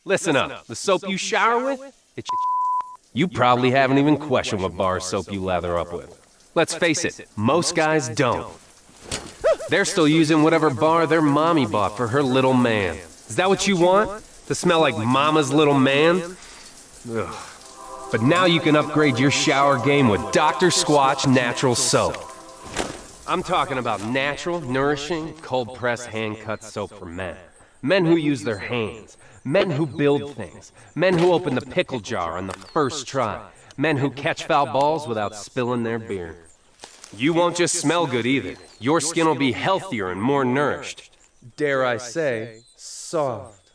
Listen up, the soap you shower with, it's you probably haven't even questioned what bar of soap you lather up with. Let's face it, most guys don't. They're still using whatever bar their mommy bought for her little man. Is that what you want? To smell like mama's little man? Ugh. But now you can upgrade your shower game with Dr. Squatch Natural Soap. I'm talking about natural, nourishing, cold-pressed, hand-cut soap for men. Men who use their hands. Men who build things. Men who open the pickle jar on the first try. Men who catch foul balls without spilling their beer. You won't just smell good either. Your skin will be healthier and more nourished. Dare I say, soft.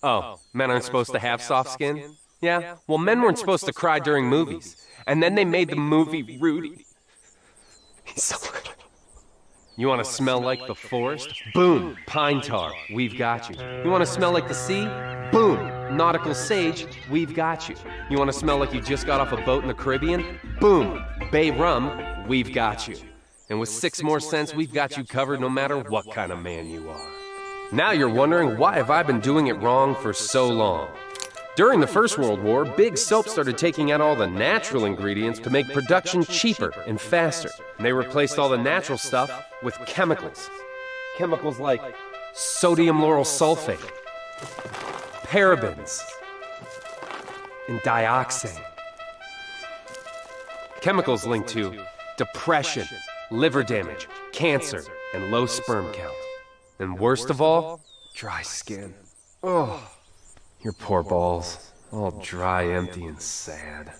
Oh, men aren't supposed to have soft skin? Yeah? Well, men weren't supposed to cry during movies. And then they made the movie Rudy. He's so good. You want to smell like the forest? Boom, pine tar, we've got you. You want to smell like the sea? Boom, nautical sage, we've got you. You want to smell like you just got off a boat in the Caribbean? Boom, bay rum, we've got you. And with 6 more cents, we've got you covered no matter what kind of man you are. Now you're wondering, why have I been doing it wrong for so long? During the First World War, big soap started taking out all the natural ingredients to make production cheaper and faster. And they replaced all the natural stuff with chemicals. Chemicals like sodium lauryl sulfate, parabens, and dioxane. Chemicals linked to depression, liver damage, cancer, and low sperm count. And worst of all, dry skin. Oh. Your poor balls, all dry, empty, and sad.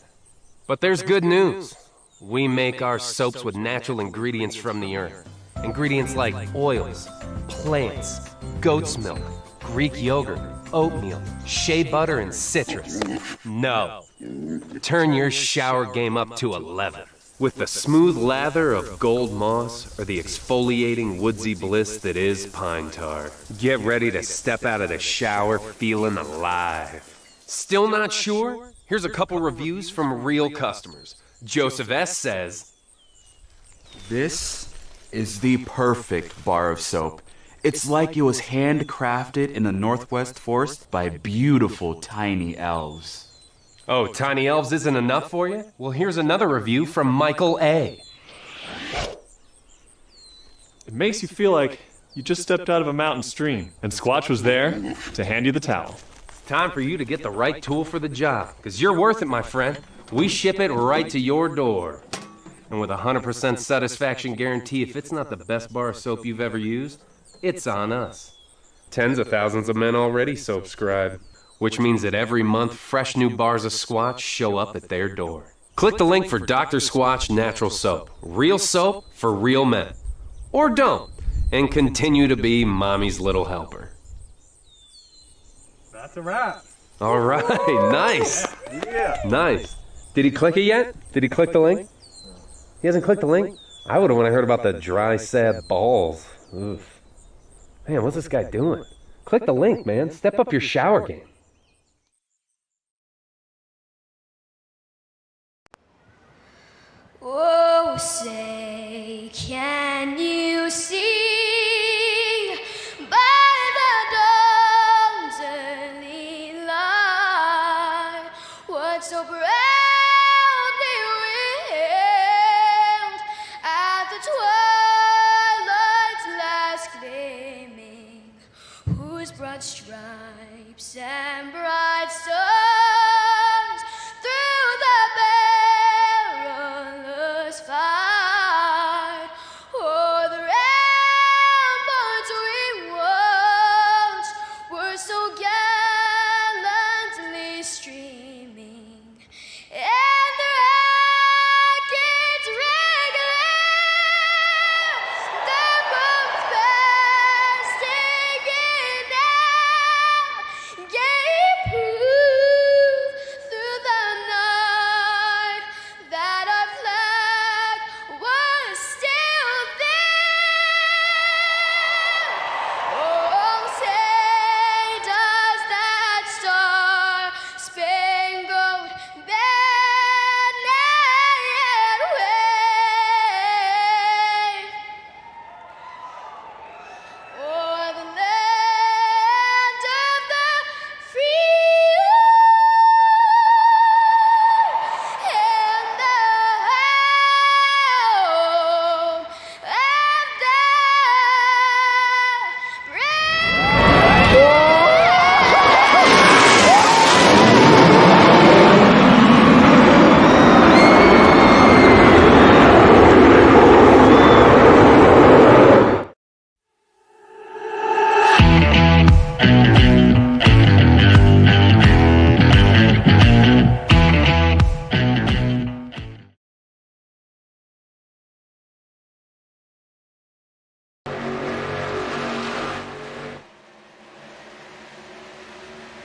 But there's good news. We make our soaps with natural ingredients from the earth. Ingredients like oils, plants, goat's milk, Greek yogurt, oatmeal, shea butter, and citrus. No. Turn your shower game up to 11. With the smooth lather of gold moss or the exfoliating woodsy bliss that is pine tar, get ready to step out of the shower feeling alive. Still not sure? Here's a couple reviews from real customers. Joseph S. says, "This is the perfect bar of soap. It's like it was handcrafted in the Northwest Forest by beautiful tiny elves." Oh, tiny elves isn't enough for you? Well, here's another review from Michael A. It makes you feel like you just stepped out of a mountain stream, and Squatch was there to hand you the towel. Time for you to get the right tool for the job, because you're worth it, my friend. We ship it right to your door. And with a 100% satisfaction guarantee, if it's not the best bar of soap you've ever used, it's on us. Tens of thousands of men already soapscribe. Which means that every month, fresh new bars of Squatch show up at their door. Click the link for Dr. Squatch Natural Soap. Real soap for real men. Or don't, and continue to be mommy's little helper. That's a wrap. All right, nice. Yeah. Nice. Did he click it yet? Did he click the link? He hasn't clicked the link? I would have when I heard about the dry, sad balls. Oof. Man, what's this guy doing? Click the link, man. Step up your shower game. Oh, say, can you see by the dawn's early light what so proudly we hailed at the twilight's last gleaming, whose broad stripes and bright stars through the perilous fight o'er the ramparts we watched were so gallantly streaming, and the rockets regular, the bombs bursting in air, gave proof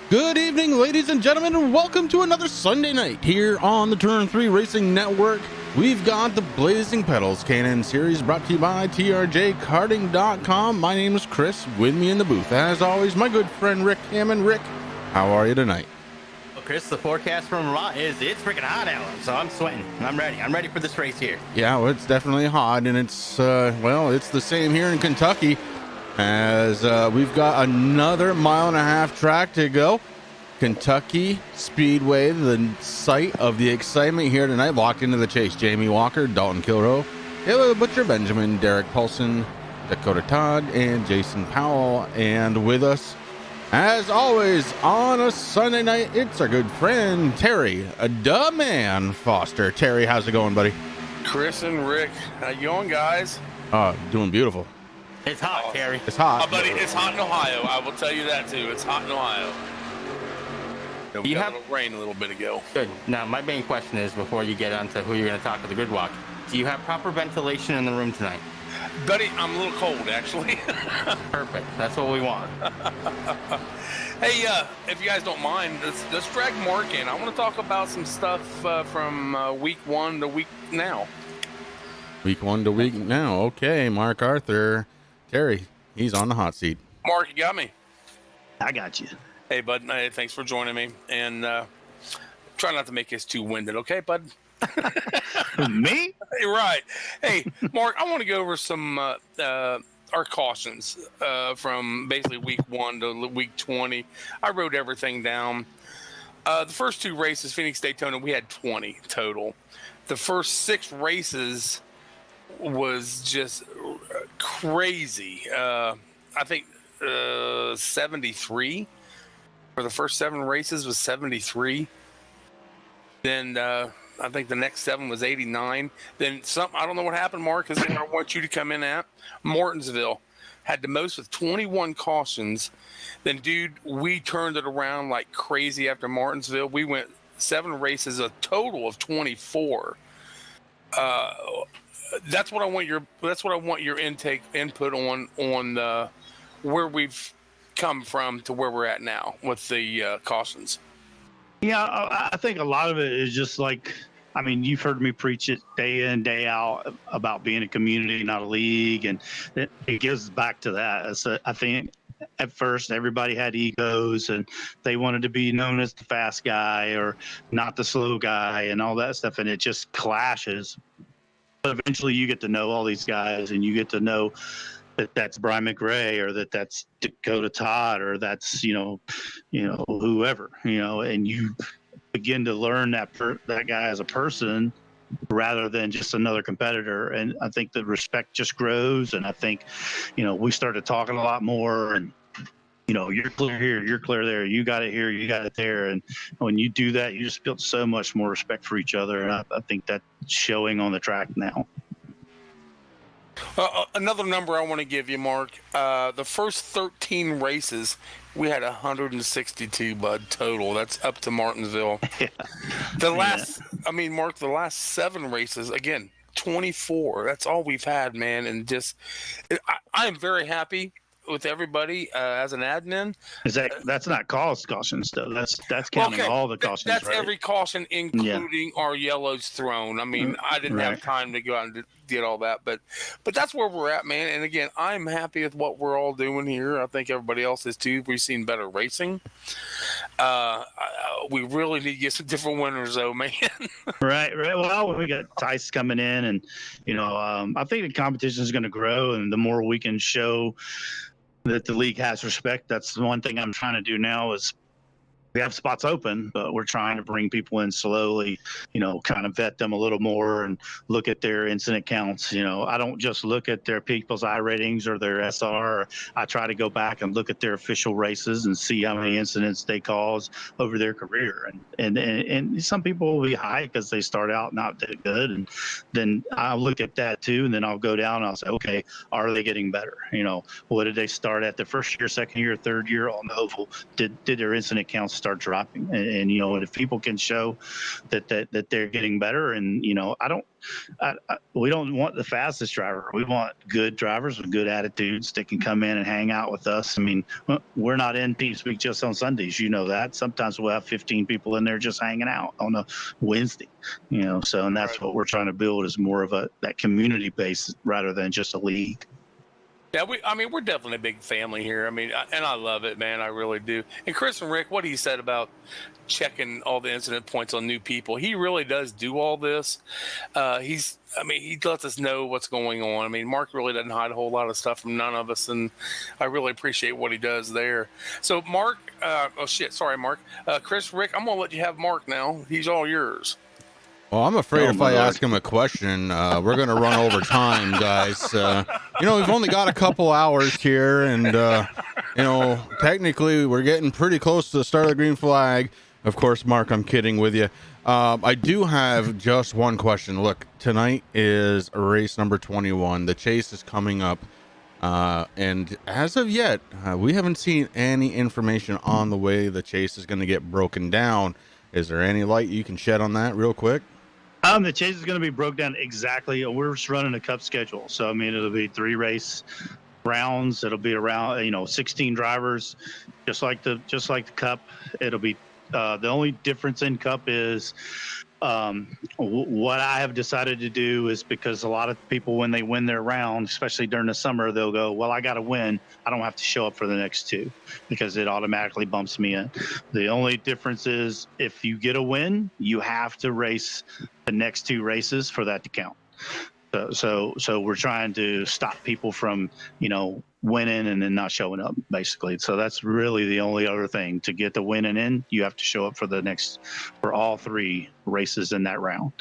Good evening, ladies and gentlemen, and welcome to another Sunday night here on the Turn 3 Racing Network. We've got the Blazing Pedals K&N Series brought to you by TRJKarting.com. My name is Chris. With me in the booth, as always, my good friend Rick Hammond. Rick, how are you tonight? Well, Chris, the forecast from Vermont is it's freaking hot out, so I'm sweating. I'm ready. I'm ready for this race here. Yeah, well, it's definitely hot, and it's, it's the same here in Kentucky. As we've got another 1.5 mile track to go. Kentucky Speedway, the site of the excitement here tonight. Locked into the chase, Jamie Walker, Dalton Kilroe, Taylor Butcher Benjamin, Derek Paulson, Dakota Todd, and Jason Powell. And with us, as always, on a Sunday night, it's our good friend Terry, the man Foster. Terry, how's it going, buddy? Chris and Rick, how you going, guys? Doing beautiful. It's hot, Terry. It's hot. Buddy, it's hot in Ohio. I will tell you that, too. It's hot in Ohio. We got a little rain a little bit ago. Good. Now, my main question is, before you get on to who you're going to talk to the grid walk, do you have proper ventilation in the room tonight? Buddy, I'm a little cold, actually. Perfect. That's what we want. Hey, if you guys don't mind, let's drag Mark in. I want to talk about some stuff from week one to week now. Week one to week now. Okay, Mark Arthur. Terry, he's on the hot seat. Mark, you got me? I got you. Hey, bud. Hey, thanks for joining me. And try not to make this too winded, okay, bud? Me? Hey, right. Hey, Mark, I want to go over some our cautions from basically week 1 to week 20. I wrote everything down. The first 2 races, Phoenix, Daytona, we had 20 total. The first 6 races was just crazy. I think 73 for the first 7 races was 73. Then I think the next 7 was 89. Then I don't know what happened, Mark, because I want you to come in at Martinsville. Had the most with 21 cautions. Then, dude, we turned it around like crazy after Martinsville. We went 7 races, a total of 24. That's what I want your input on where we've come from to where we're at now with the cautions. Yeah, I think a lot of it is just like, I mean, you've heard me preach it day in, day out about being a community, not a league. And it gives back to that. So I think at first everybody had egos and they wanted to be known as the fast guy or not the slow guy and all that stuff. And it just clashes. But eventually you get to know all these guys and you get to know that that's Brian McRae or that's Dakota Todd or that's, whoever, and you begin to learn that guy as a person rather than just another competitor. And I think the respect just grows. And I think, we started talking a lot more and, you're clear here, you're clear there, you got it here, you got it there. And when you do that, you just build so much more respect for each other. And I think that's showing on the track now. Another number I want to give you, Mark. The first 13 races, we had 162, bud, total. That's up to Martinsville. Yeah. Mark, the last 7 races, again, 24. That's all we've had, man. And just, I am very happy with everybody as an admin. That's not cautions though. That's counting all the cautions. That's right? Every caution, including our yellows thrown. I mean, I didn't have time to go out and get all that, but that's where we're at, man. And again, I'm happy with what we're all doing here. I think everybody else is too. We've seen better racing. We really need to get some different winners, though, man. Right. Well, we got Tice coming in, and I think the competition is going to grow, and the more we can show that the league has respect. That's the one thing I'm trying to do now is we have spots open, but we're trying to bring people in slowly, kind of vet them a little more and look at their incident counts. I don't just look at their people's I ratings or their SR. I try to go back and look at their official races and see how many incidents they cause over their career. And some people will be high because they start out not that good. And then I'll look at that too. And then I'll go down and I'll say, okay, are they getting better? What did they start at the first year, second year, third year on the oval? Did their incident counts start dropping. And and if people can show that they're getting better, and we don't want the fastest driver. We want good drivers with good attitudes that can come in and hang out with us. I mean, we're not in Peeps Week just on Sundays. You know that. Sometimes we'll have 15 people in there just hanging out on a Wednesday. So and that's what we're trying to build, is more of that community base rather than just a league. Yeah, we're definitely a big family here. And I love it, man. I really do. And Chris and Rick, what he said about checking all the incident points on new people, he really does do all this. He lets us know what's going on. Mark really doesn't hide a whole lot of stuff from none of us, and I really appreciate what he does there. So, Mark, Mark. Chris, Rick, I'm gonna let you have Mark now. He's all yours. Well, I'm afraid if I ask him a question, we're going to run over time, guys. We've only got a couple hours here, and, technically we're getting pretty close to the start of the green flag. Of course, Mark, I'm kidding with you. I do have just one question. Look, tonight is race number 21. The chase is coming up, and as of yet, we haven't seen any information on the way the chase is going to get broken down. Is there any light you can shed on that real quick? The chase is going to be broke down exactly. We're just running a cup schedule. So, it'll be 3 race rounds. It'll be around, 16 drivers, just like the cup. It'll be, the only difference in cup is, what I have decided to do is, because a lot of people, when they win their round, especially during the summer, they'll go, well, I got to win. I don't have to show up for the next 2, because it automatically bumps me in. The only difference is, if you get a win, you have to race the next 2 races for that to count. So we're trying to stop people from, winning and then not showing up, basically. So that's really the only other thing. To get the winning in, you have to show up for all 3 races in that round.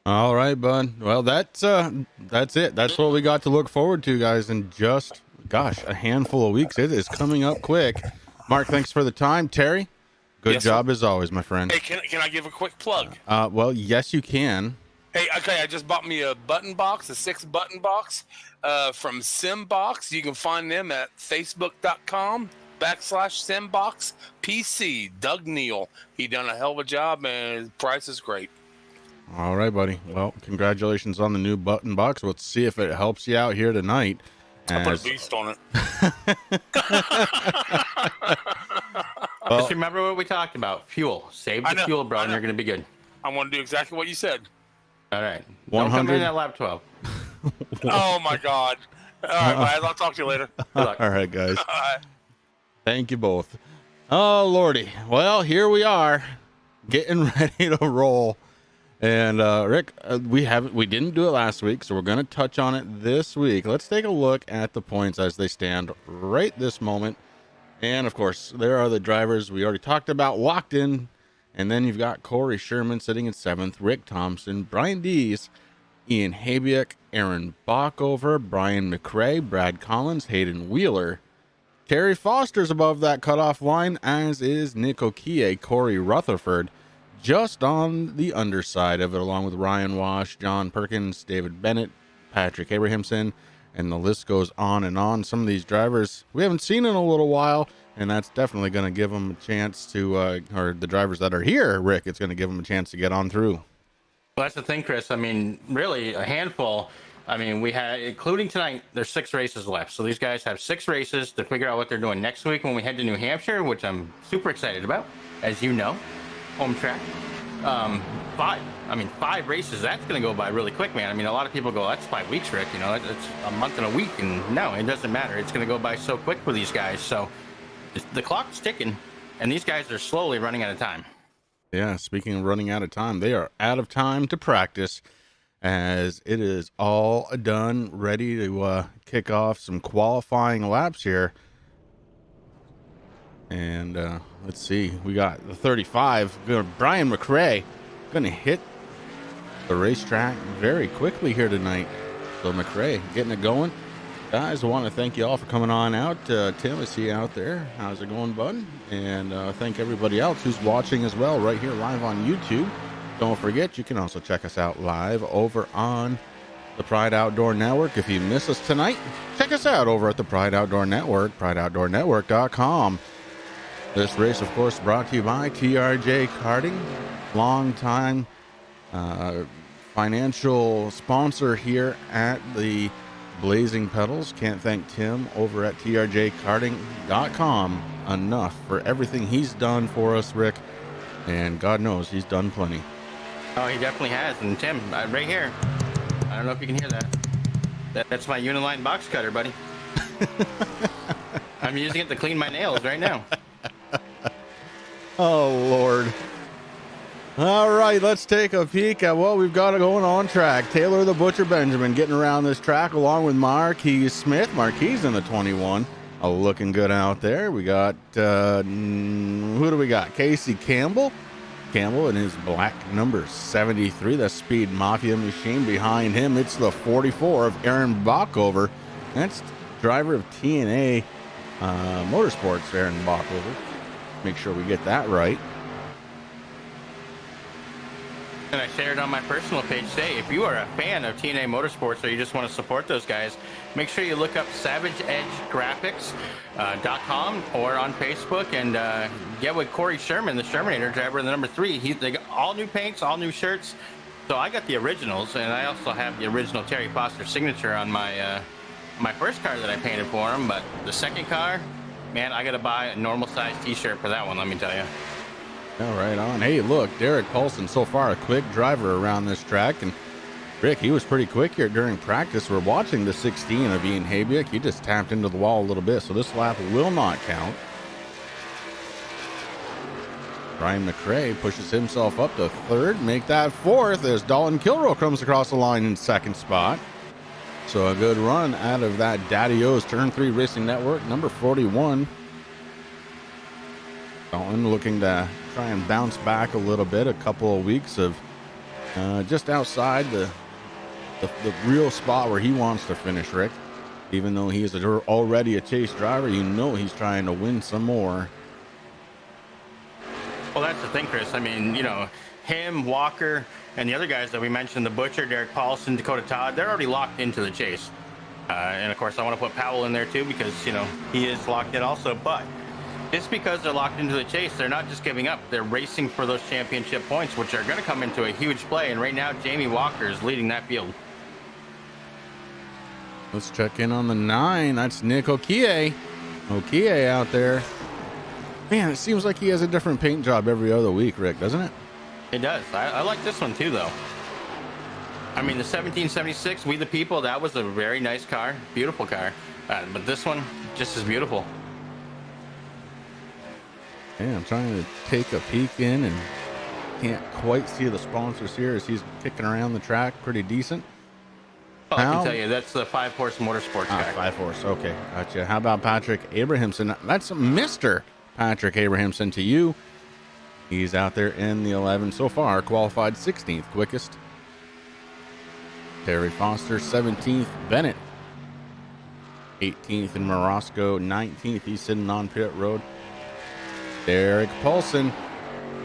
All right, bud. Well, that's it. That's what we got to look forward to, guys, in just, a handful of weeks. It is coming up quick. Mark, thanks for the time. Terry, good job as always, my friend. Hey, can I give a quick plug? Well, yes, you can. Hey, okay, I just bought me a button box, a 6-button box from Simbox. You can find them at facebook.com/SimboxPC. Doug Neal. He done a hell of a job, and his price is great. All right, buddy. Well, congratulations on the new button box. Let's see if it helps you out here tonight. I put a beast on it. Just remember what we talked about. Fuel. Save the fuel, bro, and you're going to be good. I want to do exactly what you said. All right. Don't come in at lap 12. Oh, my God. All right, guys. I'll talk to you later. All right, guys. Thank you both. Oh, Lordy. Well, here we are, getting ready to roll. And Rick, we didn't do it last week, so we're going to touch on it this week. Let's take a look at the points as they stand right this moment. And, of course, there are the drivers we already talked about, locked in. And then you've got Corey Sherman sitting in 7th, Rick Thompson, Brian Dees, Ian Habiak, Aaron Bockover, Brian McRae, Brad Collins, Hayden Wheeler. Terry Foster's above that cutoff line, as is Nick Okie, Corey Rutherford, just on the underside of it, along with Ryan Wash, John Perkins, David Bennett, Patrick Abrahamson, and the list goes on and on. Some of these drivers we haven't seen in a little while, and that's definitely going to give them a chance to, or the drivers that are here, Rick, it's going to give them a chance to get on through. Well, that's the thing, Chris. Really a handful. We had, including tonight, there's 6 races left. So these guys have 6 races to figure out what they're doing next week when we head to New Hampshire, which I'm super excited about, as you know, home track. 5 races, that's going to go by really quick, man. A lot of people go, that's 5 weeks, Rick. It's a month and a week. And no, it doesn't matter. It's going to go by so quick for these guys. So the clock's ticking, and these guys are slowly running out of time. Yeah, speaking of running out of time, they are out of time to practice, as it is all done, ready to kick off some qualifying laps here. And let's see, we got the 35. Brian McRae going to hit the racetrack very quickly here tonight. So McRae getting it going. Guys, I want to thank you all for coming on out. Tim, I see you out there. How's it going, bud? And thank everybody else who's watching as well right here live on YouTube. Don't forget, you can also check us out live over on the Pride Outdoor Network. If you miss us tonight, check us out over at the Pride Outdoor Network, prideoutdoornetwork.com. This race, of course, brought to you by TRJ Karting, long-time financial sponsor here at the Blazing Pedals. Can't thank Tim over at trjkarting.com enough for everything he's done for us, Rick. And God knows he's done plenty. Oh, he definitely has. And Tim, right here. I don't know if you can hear that. That's my Uniline box cutter, buddy. I'm using it to clean my nails right now. Oh, Lord. All right, let's take a peek at what we've got going on track. Taylor the Butcher Benjamin getting around this track along with Marquise Smith. Marquise in the 21. Looking good out there. We got, who do we got? Casey Campbell. Campbell in his black number 73. The Speed Mafia machine behind him. It's the 44 of Aaron Bockover. That's driver of TNA Motorsports, Aaron Bockover. Make sure we get that right. And I shared on my personal page today, if you are a fan of TNA Motorsports or you just want to support those guys, make sure you look up SavageEdgeGraphics.com or on Facebook and get with Corey Sherman, the Shermanator driver, the number 3. They got all new paints, all new shirts. So I got the originals, and I also have the original Terry Foster signature on my my first car that I painted for him. But the second car, man, I got to buy a normal size t-shirt for that one, let me tell you. All right on. Hey, look, Derek Paulson, so far a quick driver around this track. And Rick, he was pretty quick here during practice. We're watching the 16 of Ian Habiak. He just tapped into the wall a little bit, so this lap will not count. Brian McRae pushes himself up to third, make that fourth as Dalton Kilroe comes across the line in second spot. So a good run out of that Daddy O's Turn 3 Racing Network, number 41. Dalton looking to try and bounce back a little bit. A couple of weeks of just outside the real spot where he wants to finish, Rick. Even though he is already a chase driver, you know he's trying to win some more. Well, that's the thing, Chris. I mean, you know, him, Walker, and the other guys that we mentioned, the Butcher, Derek Paulson, Dakota Todd, they're already locked into the chase. And, of course, I want to put Powell in there, too, because, you know, he is locked in also. But just because they're locked into the chase, they're not just giving up. They're racing for those championship points, which are going to come into a huge play. And right now, Jamie Walker is leading that field. Let's check in on the 9. That's Nick Okie. Okie out there. Man, it seems like he has a different paint job every other week, Rick, doesn't it? It does. I like this one, too, though. I mean, the 1776, We the People, that was a very nice car. Beautiful car. But this one, just as beautiful. Yeah, I'm trying to take a peek in and can't quite see the sponsors here as he's kicking around the track pretty decent. Well, I can tell you, that's the 5-horse motorsports car. 5-horse, okay, gotcha. How about Patrick Abrahamson? That's Mr. Patrick Abrahamson to you. He's out there in the 11 so far, qualified 16th quickest. Terry Foster, 17th. Bennett, 18th in Morosco, 19th. He's sitting on pit road. Derek Paulson,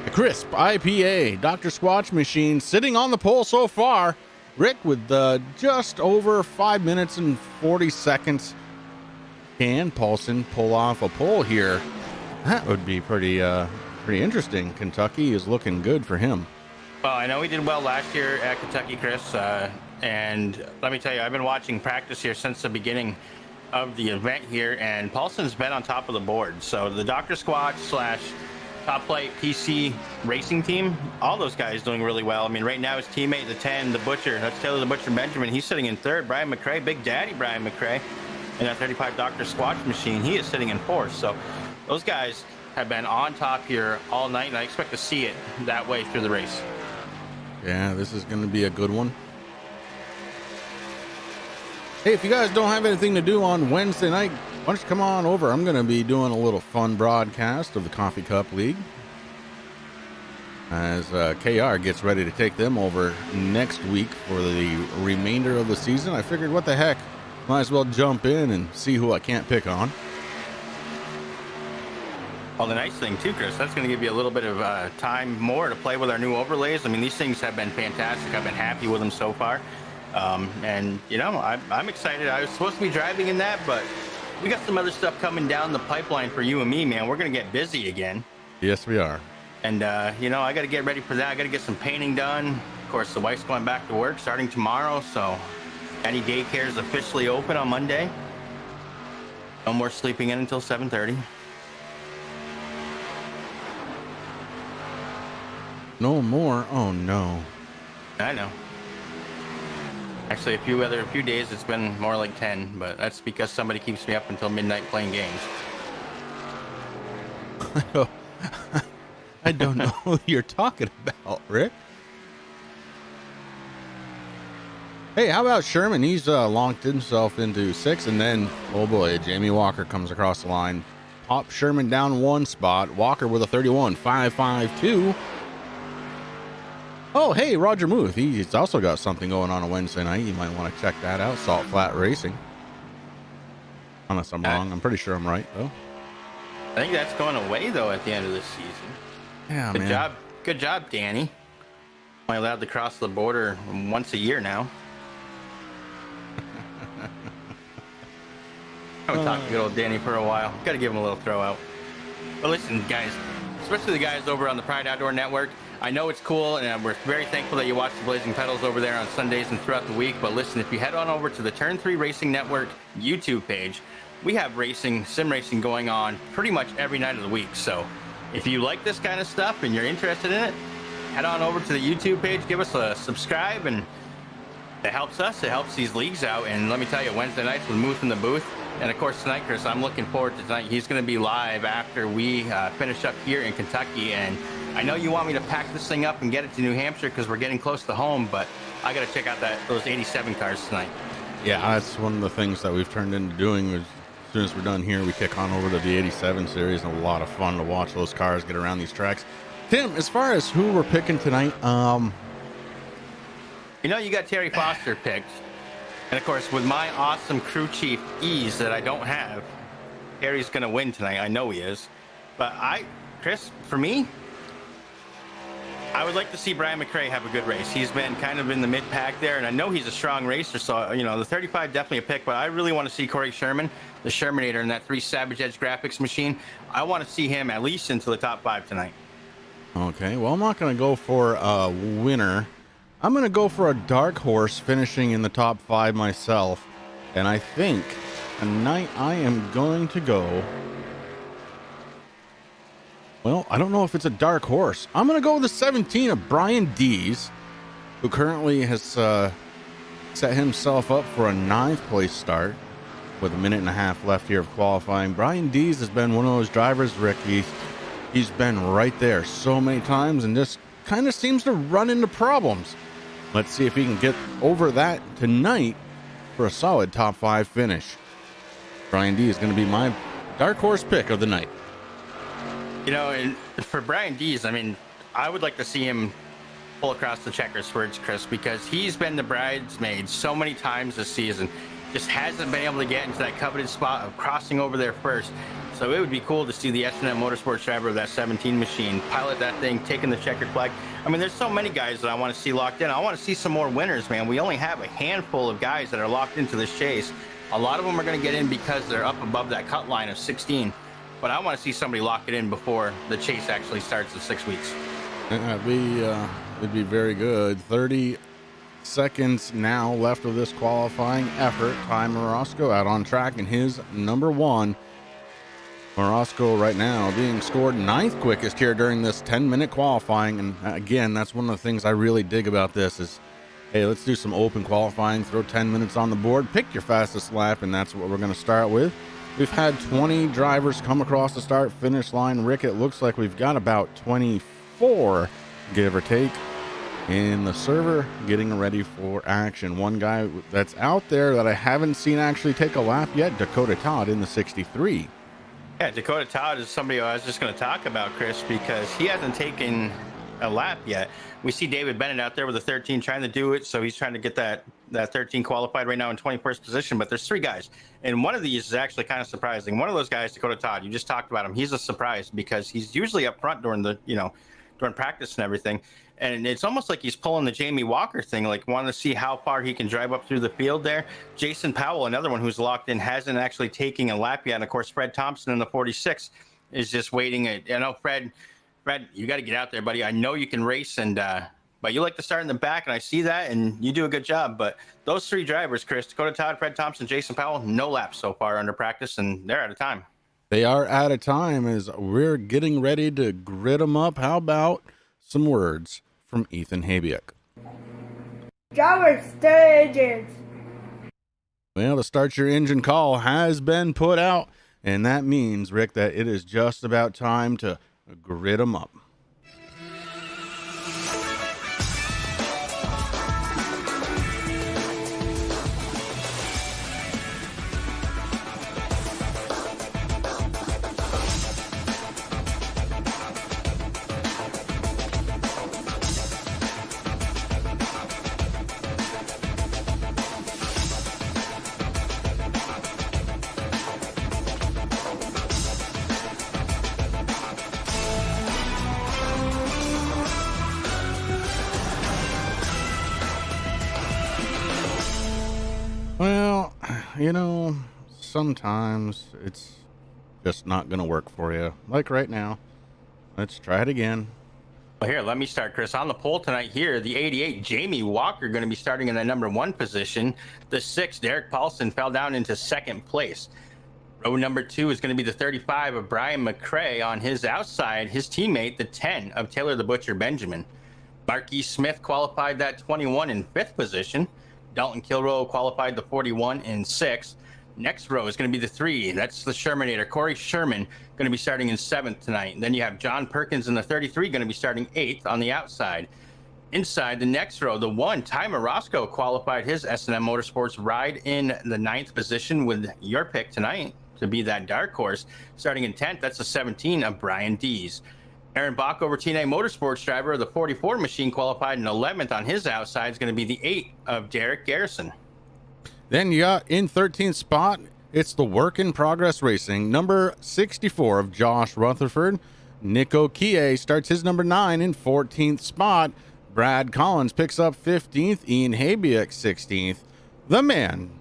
the crisp IPA, Dr. Squatch machine, sitting on the pole so far. Rick with just over 5 minutes and 40 seconds. Can Paulson pull off a pole here? That would be pretty interesting. Kentucky is looking good for him. Well, I know he did well last year at Kentucky, Chris. And let me tell you, I've been watching practice here since the beginning of the event here, and Paulson's been on top of the board. So the Dr. Squatch / Top Flight PC racing team, all those guys doing really well. I mean, right now his teammate, the 10, the Butcher, that's Taylor the Butcher Benjamin. He's sitting in third. Brian McRae, Big Daddy Brian McRae, in that 35 Dr. Squatch machine, he is sitting in fourth. So those guys have been on top here all night, and I expect to see it that way through the race. Yeah, this is going to be a good one. Hey, if you guys don't have anything to do on Wednesday night, why don't you come on over? I'm going to be doing a little fun broadcast of the Coffee Cup League as KR gets ready to take them over next week for the remainder of the season. I figured, what the heck, might as well jump in and see who I can't pick on. Well, the nice thing too, Chris, that's going to give you a little bit of time more to play with our new overlays. I mean, these things have been fantastic. I've been happy with them so far. And, you know, I'm excited. I was supposed to be driving in that, but we got some other stuff coming down the pipeline for you and me, man. We're going to get busy again. Yes, we are. And, you know, I got to get ready for that. I got to get some painting done. Of course, the wife's going back to work starting tomorrow. So any daycare is officially open on Monday. No more sleeping in until 7:30. No more? Oh, no. I know. Actually, a few days it's been more like 10, but that's because somebody keeps me up until midnight playing games. I don't know who you're talking about, Rick. Hey, how about Sherman? He's locked himself into 6, and then, oh boy, Jamie Walker comes across the line. Pop Sherman down 1 spot. Walker with a 31.552. Oh, hey, Roger Muth. He's also got something going on Wednesday night. You might want to check that out. Salt Flat Racing. Unless I'm wrong. I'm pretty sure I'm right, though. I think that's going away, though, at the end of this season. Yeah, Good man. job. Good job, Danny. Only allowed to cross the border once a year now. I haven't talked to good old Danny for a while. Got to give him a little throw out. But listen, guys, especially the guys over on the Pride Outdoor Network, I know it's cool, and we're very thankful that you watch the Blazing Pedals over there on Sundays and throughout the week. But listen, if you head on over to the Turn 3 Racing Network YouTube page, we have sim racing going on pretty much every night of the week. So if you like this kind of stuff and you're interested in it, head on over to the YouTube page, give us a subscribe, and it helps us. It helps these leagues out. And let me tell you, Wednesday nights with Moose in the booth. And of course, tonight, Chris, I'm looking forward to tonight. He's going to be live after we finish up here in Kentucky. And I know you want me to pack this thing up and get it to New Hampshire because we're getting close to home, but I got to check out those 87 cars tonight. Yeah, that's one of the things that we've turned into doing. Is as soon as we're done here, we kick on over to the 87 series, and a lot of fun to watch those cars get around these tracks. Tim, as far as who we're picking tonight, you know, you got Terry Foster picked. And of course, with my awesome crew chief ease that I don't have, Terry's going to win tonight. I know he is. But Chris, for me, I would like to see Brian McRae have a good race. He's been kind of in the mid-pack there, and I know he's a strong racer, so, you know, the 35 definitely a pick, but I really want to see Corey Sherman, the Shermanator, in that 3 Savage Edge graphics machine. I want to see him at least into the top 5 tonight. Okay, well, I'm not going to go for a winner. I'm going to go for a dark horse finishing in the top 5 myself, and I think tonight I am going to go... Well, I don't know if it's a dark horse. I'm going to go with the 17 of Brian Dees, who currently has set himself up for a 9th place start with a minute and a half left here of qualifying. Brian Dees has been one of those drivers, Rick. He's been right there so many times and just kind of seems to run into problems. Let's see if he can get over that tonight for a solid top 5 finish. Brian Dees is going to be my dark horse pick of the night. You know, and for Brian Dees, I mean, I would like to see him pull across the checkers first, Chris, because he's been the bridesmaid so many times this season. Just hasn't been able to get into that coveted spot of crossing over there first. So it would be cool to see the S&M Motorsports driver of that 17 machine pilot that thing, taking the checkered flag. I mean, there's so many guys that I want to see locked in. I want to see some more winners, man. We only have a handful of guys that are locked into this chase. A lot of them are going to get in because they're up above that cut line of 16. But I want to see somebody lock it in before the chase actually starts in 6 weeks. It'd be very good. 30 seconds now left of this qualifying effort. Ty Morosco out on track in his number 1. Morosco right now being scored 9th quickest here during this 10-minute qualifying. And again, that's one of the things I really dig about this is, hey, let's do some open qualifying, throw 10 minutes on the board, pick your fastest lap, and that's what we're going to start with. We've had 20 drivers come across the start-finish line. Rick, it looks like we've got about 24, give or take, in the server getting ready for action. One guy that's out there that I haven't seen actually take a lap yet, Dakota Todd in the 63. Yeah, Dakota Todd is somebody I was just going to talk about, Chris, because he hasn't taken a lap yet. We see David Bennett out there with a 13 trying to do it, so he's trying to get that 13 qualified right now in 21st position, but there's 3 guys, and one of these is actually kind of surprising. One of those guys, Dakota Todd, you just talked about him. He's a surprise because he's usually up front during during practice and everything. And it's almost like he's pulling the Jamie Walker thing, like wanting to see how far he can drive up through the field there. Jason Powell, another one who's locked in, hasn't actually taken a lap yet. And of course, Fred Thompson in the 46 is just waiting. Fred, you got to get out there, buddy. I know you can race, but you like to start in the back, and I see that, and you do a good job. But those three drivers, Chris, Dakota Todd, Fred Thompson, Jason Powell, no laps so far under practice, and they're out of time. They are out of time as we're getting ready to grid them up. How about some words from Ethan Habiak? Driver stages. Well, the start your engine call has been put out, and that means, Rick, that it is just about time to grid them up. Well, sometimes it's just not going to work for you. Like right now. Let's try it again. Well, here, let me start, Chris. On the pole tonight here, the 88, Jamie Walker, going to be starting in the number 1 position. The 6, Derek Paulson, fell down into 2nd place. Row number 2 is going to be the 35 of Brian McCrae. On his outside, his teammate, the 10 of Taylor the Butcher Benjamin. Marquis Smith qualified that 21 in 5th position. Dalton Kilroe qualified the 41 in 6th. Next row is going to be the 3. That's the Shermanator, Corey Sherman, going to be starting in 7th tonight. And then you have John Perkins in the 33, going to be starting 8th on the outside. Inside the next row, the 1, Ty Morosco qualified his S&M Motorsports ride in the 9th position with your pick tonight to be that dark horse. Starting in 10th, that's the 17 of Brian Dees. Aaron Bach over TNA Motorsports driver of the 44 machine qualified in 11th on his outside is going to be the 8 of Derek Garrison. Then you got in 13th spot, it's the Work in Progress Racing, number 64 of Josh Rutherford. Nico Kie starts his number 9 in 14th spot. Brad Collins picks up 15th. Ian Habiak 16th. The man,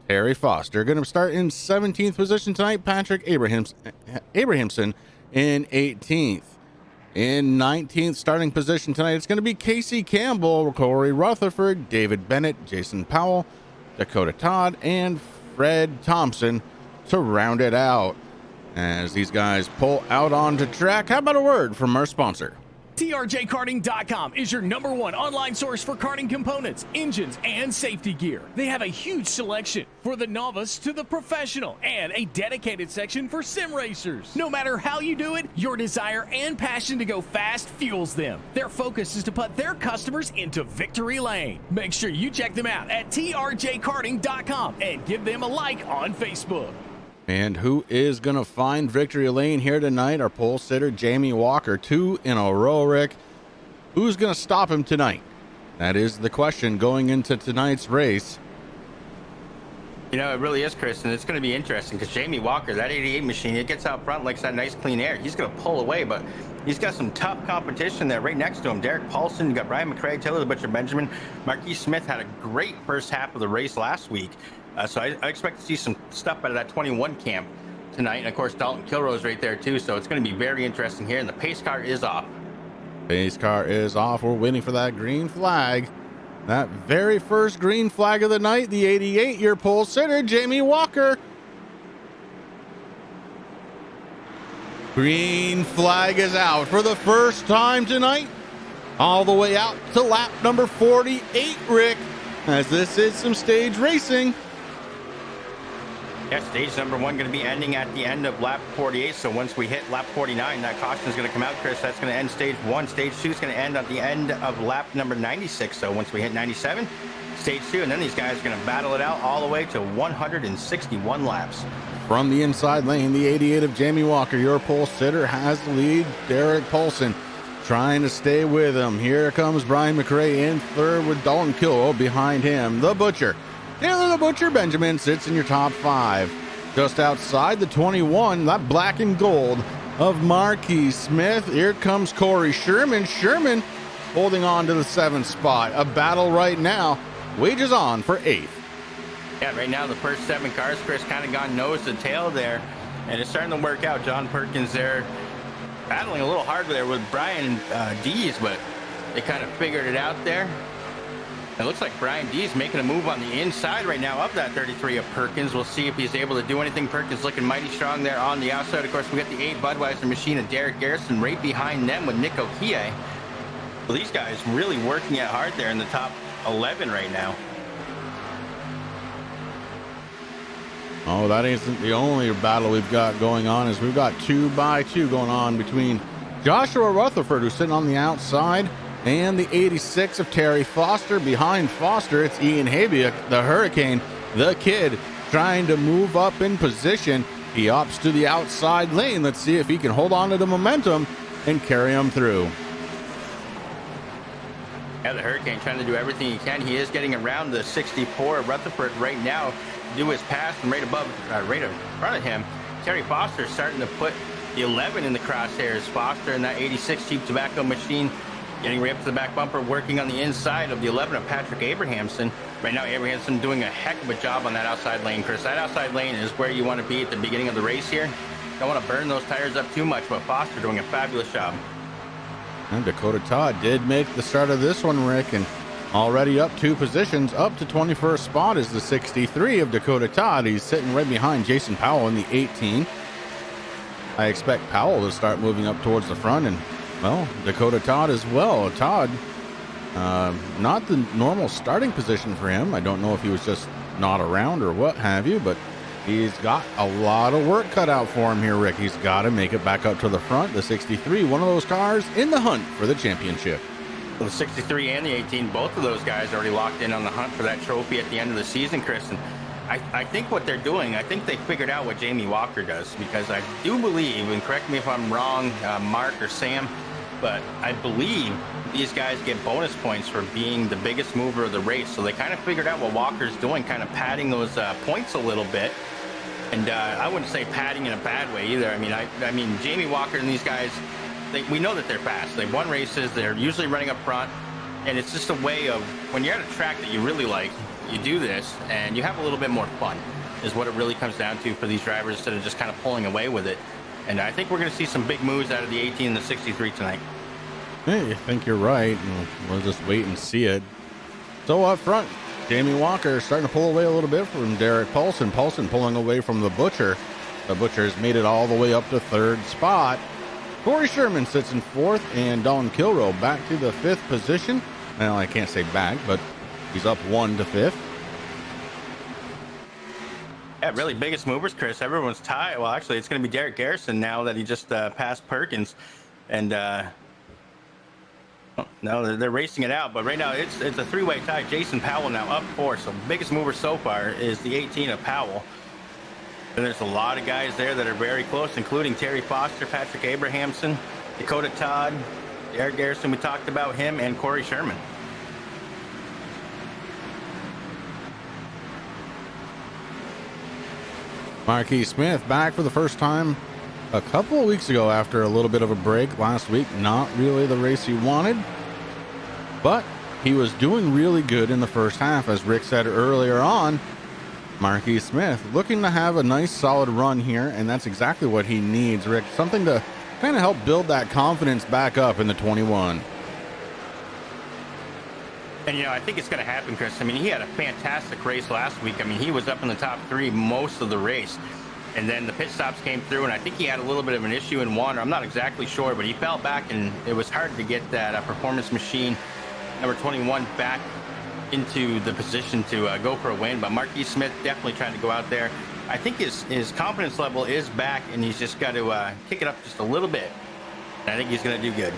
Terry Foster, going to start in 17th position tonight. Patrick Abrahamson in 18th. In 19th starting position tonight, it's going to be Casey Campbell, Corey Rutherford, David Bennett, Jason Powell, Dakota Todd, and Fred Thompson to round it out. As these guys pull out onto track, how about a word from our sponsor? TRJKarting.com is your #1 online source for karting components, engines, and safety gear. They have a huge selection for the novice to the professional and a dedicated section for sim racers. No matter how you do it, your desire and passion to go fast fuels them. Their focus is to put their customers into victory lane. Make sure you check them out at TRJKarting.com and give them a like on Facebook. And who is going to find victory lane here tonight? Our pole sitter, Jamie Walker, 2 in a row, Rick. Who's going to stop him tonight? That is the question going into tonight's race. It really is, Chris, and it's going to be interesting because Jamie Walker, that 88 machine, it gets out front, likes that nice clean air. He's going to pull away, but he's got some tough competition there right next to him. Derek Paulson, you got Brian McCrae, Taylor the Butcher Benjamin. Marquis Smith had a great first half of the race last week. So I expect to see some stuff out of that 21 camp tonight. And, of course, Dalton Kilroe's right there, too. So it's going to be very interesting here. And the pace car is off. Pace car is off. We're waiting for that green flag. That very first green flag of the night, the 88-year pole sitter, Jamie Walker. Green flag is out for the first time tonight. All the way out to lap number 48, Rick, as this is some stage racing. Yeah, stage number 1 going to be ending at the end of lap 48. So once we hit lap 49, that caution is going to come out, Chris. That's going to end stage 1. Stage 2 is going to end at the end of lap number 96. So once we hit 97, stage 2, and then these guys are going to battle it out all the way to 161 laps. From the inside lane, the 88 of Jamie Walker, your pole sitter, has the lead. Derek Paulson trying to stay with him. Here comes Brian McCrae in third with Dalton Kilroe behind him. The Butcher, Taylor the Butcher Benjamin, sits in your top 5. Just outside the 21, that black and gold, of Marquis Smith. Here comes Corey Sherman. Sherman holding on to the 7th spot. A battle right now wages on for 8th. Yeah, right now the first 7 cars, Chris, kind of gone nose to tail there, and it's starting to work out. John Perkins there battling a little hard there with Brian Dees, but they kind of figured it out there. It looks like Brian Dees making a move on the inside right now of that 33 of Perkins. We'll see if he's able to do anything. Perkins looking mighty strong there on the outside. Of course, we got the 8 Budweiser machine of Derek Garrison right behind them with Nick Okie. Well, these guys really working it hard there in the top 11 right now. Oh, that isn't the only battle we've got going on, as we've got 2x2 going on between Joshua Rutherford, who's sitting on the outside, and the 86 of Terry Foster. Behind Foster, it's Ian Habiak, the Hurricane, the kid, trying to move up in position. He opts to the outside lane. Let's see if he can hold on to the momentum and carry him through. Yeah, the Hurricane trying to do everything he can. He is getting around the 64 of Rutherford right now. Do his pass and right in front of him. Terry Foster starting to put the 11 in the crosshairs. Foster in that 86 cheap tobacco machine, getting right up to the back bumper, working on the inside of the 11 of Patrick Abrahamson. Right now, Abrahamson doing a heck of a job on that outside lane, Chris. That outside lane is where you want to be at the beginning of the race here. Don't want to burn those tires up too much, but Foster doing a fabulous job. And Dakota Todd did make the start of this one, Rick, and already up 2 positions. Up to 21st spot is the 63 of Dakota Todd. He's sitting right behind Jason Powell in the 18. I expect Powell to start moving up towards the front, and, well, Dakota Todd as well. Todd, not the normal starting position for him. I don't know if he was just not around or what have you, but he's got a lot of work cut out for him here, Rick. He's got to make it back up to the front. The 63, one of those cars in the hunt for the championship. The 63 and the 18, both of those guys already locked in on the hunt for that trophy at the end of the season, Chris. And I think what they're doing, I think they figured out what Jamie Walker does, because I do believe, and correct me if I'm wrong, Mark or Sam, but I believe these guys get bonus points for being the biggest mover of the race. So they kind of figured out what Walker's doing, kind of padding those points a little bit. And I wouldn't say padding in a bad way either. I mean, Jamie Walker and these guys, we know that they're fast. They've won races. They're usually running up front. And it's just a way of, when you're at a track that you really like, you do this and you have a little bit more fun, is what it really comes down to for these drivers, instead of just kind of pulling away with it. And I think we're going to see some big moves out of the 18 and the 63 tonight. Hey, I think you're right. We'll just wait and see it. So up front, Jamie Walker starting to pull away a little bit from Derek Paulson. Paulson pulling away from the Butcher. The Butcher's made it all the way up to 3rd spot. Corey Sherman sits in 4th, and Don Kilrow back to the 5th position. Well, I can't say back, but he's up 1 to 5th. Yeah, really biggest movers, Chris. Everyone's tied. Well, actually, it's going to be Derek Garrison now that he just passed Perkins. And no, they're racing it out. But right now, it's a 3-way tie. Jason Powell now up 4. So biggest mover so far is the 18 of Powell. And there's a lot of guys there that are very close, including Terry Foster, Patrick Abrahamson, Dakota Todd, Derek Garrison, we talked about him, and Corey Sherman. Marquis Smith back for the first time a couple of weeks ago after a little bit of a break last week. Not really the race he wanted, but he was doing really good in the first half. As Rick said earlier on, Marquis Smith looking to have a nice solid run here, and that's exactly what he needs, Rick. Something to kind of help build that confidence back up in the 21. And, I think it's going to happen, Chris. He had a fantastic race last week. He was up in the top 3 most of the race. And then the pit stops came through, and I think he had a little bit of an issue in one. I'm not exactly sure, but he fell back, and it was hard to get that performance machine number 21 back into the position to go for a win. But Marquis Smith definitely trying to go out there. I think his confidence level is back, and he's just got to kick it up just a little bit. And I think he's going to do good.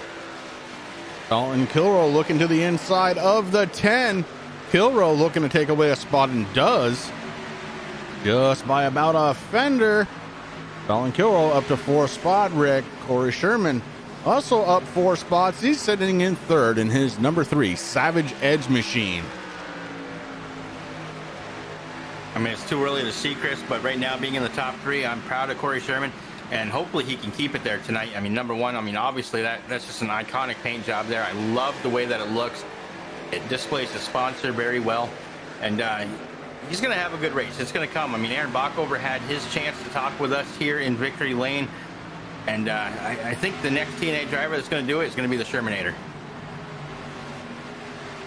Dalton Kilrow looking to the inside of the 10. Kilrow looking to take away a spot, and does, just by about a fender. Dalton Kilrow up to 4th spot, Rick. Corey Sherman also up 4 spots. He's sitting in 3rd in his number 3 Savage Edge machine. It's too early to see, Chris, but right now being in the top 3, I'm proud of Corey Sherman. and hopefully he can keep it there tonight. I mean, number one, I mean, obviously that's just an iconic paint job there. I love the way that it looks. It displays the sponsor very well, and he's going to have a good race. It's going to come. I mean, Aaron Bockover had his chance to talk with us here in Victory Lane, and I think the next TNA driver that's going to do it is going to be the Shermanator.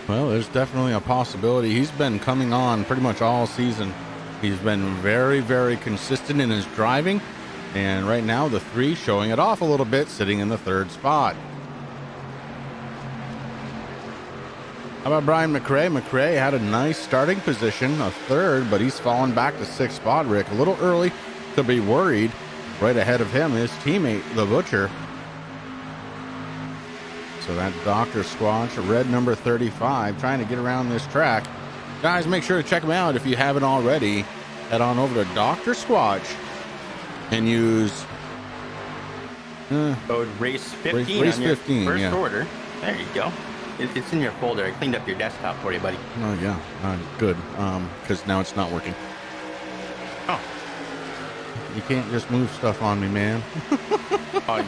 Well, there's definitely a possibility. He's been coming on pretty much all season. He's been very, very consistent in his driving. And right now, the 3 showing it off a little bit, sitting in the 3rd spot. How about Brian McRae? McRae had a nice starting position of 3rd, but he's fallen back to 6th spot, Rick. A little early to be worried. Right ahead of him, his teammate, the Butcher. So that Dr. Squatch, red number 35, trying to get around this track. Guys, make sure to check him out if you haven't already. Head on over to Dr. Squatch and use code race 15 race on your 15, first yeah. order. There you go. It's in your folder. I cleaned up your desktop for you, buddy. Oh yeah, good. Because now it's not working. Oh, you can't just move stuff on me, man. oh,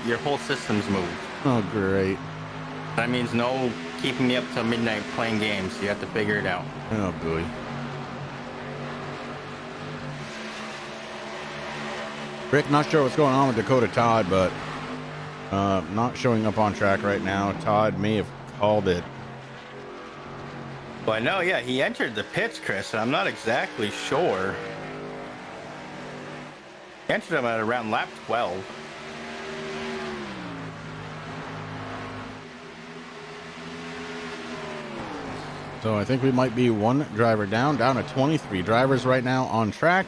your whole system's moved. Oh great. That means no keeping me up till midnight playing games. You have to figure it out. Oh boy. Rick, not sure what's going on with Dakota Todd, but not showing up on track right now. Todd may have called it. Well, I know, yeah, he entered the pits, Chris, and I'm not exactly sure. He entered him at around lap 12. So I think we might be 1 driver down to 23 drivers right now on track.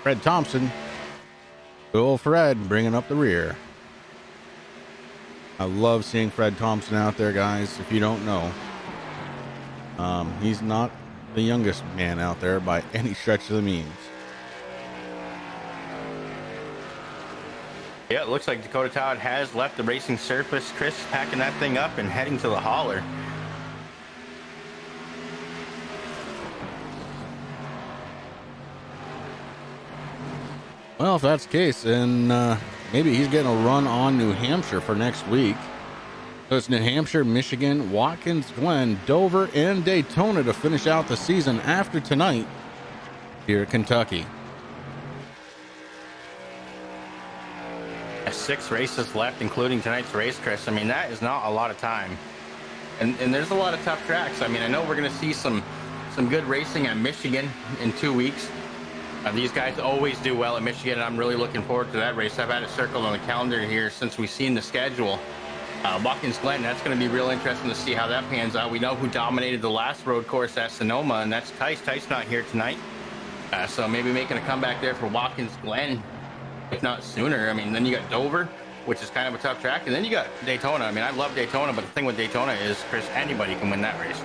Fred Thompson. Good old Fred bringing up the rear. I love seeing Fred Thompson out there, guys. If you don't know, he's not the youngest man out there by any stretch of the means. Yeah, it looks like Dakota Todd has left the racing surface. Chris packing that thing up and heading to the hauler. Well, if that's the case, then maybe he's getting a run on New Hampshire for next week. So it's New Hampshire, Michigan, Watkins Glen, Dover, and Daytona to finish out the season after tonight here at Kentucky. 6 races left, including tonight's race, Chris. I mean, that is not a lot of time. And there's a lot of tough tracks. I mean, I know we're going to see some good racing at Michigan in 2 weeks. These guys always do well at Michigan, and I'm really looking forward to that race. I've had it circled on the calendar here since we've seen the schedule. Watkins Glen, that's going to be real interesting to see how that pans out. We know who dominated the last road course at Sonoma, and that's Tice. Tice not here tonight. So maybe making a comeback there for Watkins Glen, if not sooner. I mean, then you got Dover, which is kind of a tough track, and then you got Daytona. I mean, I love Daytona, but the thing with Daytona is, Chris, anybody can win that race.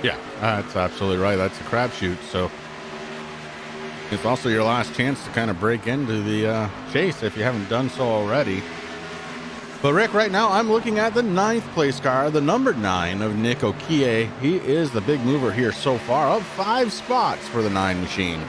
Yeah, that's absolutely right. That's a crapshoot. So it's also your last chance to kind of break into the chase if you haven't done so already. But Rick, right now I'm looking at the 9th place car, the number 9 of Nick Okie. He is the big mover here so far, up 5 spots for the 9 machine.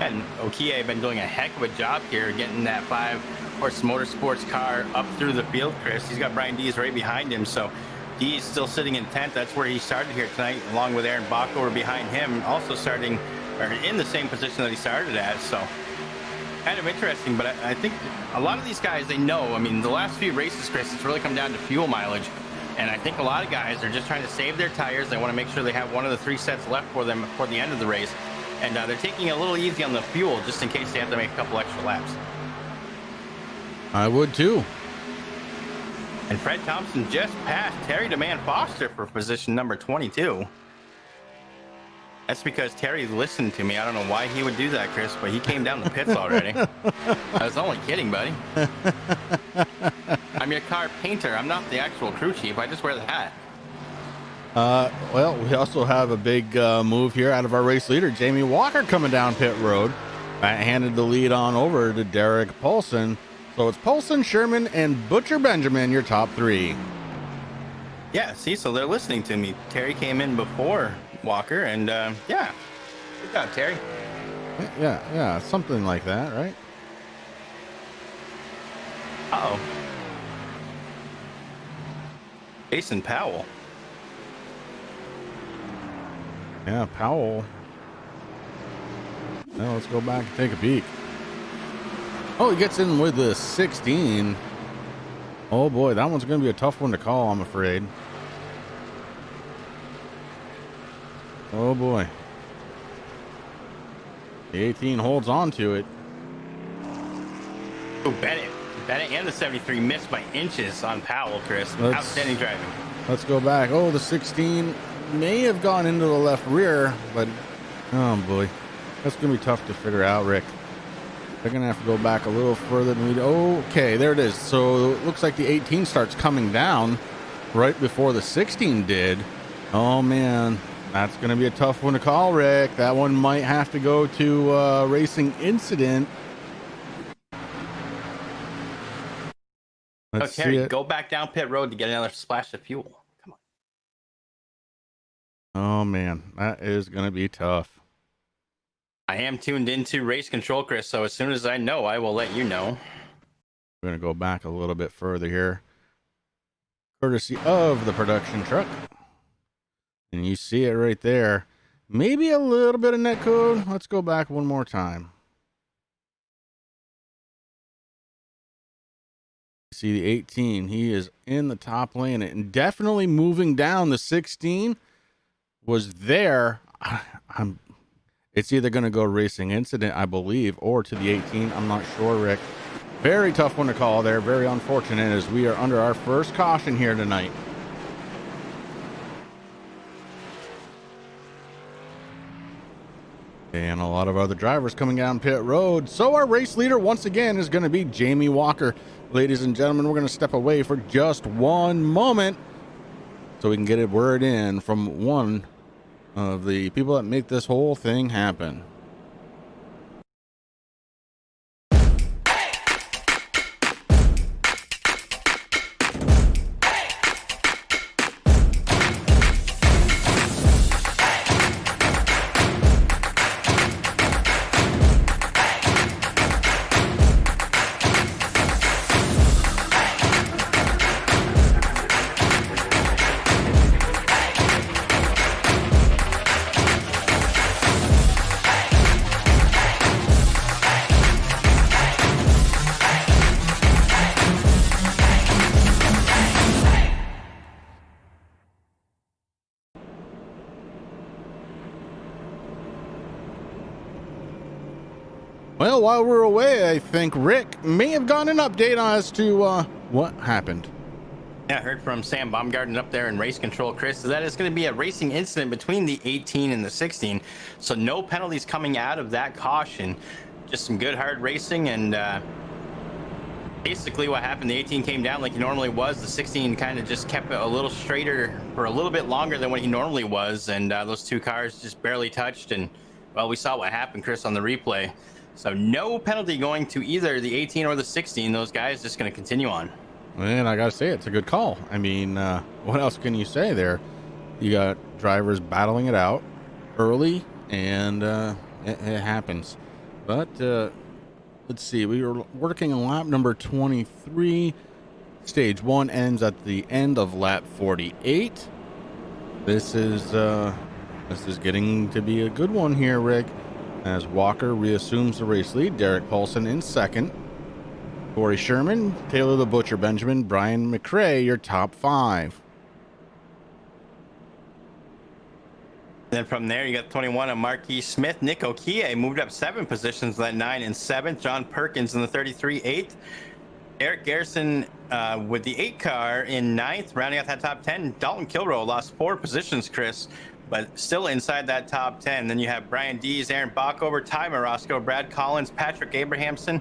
And Okie been doing a heck of a job here getting that 5-horse motorsports car up through the field, Chris. He's got Brian Dees right behind him, so Dees still sitting in 10th. That's where he started here tonight, along with Aaron Bockover behind him, also starting or in the same position that he started at. So kind of interesting, but I think a lot of these guys, they know. I mean, the last few races, Chris, it's really come down to fuel mileage, and I think a lot of guys are just trying to save their tires. They want to make sure they have one of the 3 sets left for them before the end of the race, and they're taking it a little easy on the fuel just in case they have to make a couple extra laps. I would too. And Fred Thompson just passed Terry DeMan Foster for position number 22. That's because Terry listened to me. I don't know why he would do that, Chris, but he came down the pits already. I was only kidding, buddy. I'm your car painter. I'm not the actual crew chief. I just wear the hat. Well, we also have a big move here out of our race leader, Jamie Walker, coming down pit road. Handed the lead on over to Derek Paulson. So it's Paulson, Sherman, and Butcher Benjamin, your top 3. Yeah, see, so they're listening to me. Terry came in before Walker, and yeah, good job, Terry. Yeah, something like that, right? Uh-oh. Jason Powell. Yeah, Powell. Now let's go back and take a peek. Oh, he gets in with the 16. Oh boy, that one's going to be a tough one to call, I'm afraid. Oh boy. The 18 holds on to it. Oh, Bennett and the 73 missed by inches on Powell, Chris. Outstanding driving. Let's go back. Oh, the 16 may have gone into the left rear, but oh boy, that's going to be tough to figure out, Rick. They're going to have to go back a little further than we do. Okay, there it is. So it looks like the 18 starts coming down right before the 16 did. Oh, man. That's going to be a tough one to call, Rick. That one might have to go to Racing Incident. Let's Terry, go back down pit road to get another splash of fuel. Come on. Oh, man. That is going to be tough. I am tuned into race control, Chris, so as soon as I know, I will let you know. We're going to go back a little bit further here. Courtesy of the production truck. And you see it right there. Maybe a little bit of netcode. Let's go back one more time. See the 18. He is in the top lane and definitely moving down. The 16 was there. It's either going to go Racing Incident, I believe, or to the 18. I'm not sure, Rick. Very tough one to call there. Very unfortunate as we are under our first caution here tonight. And a lot of other drivers coming down pit road. So our race leader, once again, is going to be Jamie Walker. Ladies and gentlemen, we're going to step away for just one moment so we can get a word in from one of the people that make this whole thing happen. Well, while we're away, I think Rick may have gotten an update as to what happened. Yeah, I heard from Sam Baumgarten up there in race control, Chris, that it's going to be a racing incident between the 18 and the 16. So no penalties coming out of that caution. Just some good hard racing, and basically what happened, the 18 came down like he normally was. The 16 kind of just kept it a little straighter for a little bit longer than what he normally was, and those two cars just barely touched. And well, we saw what happened, Chris, on the replay. So no penalty going to either the 18 or the 16. Those guys just going to continue on. And I got to say, it's a good call. I mean, what else can you say there? You got drivers battling it out early, and it happens. But let's see. We were working on lap number 23. Stage 1 ends at the end of lap 48. This is getting to be a good one here, Rick, as Walker reassumes the race lead. Derek Paulson in second. Corey Sherman, Taylor the Butcher Benjamin, Brian McRae, your top 5. Then from there, you got 21 of Marquis Smith. Nick Okie moved up 7 positions, that 9 and 7th. John Perkins in the 33, 8th. Eric Garrison with the 8 car in 9th, rounding out that top 10. Dalton Kilroe lost 4 positions, Chris, but still inside that top 10. Then you have Brian Dees, Aaron Bockover, Ty Morosco, Brad Collins, Patrick Abrahamson,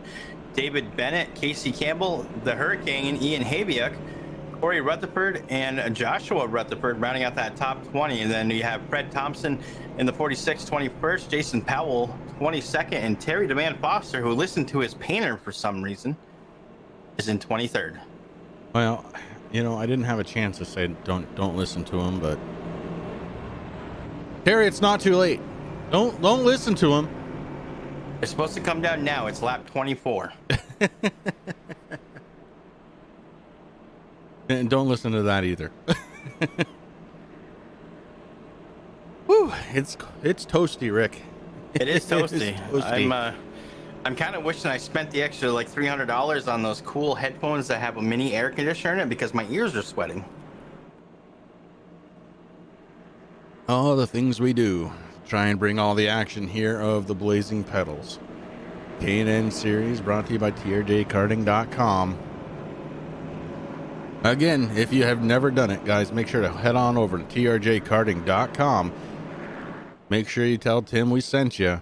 David Bennett, Casey Campbell, the Hurricane, Ian Habiuk, Corey Rutherford, and Joshua Rutherford rounding out that top 20. And then you have Fred Thompson in the 46, 21st, Jason Powell, 22nd, and Terry DeMann Foster, who listened to his painter for some reason, is in 23rd. Well, you know, I didn't have a chance to say don't listen to him, but Terry, it's not too late. Don't listen to him. They're supposed to come down now. It's lap 24. And don't listen to that either. Woo, it's toasty, Rick. It is toasty. It's toasty. I'm kind of wishing I spent the extra like $300 on those cool headphones that have a mini air conditioner in it because my ears are sweating. All the things we do. Try and bring all the action here of the Blazing Pedals. K&N series brought to you by TRJKarting.com. Again, if you have never done it, guys, make sure to head on over to TRJKarting.com. Make sure you tell Tim we sent you.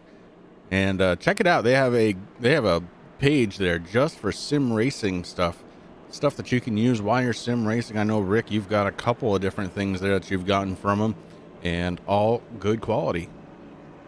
And check it out. They have a page there just for sim racing stuff that you can use while you're sim racing. I know, Rick, you've got a couple of different things there that you've gotten from them, and all good quality.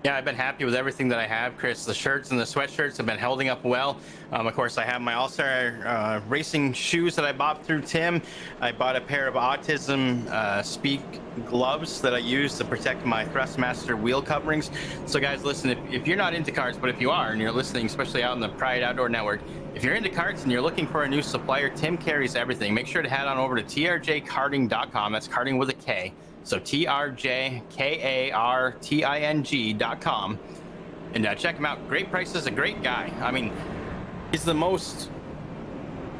Yeah, I've been happy with everything that I have, Chris. The shirts and the sweatshirts have been holding up well. Of course, I have my All-Star racing shoes that I bought through Tim. I bought a pair of Autism Speak gloves that I use to protect my Thrustmaster wheel coverings. So guys, listen, if you're not into karts, but if you are and you're listening, especially out in the Pride Outdoor Network, if you're into karts and you're looking for a new supplier, Tim carries everything. Make sure to head on over to trjkarting.com. That's karting with a K. So TRJKARTING.com, and check him out. Great prices, a great guy. I mean, he's the most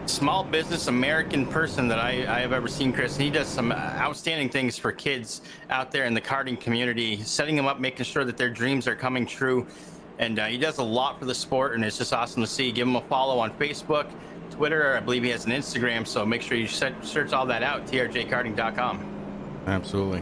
small business American person that I have ever seen, Chris. And he does some outstanding things for kids out there in the karting community, setting them up, making sure that their dreams are coming true. And he does a lot for the sport, and it's just awesome to see. Give him a follow on Facebook, Twitter. I believe he has an Instagram, so make sure you search all that out, trjkarting.com. Absolutely.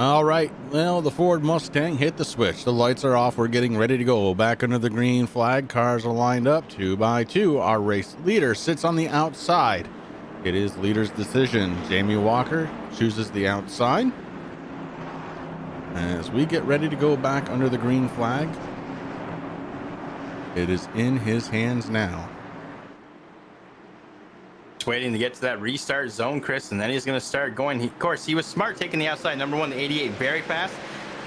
All right. Well, the Ford Mustang hit the switch. The lights are off. We're getting ready to go. Back under the green flag. Cars are lined up 2 by 2. Our race leader sits on the outside. It is leader's decision. Jamie Walker chooses the outside. As we get ready to go back under the green flag, it is in his hands now. Waiting to get to that restart zone, Chris, and then he's going to start going. Of course, he was smart taking the outside. Number one, the 88, very fast,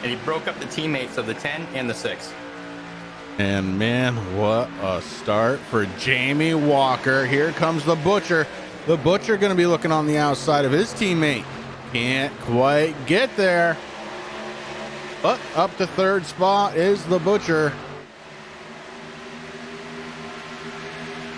and he broke up the teammates of the 10 and the 6. And man, what a start for Jamie Walker. Here comes the Butcher. The Butcher going to be looking on the outside of his teammate. Can't quite get there. But up to third spot is the Butcher.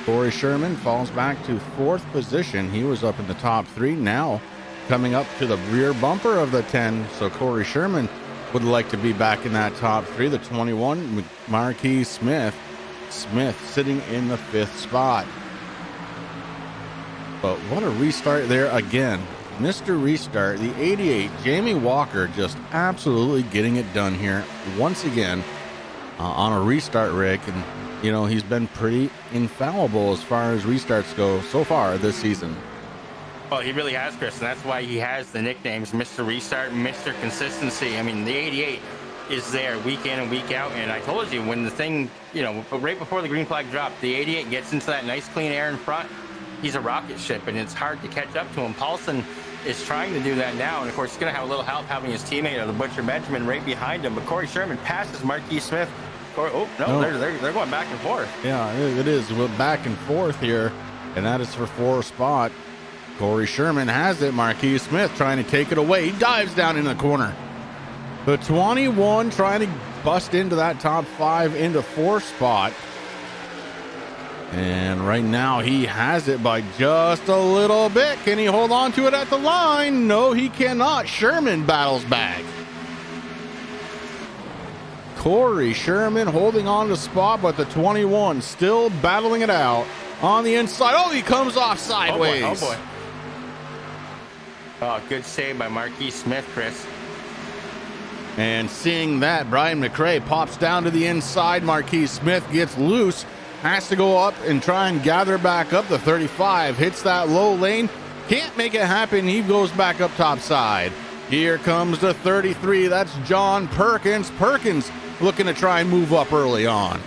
Corey Sherman falls back to fourth position. He was up in the top 3, now coming up to the rear bumper of the 10. So Corey Sherman would like to be back in that top 3. The 21, Marquis Smith. Smith sitting in the 5th spot. But what a restart there again. Mr. Restart, the 88, Jamie Walker, just absolutely getting it done here once again on a restart rig. And you know, he's been pretty infallible as far as restarts go so far this season. Well, he really has, Chris, and that's why he has the nicknames Mr. Restart, Mr. Consistency. I mean, the 88 is there week in and week out, and I told you, when the thing, you know, right before the green flag dropped, the 88 gets into that nice clean air in front. He's a rocket ship, and it's hard to catch up to him. Paulson is trying to do that now, and of course, he's going to have a little help having his teammate, the Butcher Benjamin, right behind him. But Corey Sherman passes Marquis Smith. They're going back and forth. Yeah, it is. We're back and forth here, and that is for 4th spot. Corey Sherman has it. Marquis Smith trying to take it away. He dives down in the corner. The 21 trying to bust into that top 5 into 4th spot. And right now he has it by just a little bit. Can he hold on to it at the line? No, he cannot. Sherman battles back. Corey Sherman holding on to spot, but the 21 still battling it out on the inside. Oh, he comes off sideways. Oh, boy. Oh, good save by Marquis Smith, Chris. And seeing that, Brian McRae pops down to the inside. Marquis Smith gets loose, has to go up and try and gather back up. The 35 hits that low lane. Can't make it happen. He goes back up top side. Here comes the 33. That's John Perkins. Perkins looking to try and move up early on.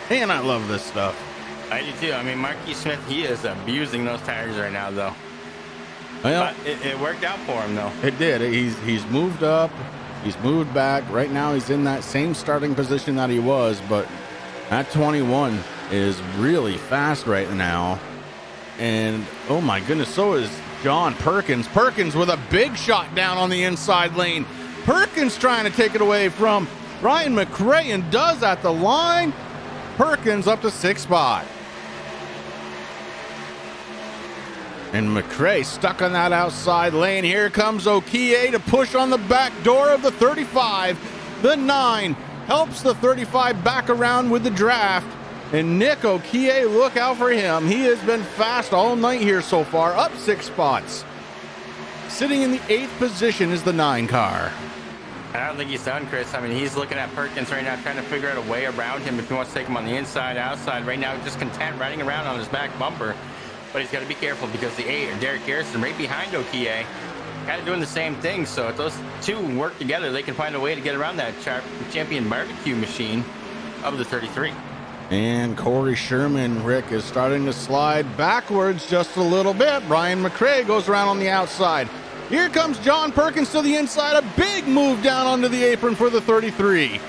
And I love this stuff. I do too. I mean, Marquis Smith, he is abusing those tires right now, though. Well, but it worked out for him, though. It did. He's moved up. He's moved back. Right now he's in that same starting position that he was, but That 21 is really fast right now. And oh my goodness, so is John Perkins. Perkins with a big shot down on the inside lane. Perkins trying to take it away from Ryan McRae and does at the line. Perkins up to 6th spot. And McRae stuck on that outside lane. Here comes Okie to push on the back door of the 35. The 9 helps the 35 back around with the draft. And Nick Okie, look out for him. He has been fast all night here so far, up 6 spots. Sitting in the 8th position is the 9 car. I don't think he's done, Chris. I mean, he's looking at Perkins right now, trying to figure out a way around him if he wants to take him on the inside, outside. Right now, just content riding around on his back bumper. But he's got to be careful because the 8, Derek Garrison, right behind Okie, kind of doing the same thing. So if those two work together, they can find a way to get around that champion barbecue machine of the 33. And Corey Sherman, Rick, is starting to slide backwards just a little bit. Brian McRae goes around on the outside. Here comes John Perkins to the inside. A big move down onto the apron for the 33.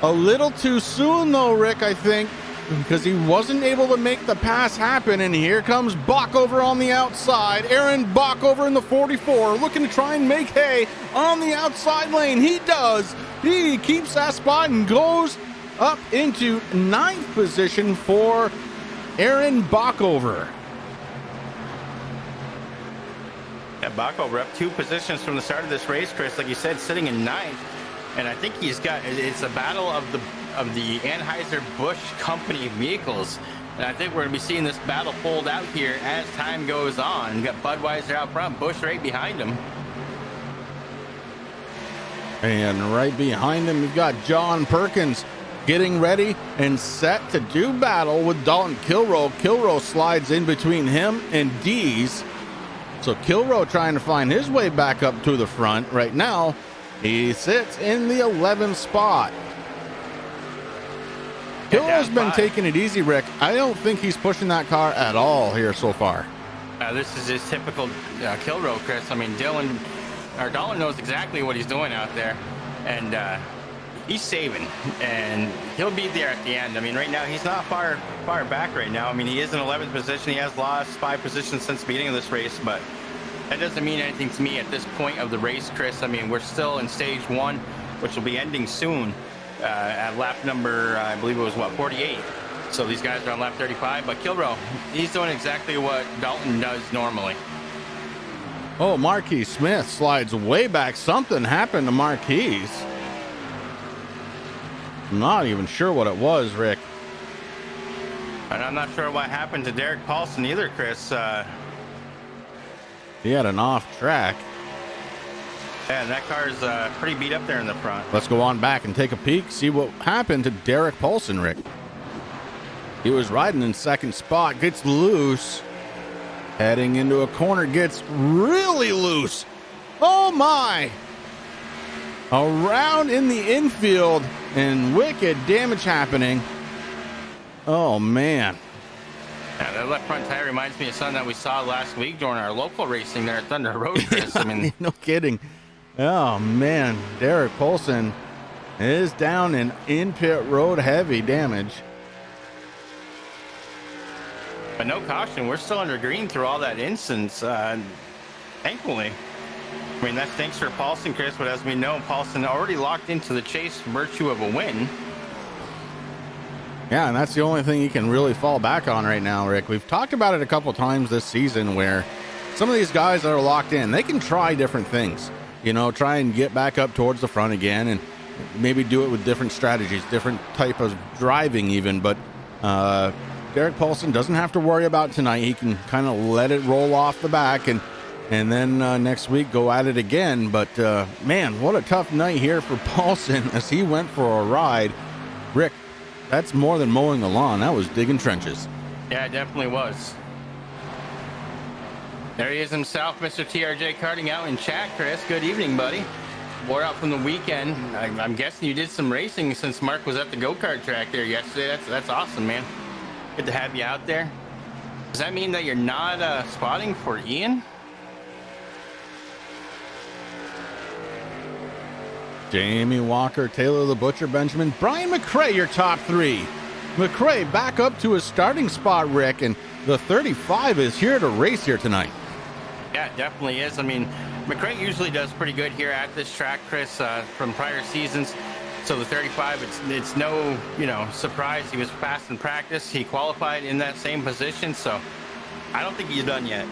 A little too soon, though, Rick, I think, because he wasn't able to make the pass happen. And here comes Bach over on the outside. Aaron Bach over in the 44, looking to try and make hay on the outside lane. He does. He keeps that spot and goes up into 9th position for Aaron Backover. Yeah, Backover up 2 positions from the start of this race, Chris. Like you said, sitting in 9th. And I think he's got, it's a battle of the Anheuser-Busch company vehicles. And I think we're going to be seeing this battle fold out here as time goes on. We've got Budweiser out front, Busch right behind him. And right behind him, we've got John Perkins getting ready and set to do battle with Dalton Kilroe. Kilroe slides in between him and Dees. So Kilroe trying to find his way back up to the front. Right now, he sits in the 11th spot. Kilroe's been taking it easy, Rick. I don't think he's pushing that car at all here so far. This is his typical Kilroe, Chris. I mean, Dalton knows exactly what he's doing out there. And he's saving, and he'll be there at the end. I mean, right now, he's not far back right now. I mean, he is in 11th position. He has lost 5 positions since the beginning of this race, but that doesn't mean anything to me at this point of the race, Chris. I mean, we're still in stage 1, which will be ending soon at lap number, I believe it was, 48. So these guys are on lap 35, but Kilroe, he's doing exactly what Dalton does normally. Oh, Marquis Smith slides way back. Something happened to Marquis. I'm not even sure what it was, Rick. And I'm not sure what happened to Derek Paulson either, Chris. He had an off track. Yeah, and that car's pretty beat up there in the front. Let's go on back and take a peek, see what happened to Derek Paulson, Rick. He was riding in 2nd spot, gets loose. Heading into a corner, gets really loose. Oh my! Around in the infield, and wicked damage happening. Oh man. Yeah, that left front tire reminds me of something that we saw last week during our local racing there at Thunder Road, Chris. I mean, no kidding. Oh man, Derek Paulson is down in pit road, heavy damage. But no caution. We're still under green through all that instance, thankfully. I mean, that stinks for Paulson, Chris, but as we know, Paulson already locked into the chase for virtue of a win. Yeah, and that's the only thing he can really fall back on right now, Rick. We've talked about it a couple times this season where some of these guys that are locked in, they can try different things. You know, try and get back up towards the front again and maybe do it with different strategies, different type of driving even. But Derek Paulson doesn't have to worry about tonight. He can kind of let it roll off the back and then next week go at it again. But man, what a tough night here for Paulson as he went for a ride. Rick, that's more than mowing the lawn. That was digging trenches. Yeah, it definitely was. There he is himself, Mr. TRJ Karting out in chat, Chris. Good evening, buddy. Wore out from the weekend. I'm guessing you did some racing since Mark was at the go-kart track there yesterday. That's awesome, man. Good to have you out there. Does that mean that you're not spotting for Ian? Jamie Walker, Taylor the Butcher, Benjamin, Brian McRae, your top 3. McRae back up to his starting spot, Rick, and the 35 is here to race here tonight. Yeah, it definitely is. I mean, McRae usually does pretty good here at this track, Chris, from prior seasons. So the 35, it's no, surprise. He was fast in practice. He qualified in that same position, so I don't think he's done yet.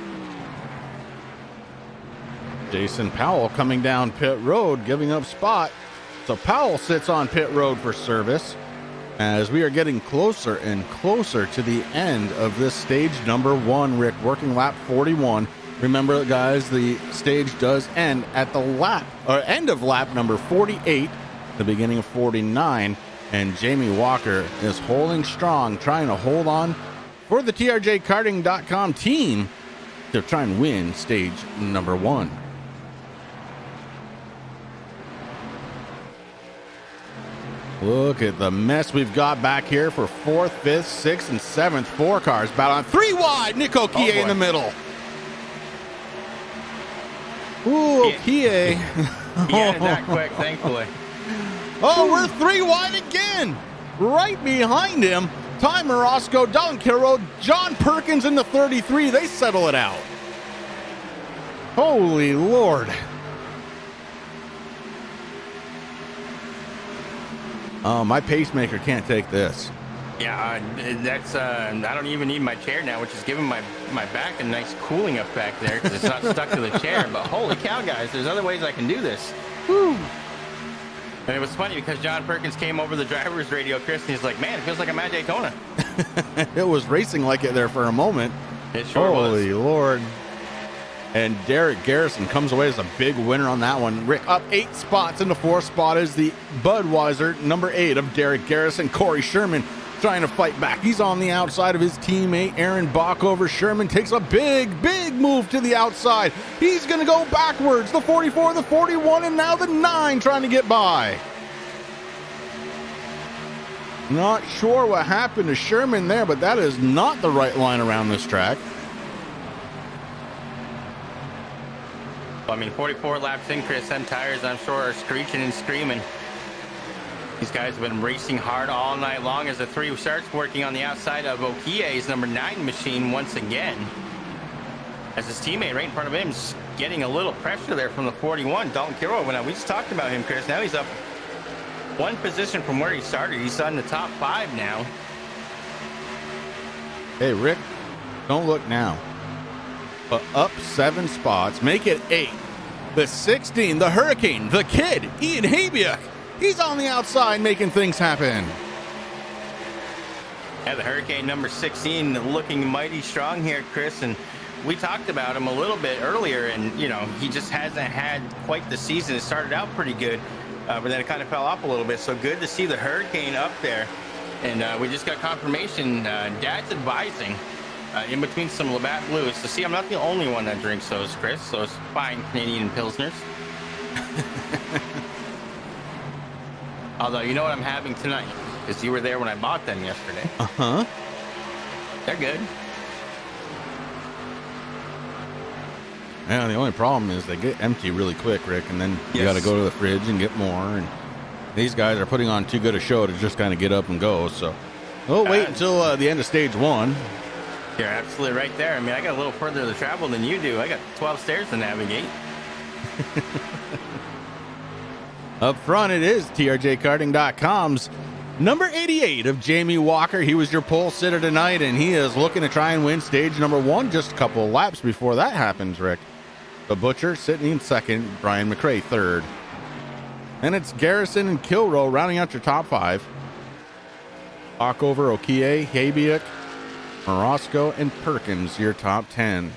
Jason Powell coming down pit road, giving up spot. So Powell sits on pit road for service as we are getting closer and closer to the end of this stage number 1, Rick, working lap 41. Remember, guys, the stage does end at the end of lap number 48, the beginning of 49, and Jamie Walker is holding strong, trying to hold on for the TRJKarting.com team to try and win stage number 1. Look at the mess we've got back here for 4th, 5th, 6th, and 7th. 4 cars battling. 3 wide. Nick Okie in the middle. Ooh, Okie. He ended that quick, thankfully. Oh, we're 3 wide again. Right behind him, Ty Morosco, Don Kiro, John Perkins in the 33. They settle it out. Holy Lord. Oh, my pacemaker can't take this. Yeah, that's I don't even need my chair now, which is giving my back a nice cooling effect there because it's not stuck to the chair. But holy cow, guys, there's other ways I can do this. Whew. And it was funny because John Perkins came over the driver's radio, Chris, and he's like, man, it feels like I'm at Daytona. It was racing like it there for a moment. It sure was. Holy Lord. And Derek Garrison comes away as a big winner on that one. Rick up 8 spots. In the 4th spot is the Budweiser number 8 of Derek Garrison. Corey Sherman trying to fight back. He's on the outside of his teammate Aaron Bach over. Sherman takes a big move to the outside. He's going to go backwards. The 44, the 41, and now the 9 trying to get by. Not sure what happened to Sherman there, but that is not the right line around this track. I mean, 44 laps in, Chris, them tires, I'm sure, are screeching and screaming. These guys have been racing hard all night long as the 3 starts working on the outside of Okie's number 9 machine once again. As his teammate right in front of him is getting a little pressure there from the 41, Dalton Kiro. Now, we just talked about him, Chris. Now he's up 1 position from where he started. He's on the top 5 now. Hey, Rick, don't look now. But up 7 spots, make it 8. The 16, the Hurricane, the Kid, Ian Habiak. He's on the outside making things happen. Yeah, the Hurricane number 16 looking mighty strong here, Chris. And we talked about him a little bit earlier, and, he just hasn't had quite the season. It started out pretty good, but then it kind of fell off a little bit. So good to see the Hurricane up there. And we just got confirmation. Dad's advising in between some Labatt Blues. So see, I'm not the only one that drinks those, Chris. Those fine Canadian Pilsners. Although, you know what I'm having tonight? Because you were there when I bought them yesterday. Uh-huh. They're good. Yeah, the only problem is they get empty really quick, Rick, and then you got to go to the fridge and get more. And these guys are putting on too good a show to just kind of get up and go. So we'll wait until the end of stage 1. You're absolutely right there. I mean, I got a little further to travel than you do. I got 12 stairs to navigate. Up front, it is TRJKarting.com's number 88 of Jamie Walker. He was your pole sitter tonight, and he is looking to try and win stage number 1 just a couple of laps before that happens, Rick. The Butcher sitting in 2nd, Brian McRae 3rd. And it's Garrison and Kilroe rounding out your top 5. Ockover, Okie, Habiak, Morosco, and Perkins, your top 10.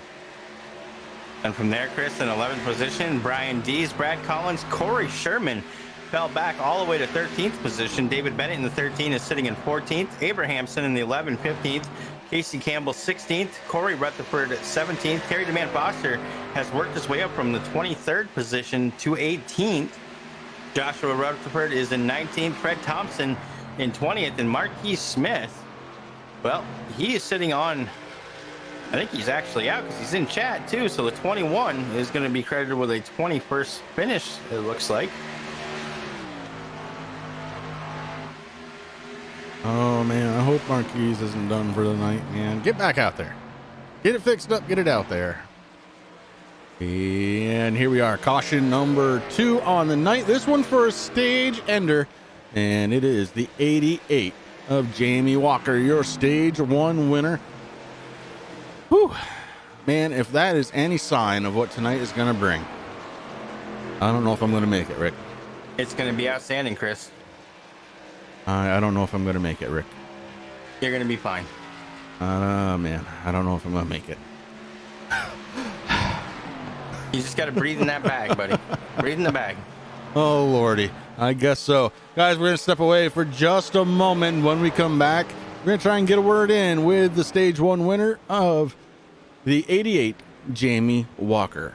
And from there, Chris, in 11th position, Brian Dees, Brad Collins, Corey Sherman fell back all the way to 13th position. David Bennett in the 13 is sitting in 14th. Abrahamson in the 11, 15th. Casey Campbell, 16th. Corey Rutherford, 17th. Kerry DeMan Foster has worked his way up from the 23rd position to 18th. Joshua Rutherford is in 19th. Fred Thompson in 20th. And Marquis Smith, well, he is sitting on, I think he's actually out because he's in chat too. So the 21 is going to be credited with a 21st finish, it looks like. Oh man, I hope Marquise isn't done for the night, man. Get back out there. Get it fixed up, get it out there. And here we are, caution number 2 on the night. This one for a stage ender, and it is the 88 of Jamie Walker, your stage 1 winner. Whew. Man, if that is any sign of what tonight is going to bring, I don't know if I'm going to make it, Rick. It's going to be outstanding, Chris. I don't know if I'm going to make it, Rick. You're going to be fine. Man, I don't know if I'm going to make it. You just got to breathe in that bag, buddy. Breathe in the bag. Oh, Lordy. I guess so. Guys, we're going to step away for just a moment. When we come back, we're going to try and get a word in with the stage 1 winner of the 88, Jamie Walker.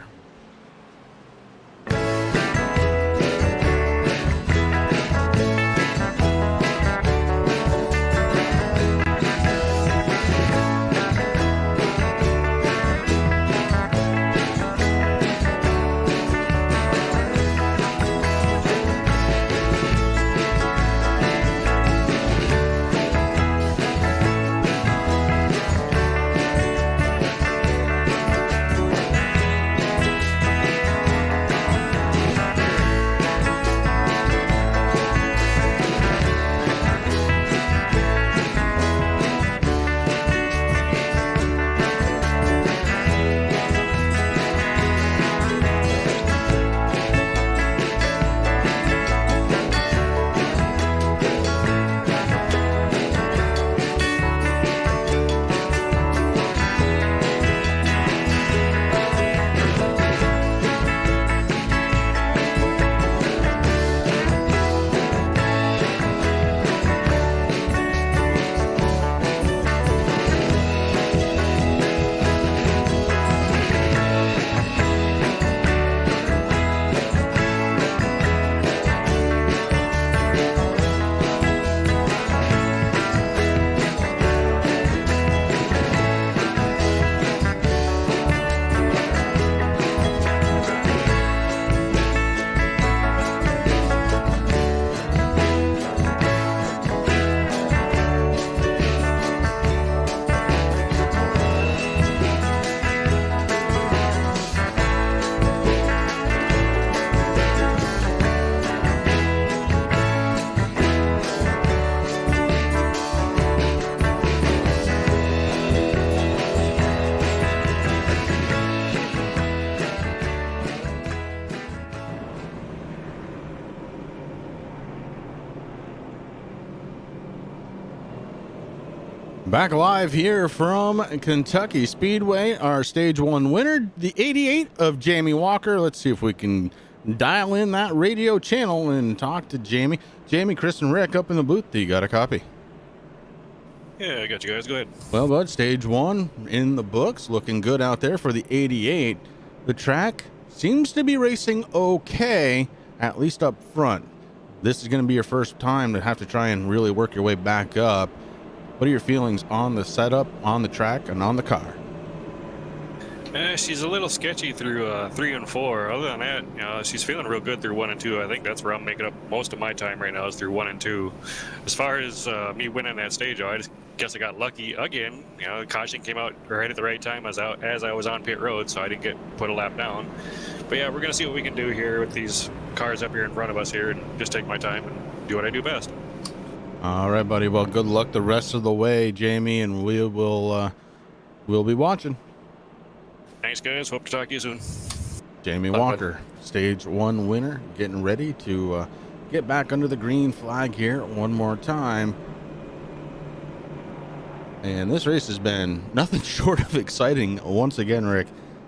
Back live here from Kentucky Speedway, our stage 1 winner, the 88 of Jamie Walker. Let's see if we can dial in that radio channel and talk to Jamie. Jamie, Chris, and Rick up in the booth. You got a copy? Yeah, I got you guys. Go ahead. Well, bud, stage 1 in the books. Looking good out there for the 88. The track seems to be racing okay, at least up front. This is going to be your first time to have to try and really work your way back up. What are your feelings on the setup, on the track, and on the car? She's a little sketchy through 3 and 4. Other than that, she's feeling real good through 1 and 2. I think that's where I'm making up most of my time right now is through 1 and 2. As far as me winning that stage, I just guess I got lucky again. The caution came out right at the right time as I was on pit road, so I didn't get put a lap down. But yeah, we're gonna see what we can do here with these cars up here in front of us here, and just take my time and do what I do best. All right, buddy. Well, good luck the rest of the way, Jamie, and we'll be watching. Thanks, guys. Hope to talk to you soon. Jamie Walker, stage 1 winner, getting ready to get back under the green flag here one more time. And this race has been nothing short of exciting once again, Rick.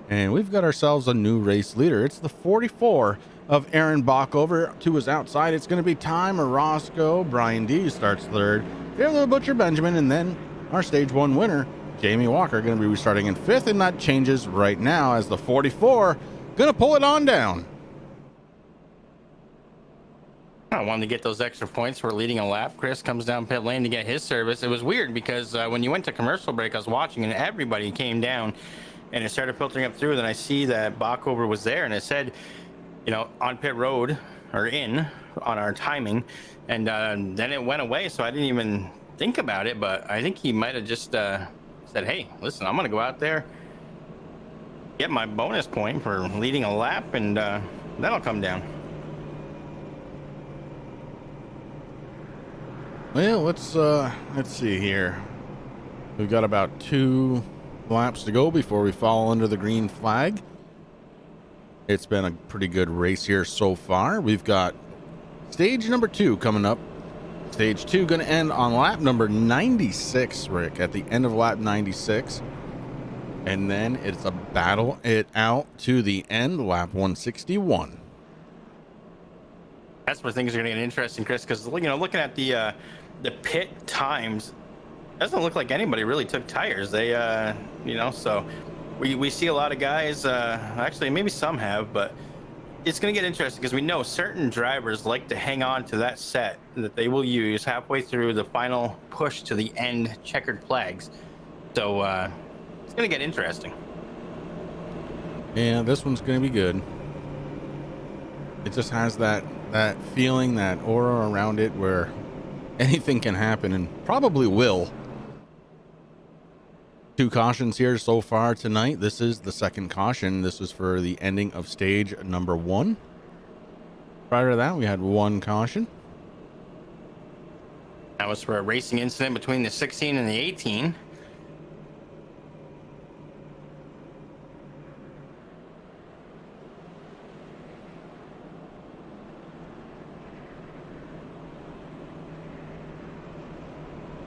And we've got ourselves a new race leader. It's the 44 of Aaron Bach over to his outside. It's going to be Ty Morosco. Brian D starts third. Taylor Butcher Benjamin, and then our stage 1 winner, Jamie Walker, going to be restarting in 5th, and that changes right now as the 44 going to pull it on down. I wanted to get those extra points for leading a lap. Chris comes down pit lane to get his service. It was weird because when you went to commercial break, I was watching and everybody came down and it started filtering up through. Then I see that Bachover was there and it said, on pit road or in on our timing. And then it went away. So I didn't even think about it, but I think he might have just said, hey, listen, I'm going to go out there, get my bonus point for leading a lap, and that'll come down. Well, let's see here. We've got about 2 laps to go before we fall under the green flag. It's been a pretty good race here so far. We've got stage number 2 coming up. Stage 2 going to end on lap number 96, Rick, at the end of lap 96. And then it's a battle it out to the end, lap 161. That's where things are going to get interesting, Chris, because, you know, looking at the pit times, doesn't look like anybody really took tires. They, you know, so we see a lot of guys, actually, maybe some have, but it's going to get interesting because we know certain drivers like to hang on to that set that they will use halfway through the final push to the end checkered flags. So it's going to get interesting. Yeah, this one's going to be good. It just has that feeling, that aura around it where anything can happen, and probably will. 2 cautions here so far tonight. This is the second caution. This was for the ending of stage number 1. Prior to that, we had 1 caution. That was for a racing incident between the 16 and the 18.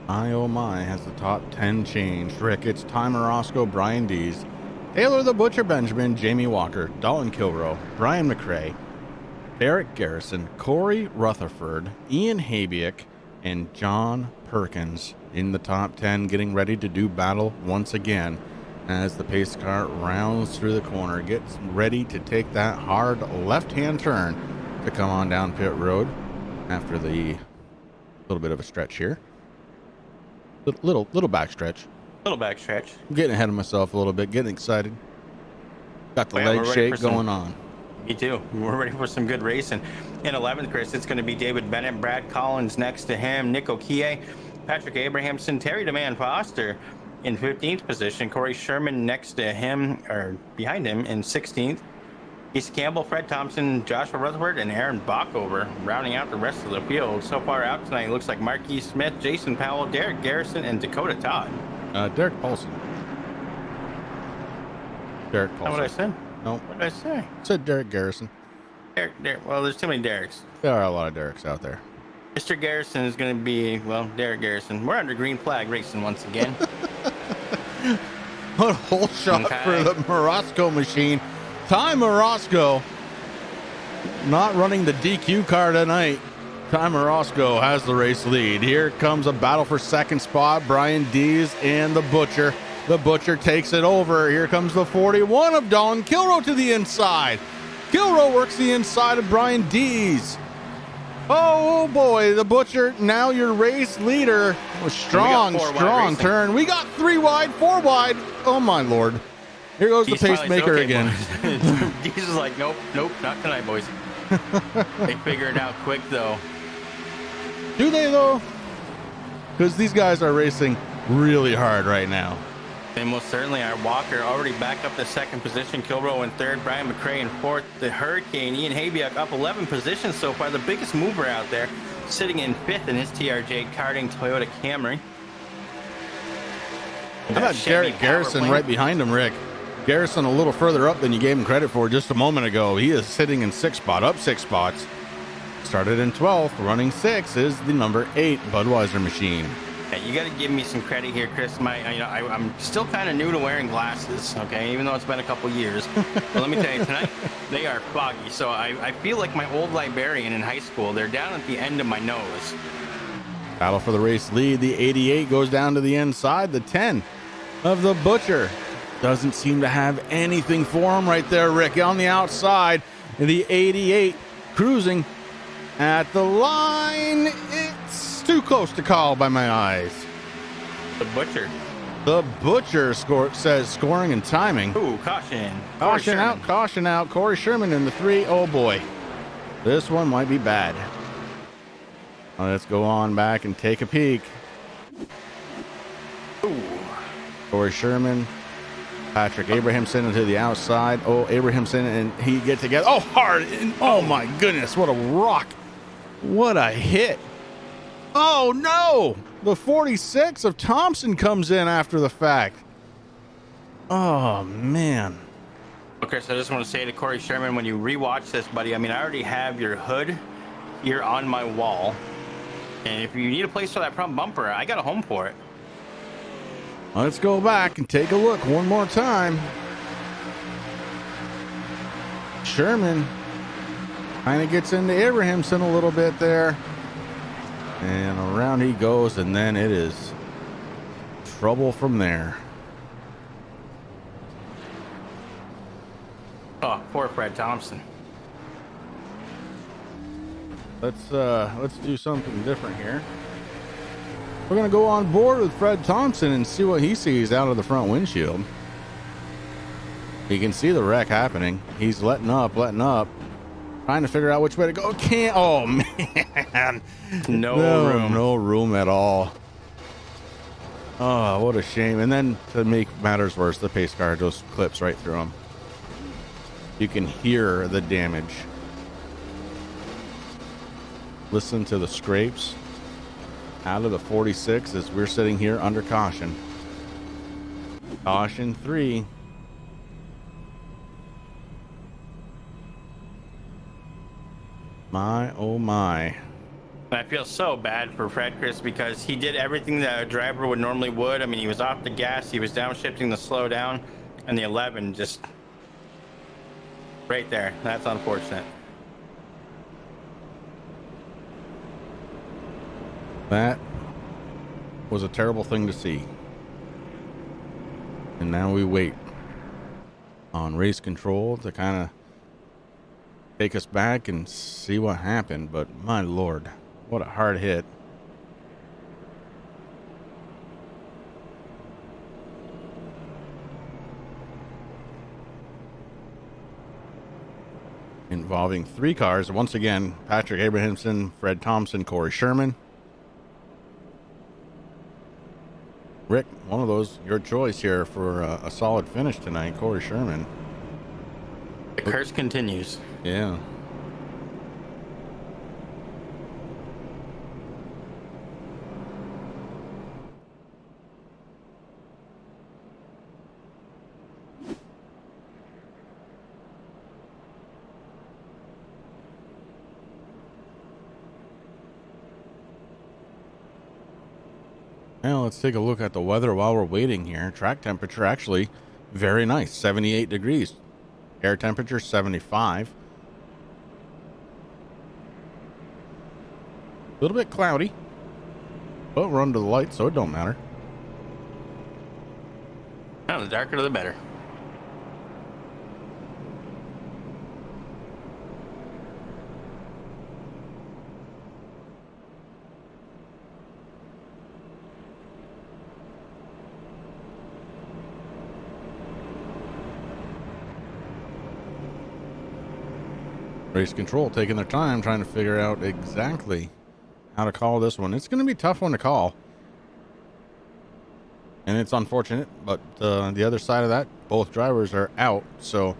My oh my, has the top 10 changed. Rick, it's Ty Morosco, Brian Dees, Taylor the Butcher Benjamin, Jamie Walker, Dalton Kilrow, Brian McRae, Derek Garrison, Corey Rutherford, Ian Habiak, and John Perkins in the top 10, getting ready to do battle once again as the pace car rounds through the corner, gets ready to take that hard left-hand turn to come on down pit road after the little bit of a stretch here. Little backstretch. Little backstretch. I'm getting ahead of myself a little bit, getting excited. Got the leg shake going on. Me too. We're ready for some good racing. In 11th, Chris, it's going to be David Bennett, Brad Collins next to him, Nick Okie, Patrick Abrahamson, Terry DeMann Foster in 15th position, Corey Sherman next to him, or behind him in 16th. East Campbell, Fred Thompson, Joshua Rutherford, and Aaron Bockover rounding out the rest of the field. So far out tonight, it looks like Marquis Smith, Jason Powell, Derek Garrison, and Dakota Todd. Derek Paulson. Derek Paulson. What did I say? No. What did I say? I said Derek Garrison. Derek. Well, there's too many Dereks. There are a lot of Dereks out there. Mr. Garrison is going to be, well, Derek Garrison. We're under green flag racing once again. What a whole shot for the Morosco machine. Ty Morosco not running the DQ car tonight. Ty Morosco has the race lead. Here comes a battle for second spot. Brian Dees and the Butcher. The Butcher takes it over. Here comes the 41 of Don Kilrow to the inside. Kilrow works the inside of Brian Dees. Oh boy, the Butcher, now your race leader. Strong turn. We got 3 wide, 4 wide. Oh my Lord. Here goes the pacemaker again. Dees is like, nope, not tonight, boys. They figure it out quick though. Do they though? Because these guys are racing really hard right now. They most certainly are. Walker already back up to second position. Kilrow in third. Brian McRae in fourth. The Hurricane, Ian Habiak, up 11 positions so far. The biggest mover out there, sitting in fifth in his TRJ Karting Toyota Camry. How about Derek Garrison right behind him, Rick? Garrison a little further up than you gave him credit for just a moment ago. He is sitting in 6th spot, up 6 spots. Started in 12th, running 6 is the number 8 Budweiser machine. Hey, you got to give me some credit here, Chris. I'm still kind of new to wearing glasses, okay, even though it's been a couple years. But let me tell you, tonight, they are foggy. So I feel like my old librarian in high school. They're down at the end of my nose. Battle for the race lead. The 88 goes down to the inside. The 10 of the Butcher doesn't seem to have anything for him right there, Rick, on the outside. The 88 cruising at the line. It's too close to call by my eyes. The Butcher. The Butcher says scoring and timing. Ooh, caution. Caution out. Corey Sherman in the 3. Oh boy. This one might be bad. Let's go on back and take a peek. Corey Sherman, Patrick Abrahamson into the outside. Oh, Abrahamson and he get together. Oh, hard. And, oh, my goodness. What a rock. What a hit. Oh, no. The 46 of Thompson comes in after the fact. Oh, man. Okay, so I just want to say to Corey Sherman, when you rewatch this, buddy, I mean, I already have your hood here on my wall. And if you need a place for that front bumper, I got a home for it. Let's go back and take a look one more time. Sherman kind of gets into Abrahamson a little bit there. And around he goes, and then it is trouble from there. Oh, poor Fred Thompson. Let's do something different here. We're gonna go on board with Fred Thompson and see what he sees out of the front windshield. You can see the wreck happening. He's letting up, trying to figure out which way to go. Can't. Oh man, no room at all. Oh, what a shame. And then to make matters worse, the pace car just clips right through him. You can hear the damage. Listen to the scrapes out of the 46 as we're sitting here under caution. Caution 3. My, oh my. I feel so bad for Fred, Chris, because he did everything that a driver would normally would. I mean, he was off the gas, he was downshifting the slow down, and the 11 just right there. That's unfortunate. That was a terrible thing to see. And now we wait on race control to kind of take us back and see what happened. But my Lord, what a hard hit. Involving 3 cars. Once again, Patrick Abrahamson, Fred Thompson, Corey Sherman. Rick, one of those, your choice here for a solid finish tonight, Corey Sherman. The curse continues. Yeah. Now let's take a look at the weather while we're waiting here. Track temperature actually very nice, 78 degrees. Air temperature 75. A little bit cloudy, but we're under the light, so it don't matter. Oh, the darker the better. Race control taking their time trying to figure out exactly how to call this one. It's going to be a tough one to call. And it's unfortunate, but the other side of that, both drivers are out. So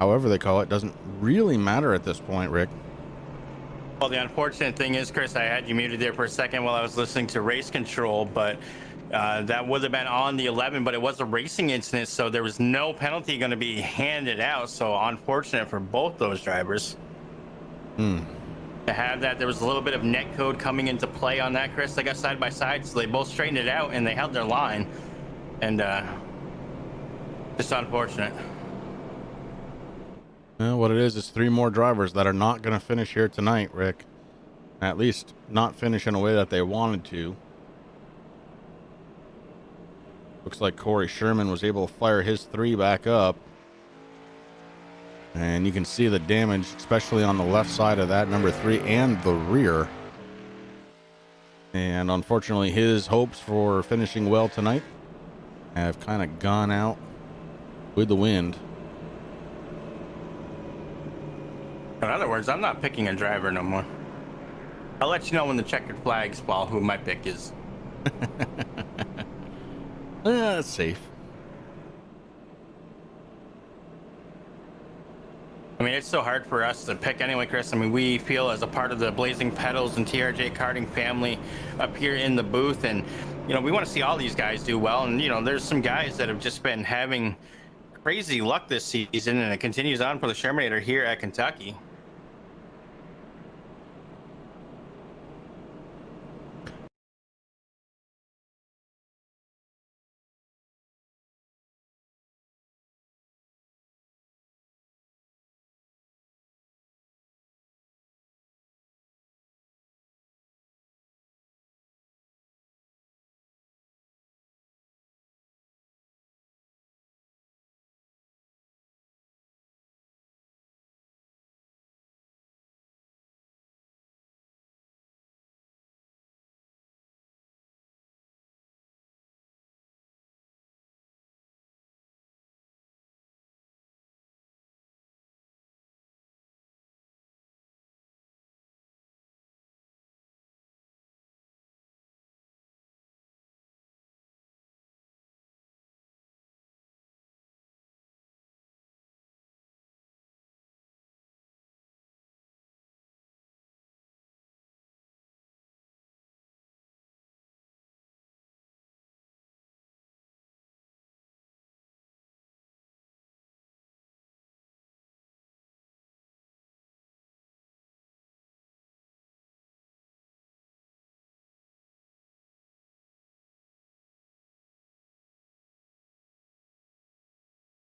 however they call it doesn't really matter at this point, Rick. Well, the unfortunate thing is, Chris, I had you muted there for a second while I was listening to race control, but that would have been on the 11, but it was a racing incident, so there was no penalty going to be handed out. So unfortunate for both those drivers. To have that, there was a little bit of net code coming into play on that, Chris. They got side by side, so they both straightened it out and they held their line. And just unfortunate. Well, what it is 3 more drivers that are not going to finish here tonight, Rick. At least not finish in a way that they wanted to. Looks like Corey Sherman was able to fire his 3 back up. And you can see the damage, especially on the left side of that number 3 and the rear. And unfortunately, his hopes for finishing well tonight have kind of gone out with the wind. In other words, I'm not picking a driver no more. I'll let you know when the checkered flags fall who my pick is. That's safe. I mean, it's so hard for us to pick anyway, Chris. I mean, we feel as a part of the Blazing Pedals and TRJ Karting family up here in the booth, and we want to see all these guys do well. And there's some guys that have just been having crazy luck this season, and it continues on for the Shermanator here at Kentucky.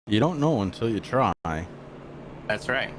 You don't know until you try. That's right.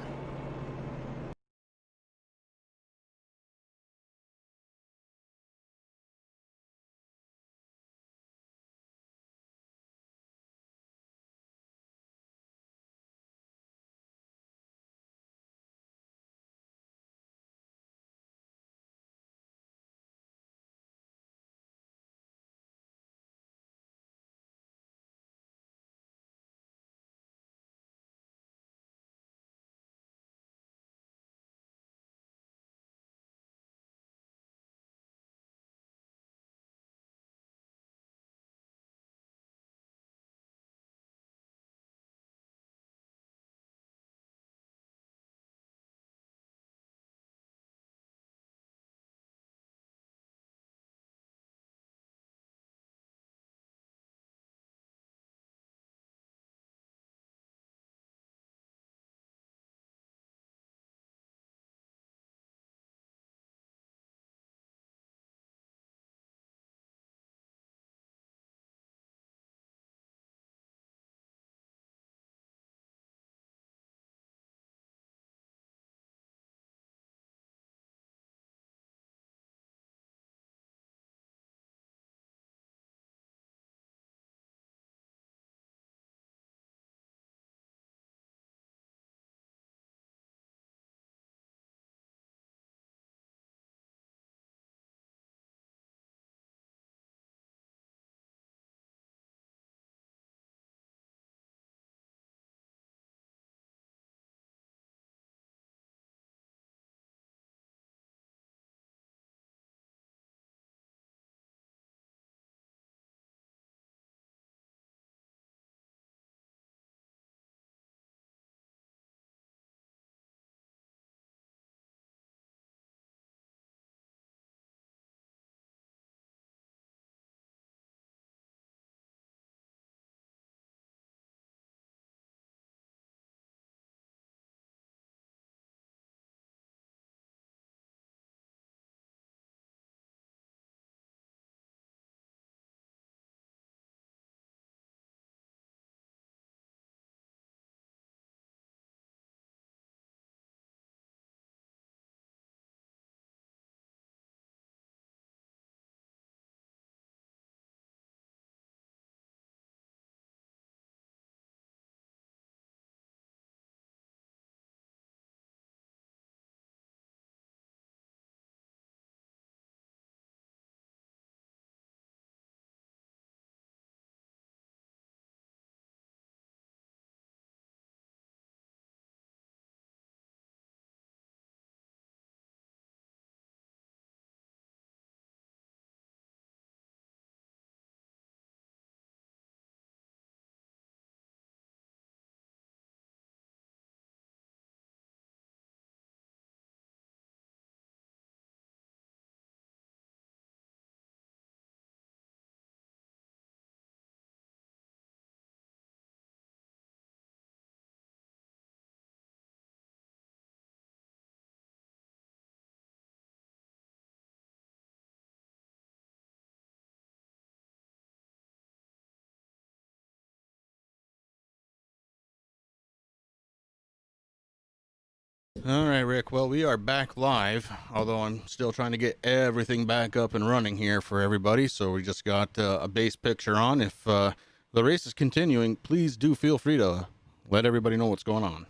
All right, Rick. Well, we are back live, although I'm still trying to get everything back up and running here for everybody. So we just got a base picture on. If the race is continuing, please do feel free to let everybody know what's going on.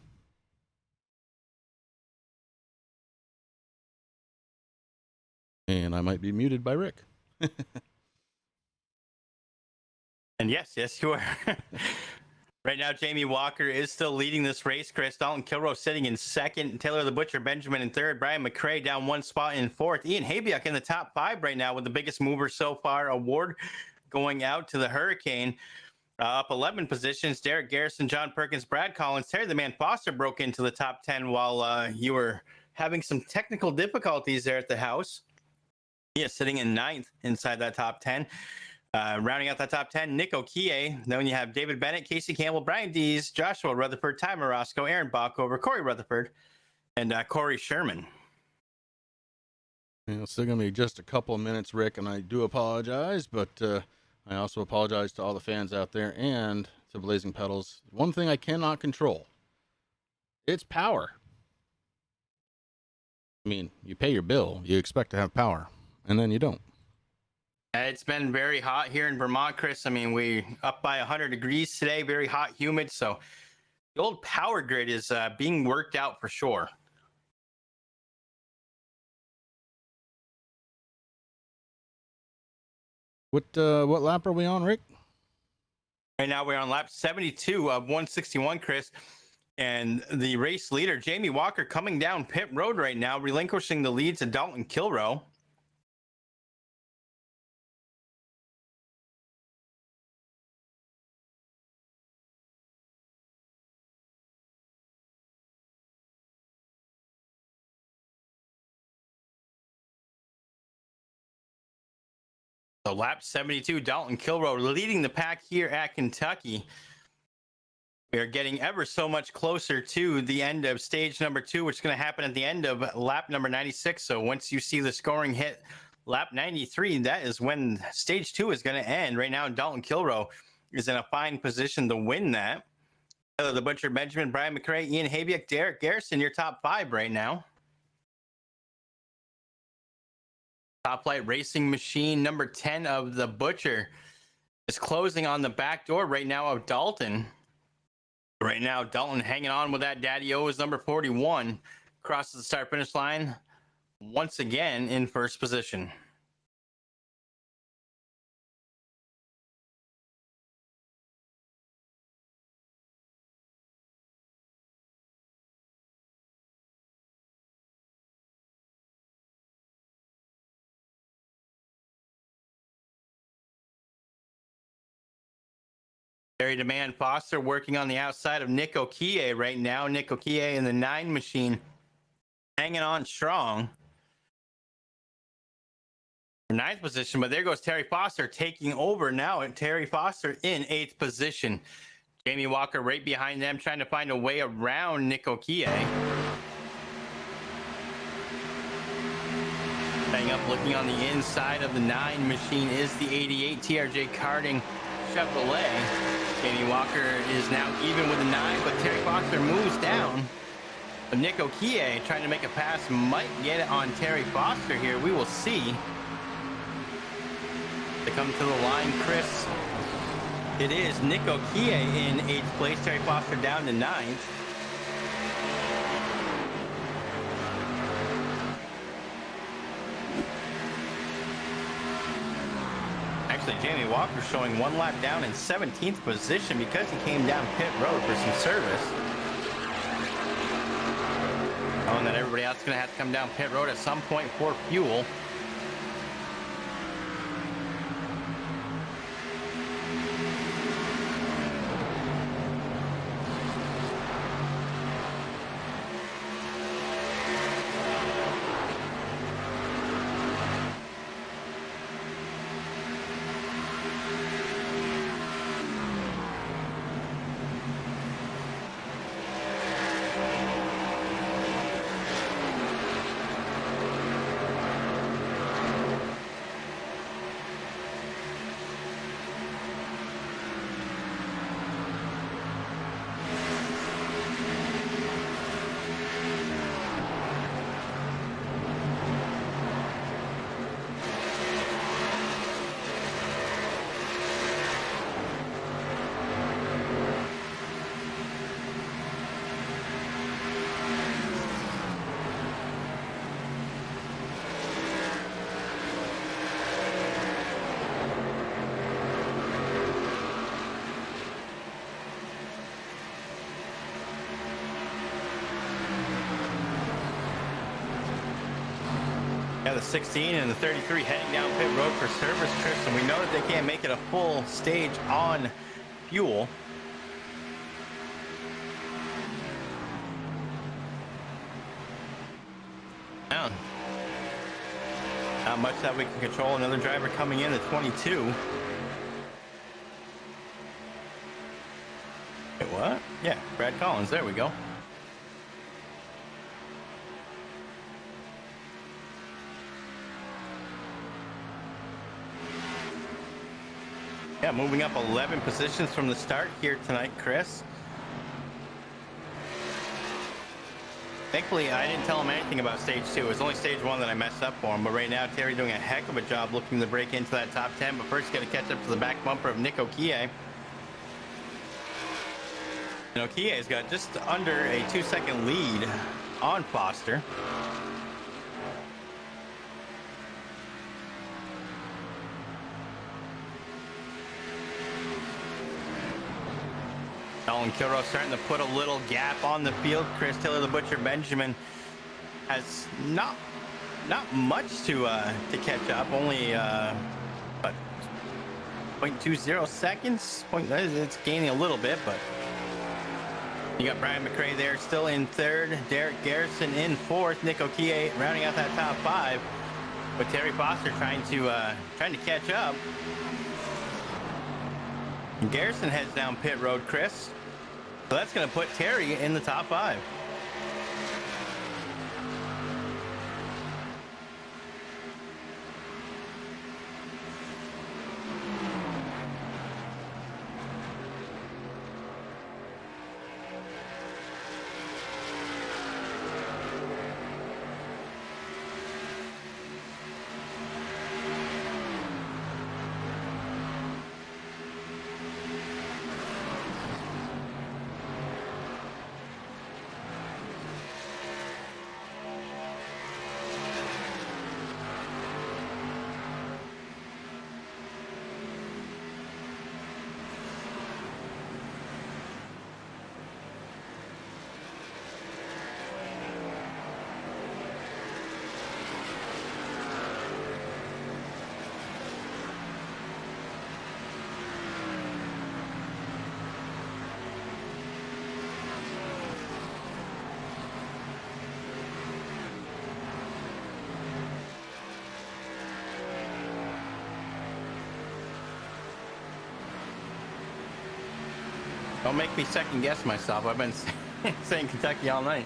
And I might be muted by Rick. And yes, you are. Right now, Jamie Walker is still leading this race. Chris Dalton Kilroe sitting in second. Taylor the Butcher Benjamin in third. Brian McCrae down one spot in fourth. Ian Habiak in the top 5 right now with the biggest mover so far award going out to the Hurricane. Up 11 positions. Derek Garrison, John Perkins, Brad Collins. Terry the Man Foster broke into the top 10 while you were having some technical difficulties there at the house. He is sitting in 9th inside that top 10. Rounding out that top 10, Nick Okie. Then you have David Bennett, Casey Campbell, Brian Dees, Joshua Rutherford, Ty Morosco, Aaron Bockover, Corey Rutherford, and Corey Sherman. It's still going to be just a couple of minutes, Rick, and I do apologize, but I also apologize to all the fans out there and to Blazing Pedals. One thing I cannot control, it's power. I mean, you pay your bill, you expect to have power, and then you don't. It's been very hot here in Vermont, Chris. I mean, we up by 100 degrees today, very hot, humid. So the old power grid is being worked out for sure. What lap are we on, Rick? Right now we're on lap 72 of 161, Chris. And the race leader, Jamie Walker, coming down pit road right now, relinquishing the lead to Dalton Kilroe. So lap 72, Dalton Kilroe leading the pack here at Kentucky. We are getting ever so much closer to the end of stage number 2, which is going to happen at the end of lap number 96. So once you see the scoring hit lap 93, that is when stage 2 is going to end. Right now, Dalton Kilroe is in a fine position to win that. The Butcher, Benjamin, Brian McCrae, Ian Habiak, Derek Garrison, your top 5 right now. Top Flight Racing Machine, number 10 of the Butcher, is closing on the back door right now of Dalton. Right now, Dalton hanging on with that Daddy-O is number 41. Crosses the start-finish line once again in first position. Terry DeMan Foster working on the outside of Nick Okie right now. Nick Okie in the 9 machine hanging on strong. 9th position, but there goes Terry Foster taking over now. And Terry Foster in 8th position. Jamie Walker right behind them trying to find a way around Nick Okie. Staying up looking on the inside of the 9 machine is the 88 TRJ Karting Chevrolet. Jamie Walker is now even with the 9, but Terry Foster moves down. But Nick Okie trying to make a pass, might get it on Terry Foster here. We will see. To come to the line, Chris. It is Nick Okie in 8th place. Terry Foster down to 9th. Actually, Jamie Walker showing 1 lap down in 17th position because he came down pit road for some service. Knowing that everybody else is going to have to come down pit road at some point for fuel. Got the 16 and the 33 heading down pit road for service, Chris, and we know that they can't make it a full stage on fuel. Down. Not much that we can control. Another driver coming in at 22. Wait, what? Yeah, Brad Collins. There we go. Yeah, moving up 11 positions from the start here tonight, Chris. Thankfully, I didn't tell him anything about stage 2. It was only stage 1 that I messed up for him. But right now, Terry doing a heck of a job looking to break into that top 10. But first, got to catch up to the back bumper of Nick Okie. And Okie's got just under a 2-second lead on Foster. Nolan Kilroe starting to put a little gap on the field. Chris Taylor, the Butcher Benjamin, has not much to catch up. Only what, 0.20 seconds. It's gaining a little bit, but you got Brian McRae there still in third. Derek Garrison in fourth. Nick Okie rounding out that top 5. But Terry Foster trying to catch up. And Garrison heads down pit road, Chris. So that's going to put Terry in the top 5. Don't make me second guess myself. I've been saying Kentucky all night.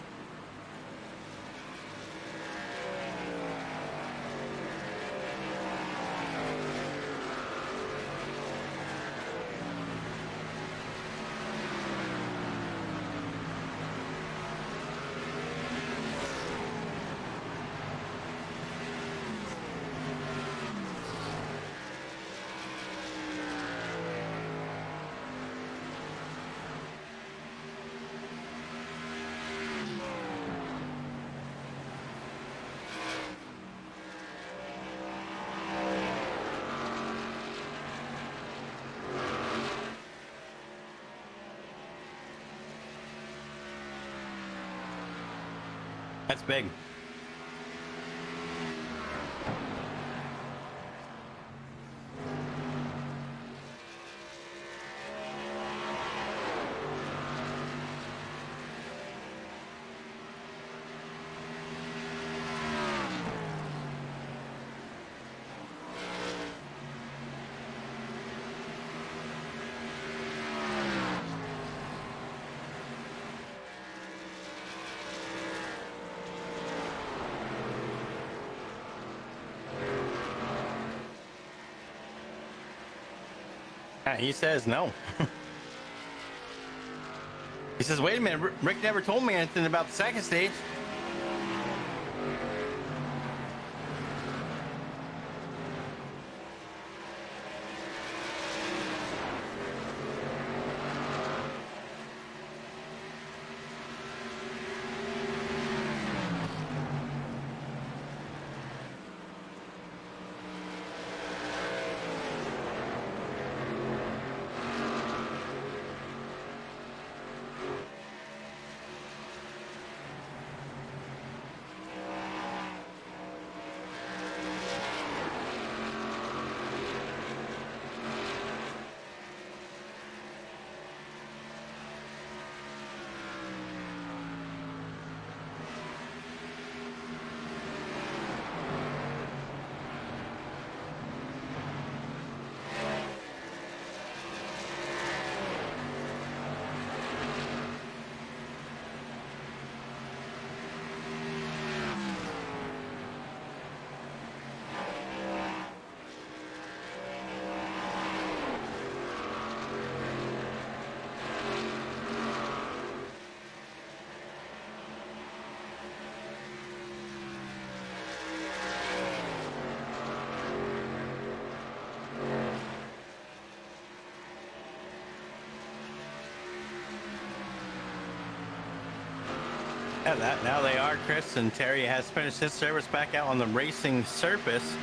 That's big. Yeah, he says no. He says, wait a minute, Rick never told me anything about the second stage. Yeah, now they are, Chris, and Terry has finished his service back out on the racing surface.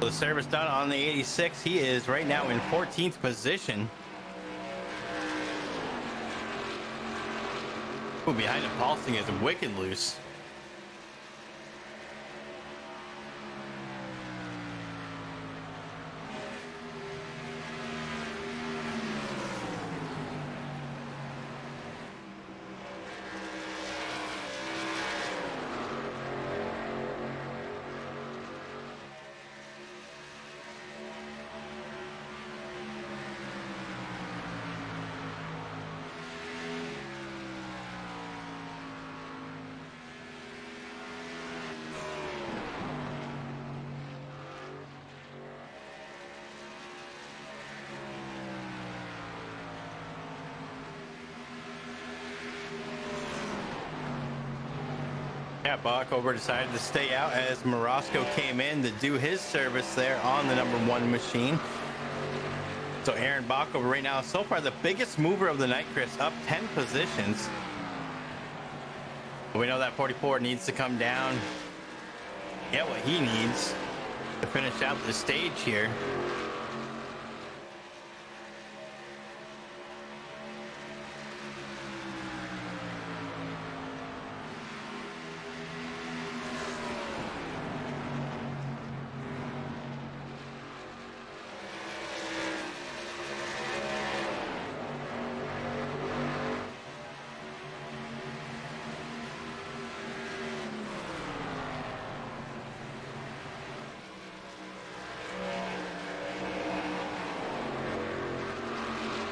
The service done on the 86. He is right now in 14th position. Ooh, behind him, pulsing is wicked loose. Yeah, Bockover decided to stay out as Morosco came in to do his service there on the number 1 machine. So Aaron Bockover right now, so far the biggest mover of the night, Chris, up 10 positions. We know that 44 needs to come down, get what he needs to finish out the stage here.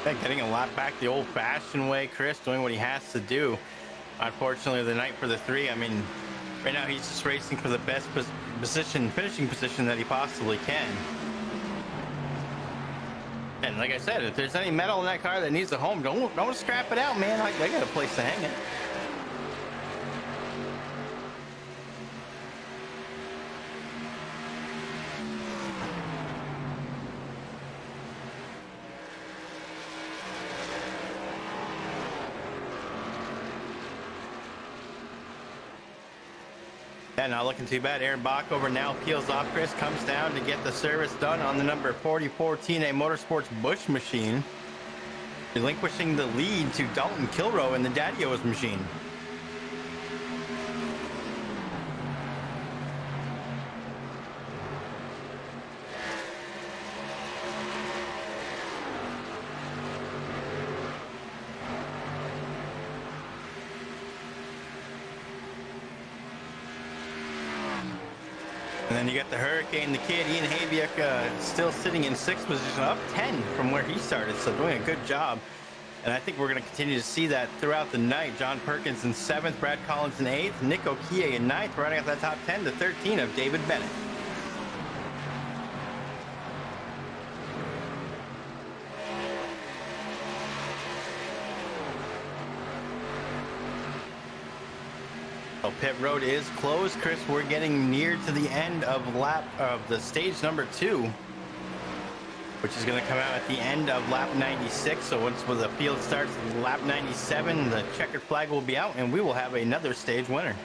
Yeah, getting a lot back the old-fashioned way, Chris, doing what he has to do. Unfortunately, the night for the 3, I mean, right now he's just racing for the best finishing position that he possibly can. And like I said, if there's any metal in that car that needs a home, don't scrap it out, man. They got a place to hang it. Yeah, not looking too bad. Aaron Bockover now peels off. Chris comes down to get the service done on the number 4014 Motorsports Bush machine, relinquishing the lead to Dalton Kilrow in the Daddy-O's machine. And then you got the Hurricane, the kid, Ian Haviuk, still sitting in 6th position, up 10 from where he started, so doing a good job. And I think we're going to continue to see that throughout the night. John Perkins in 7th, Brad Collins in 8th, Nick Okie in 9th, running out that top 10 to 13 of David Bennett. So pit road is closed, Chris. We're getting near to the end of the stage number 2, which is going to come out at the end of lap 96. So once the field starts lap 97, the checkered flag will be out, and we will have another stage winner.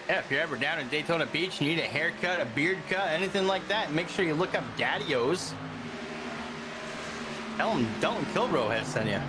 Yeah, if you're ever down in Daytona Beach and you need a haircut, a beard cut, anything like that, make sure you look up Daddy-O's. Tell them Dalton Kilrow has sent you.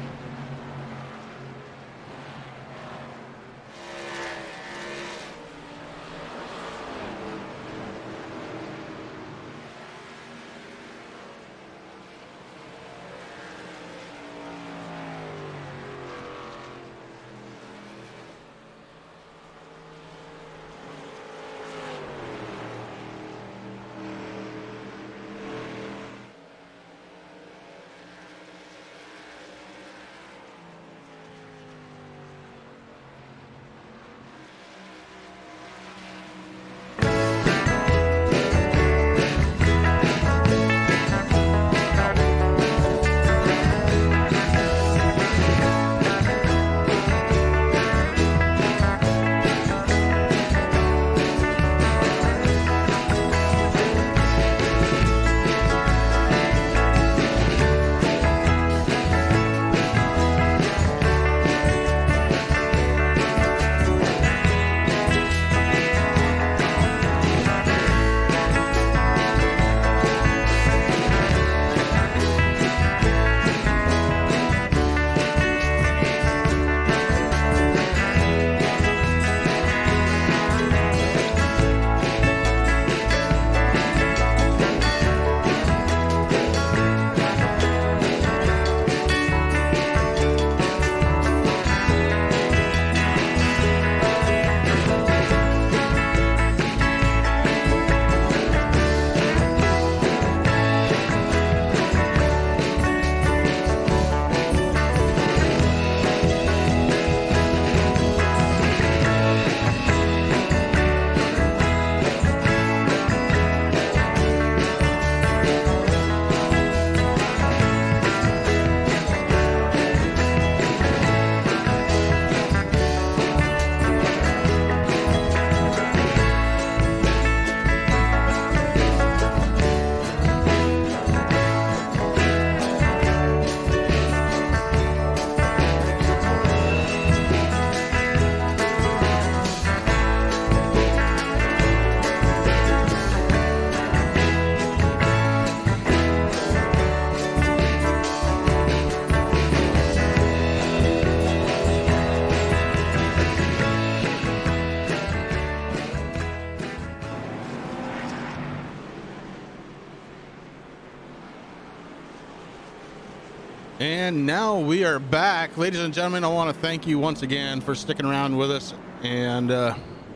And now we are back. Ladies and gentlemen, I want to thank you once again for sticking around with us. And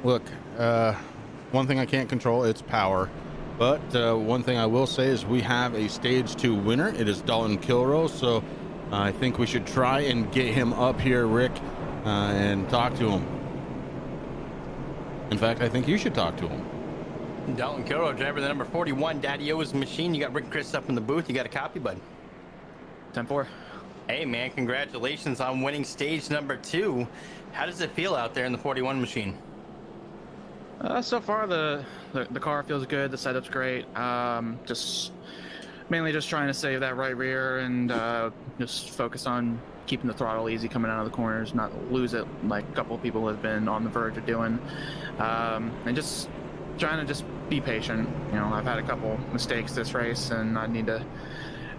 look, one thing I can't control, it's power. But one thing I will say is we have a stage 2 winner. It is Dalton Kilrow. So I think we should try and get him up here, Rick, and talk to him. In fact, I think you should talk to him. Dalton Kilrow, driver the number 41, Daddy O's machine. You got Rick Chris up in the booth. You got a copy, bud? 10-4. Hey, man, congratulations on winning stage number 2. How does it feel out there in the 41 machine? So far, the car feels good. The setup's great. Just mainly just trying to save that right rear and just focus on keeping the throttle easy coming out of the corners, not lose it like a couple of people have been on the verge of doing, and just trying to just be patient. You know, I've had a couple mistakes this race, and I need to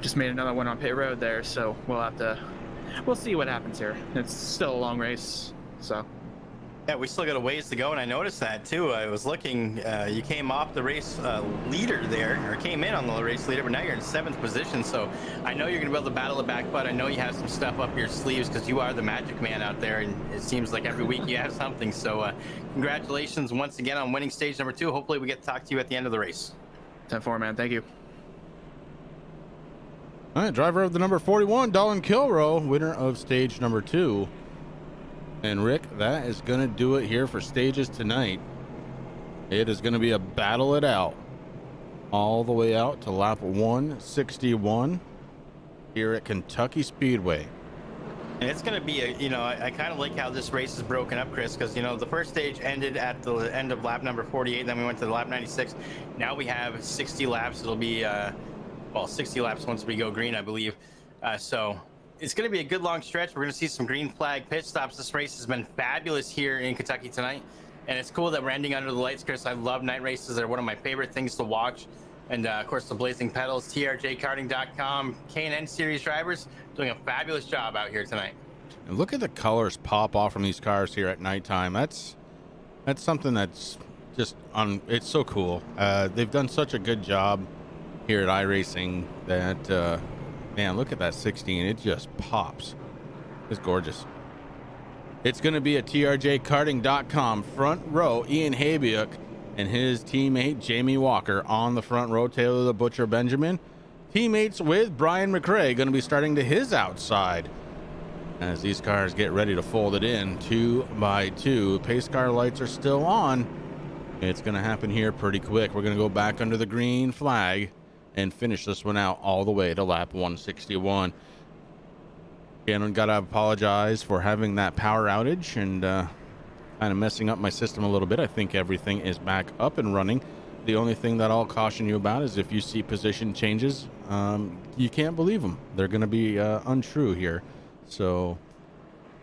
just made another one on pit road there, so we'll see what happens here. It's still a long race, so. Yeah, we still got a ways to go, and I noticed that too. I was looking, you came off the race leader there, or came in on the race leader, but now you're in 7th position, so I know you're going to be able to battle it back, but I know you have some stuff up your sleeves because you are the magic man out there, and it seems like every week you have something, so congratulations once again on winning stage number 2. Hopefully we get to talk to you at the end of the race. 10-4, man. Thank you. All right, driver of the number 41, Dalton Kilrow, winner of stage number 2. And Rick, that is going to do it here for stages tonight. It is going to be a battle it out all the way out to lap 161 here at Kentucky Speedway. And it's going to be I kind of like how this race is broken up, Chris, because, the first stage ended at the end of lap number 48. Then we went to the lap 96. Now we have 60 laps. It'll be, 60 laps once we go green, I believe. So it's going to be a good long stretch. We're going to see some green flag pit stops. This race has been fabulous here in Kentucky tonight. And it's cool that we're ending under the lights, Chris. I love night races. They're one of my favorite things to watch. And, of course, the Blazing Pedals, TRJKarting.com, K&N Series drivers doing a fabulous job out here tonight. And look at the colors pop off from these cars here at nighttime. That's something that's just it's so cool. They've done such a good job here at iRacing that, man, look at that 16. It just pops. It's gorgeous. It's going to be a TRJKarting.com front row. Ian Habiuk and his teammate Jamie Walker on the front row. Taylor the Butcher Benjamin, teammates with Brian McRae, going to be starting to his outside as these cars get ready to fold it in 2 by 2. Pace car lights are still on. It's going to happen here pretty quick. We're going to go back under the green flag and finish this one out all the way to lap 161. Again, I've got to apologize for having that power outage and kind of messing up my system a little bit. I think everything is back up and running. The only thing that I'll caution you about is if you see position changes, you can't believe them. They're going to be untrue here. So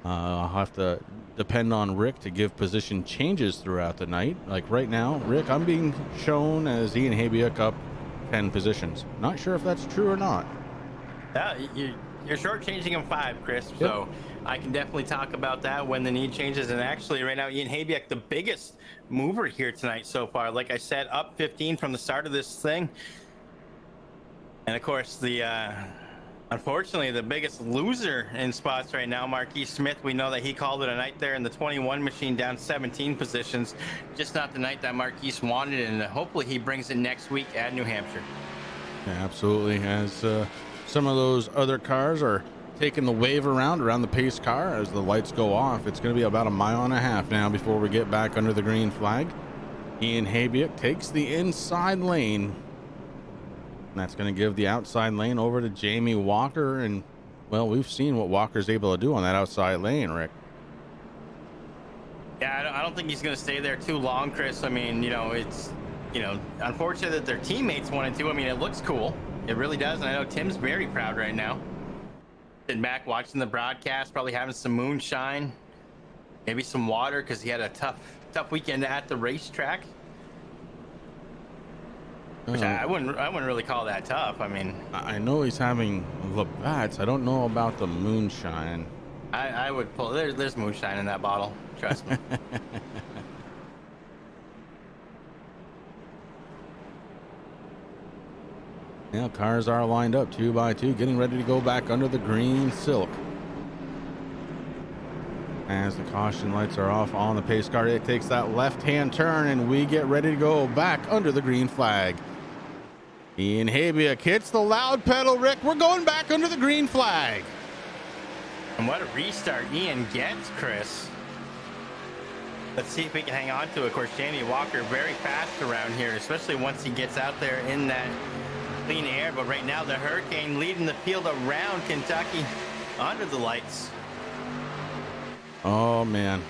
I'll have to depend on Rick to give position changes throughout the night. Like right now, Rick, I'm being shown as Ian Habiuk up 10 positions. Not sure if that's true or not. You're shortchanging him 5, Chris. So I can definitely talk about that when the need changes. And actually, right now, Ian Habiuk, the biggest mover here tonight so far. Like I said, up 15 from the start of this thing. And of course, unfortunately, the biggest loser in spots right now, Marquis Smith. We know that he called it a night there in the 21 machine, down 17 positions. Just not the night that Marquis wanted, and hopefully he brings it next week at New Hampshire. Yeah, absolutely. As some of those other cars are taking the wave around the pace car as the lights go off. It's going to be about a mile and a half now before we get back under the green flag. Ian Habiuk takes the inside lane. And that's going to give the outside lane over to Jamie Walker. And, well, we've seen what Walker's able to do on that outside lane, Rick. Yeah, I don't think he's going to stay there too long, Chris. I mean, it's, unfortunate that their teammates wanted to. I mean, it looks cool. It really does. And I know Tim's very proud right now. Sitting back watching the broadcast, probably having some moonshine, maybe some water because he had a tough weekend at the racetrack. Which I wouldn't really call that tough. I mean, I know he's having Labatt's. I don't know about the moonshine. I would pull. There's moonshine in that bottle. Trust me. Yeah, cars are lined up 2 by 2, getting ready to go back under the green silk. As the caution lights are off on the pace car, it takes that left-hand turn, and we get ready to go back under the green flag. Ian Habiak hits the loud pedal, Rick. We're going back under the green flag. And what a restart Ian gets, Chris. Let's see if we can hang on to it. Of course, Jamie Walker very fast around here, especially once he gets out there in that clean air. But right now, the Hurricane leading the field around Kentucky under the lights. Oh, man.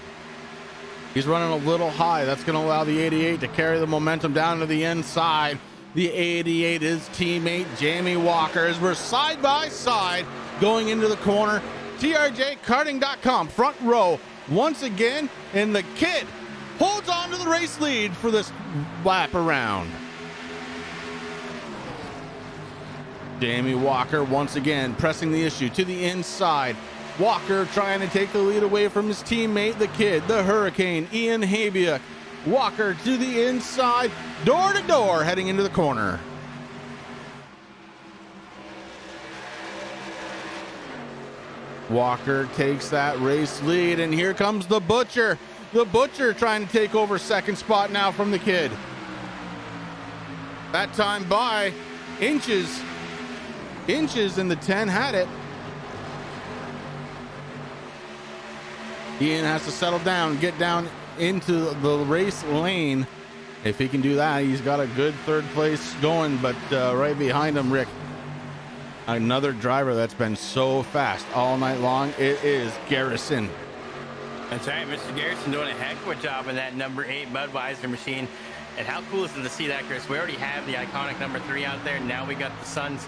He's running a little high. That's going to allow the 88 to carry the momentum down to the inside. The 88 is teammate Jamie Walker as we're side by side going into the corner. TRJKarting.com front row once again, and the kid holds on to the race lead for this lap around. Jamie Walker once again pressing the issue to the inside. Walker trying to take the lead away from his teammate, the kid, the Hurricane, Ian Habiak. Walker to the inside, door to door, heading into the corner. Walker takes that race lead, and here comes the Butcher. The Butcher trying to take over second spot now from the kid. That time by inches. Inches, and the 10 had it. Ian has to settle down, get down into the race lane. If he can do that, he's got a good third place going, but right behind him, Rick, another driver that's been so fast all night long, it is Garrison. That's right, Mr. Garrison doing a heck of a job in that number 8 Budweiser machine. And how cool is it to see that, Chris? We already have the iconic number 3 out there. Now we got the Suns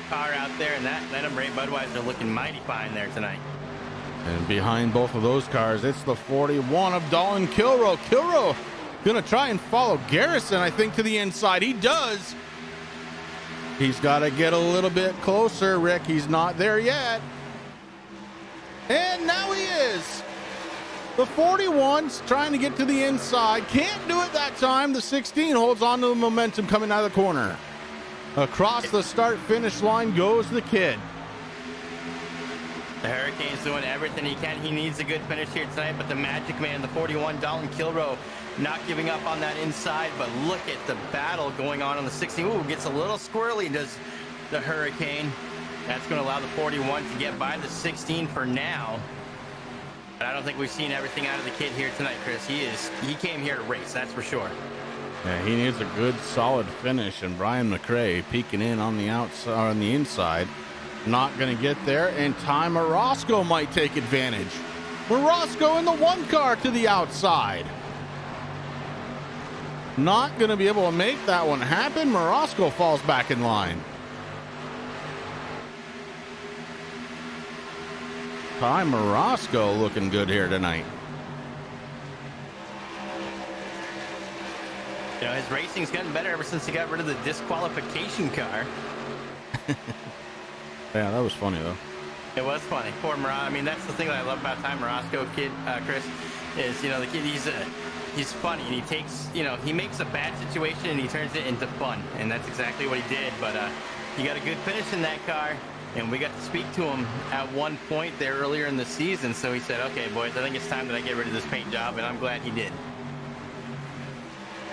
car out there, and that number 8 Budweiser looking mighty fine there tonight. And behind both of those cars, it's the 41 of Dolan Kilroe. Kilroe gonna try and follow Garrison, I think, to the inside. He does. He's got to get a little bit closer, Rick. He's not there yet. And now he is. The 41's trying to get to the inside. Can't do it that time. The 16 holds on to the momentum coming out of the corner. Across the start-finish line goes the kid. The Hurricane's doing everything he can. He needs a good finish here tonight, but the magic man, the 41, Dalton Kilroe, not giving up on that inside, but look at the battle going on the 16. Ooh, gets a little squirrely, does the Hurricane. That's going to allow the 41 to get by the 16 for now. But I don't think we've seen everything out of the kid here tonight, Chris. He came here to race, that's for sure. Yeah, he needs a good, solid finish, and Brian McRae peeking in on the outside, on the inside. Not going to get there, and Ty Morosco might take advantage. Morosco in the 1 car to the outside. Not going to be able to make that one happen. Morosco falls back in line. Ty Morosco looking good here tonight. You know, his racing's gotten better ever since he got rid of the disqualification car. Yeah, that was funny, though. It was funny. Poor Morosco. I mean, that's the thing that I love about Ty Morosco, kid, Chris, is, you know, the kid, he's funny, and he takes, you know, he makes a bad situation and he turns it into fun, and that's exactly what he did. But he got a good finish in that car, and we got to speak to him at one point there earlier in the season. So he said, okay, boys, I think it's time that I get rid of this paint job, and I'm glad he did.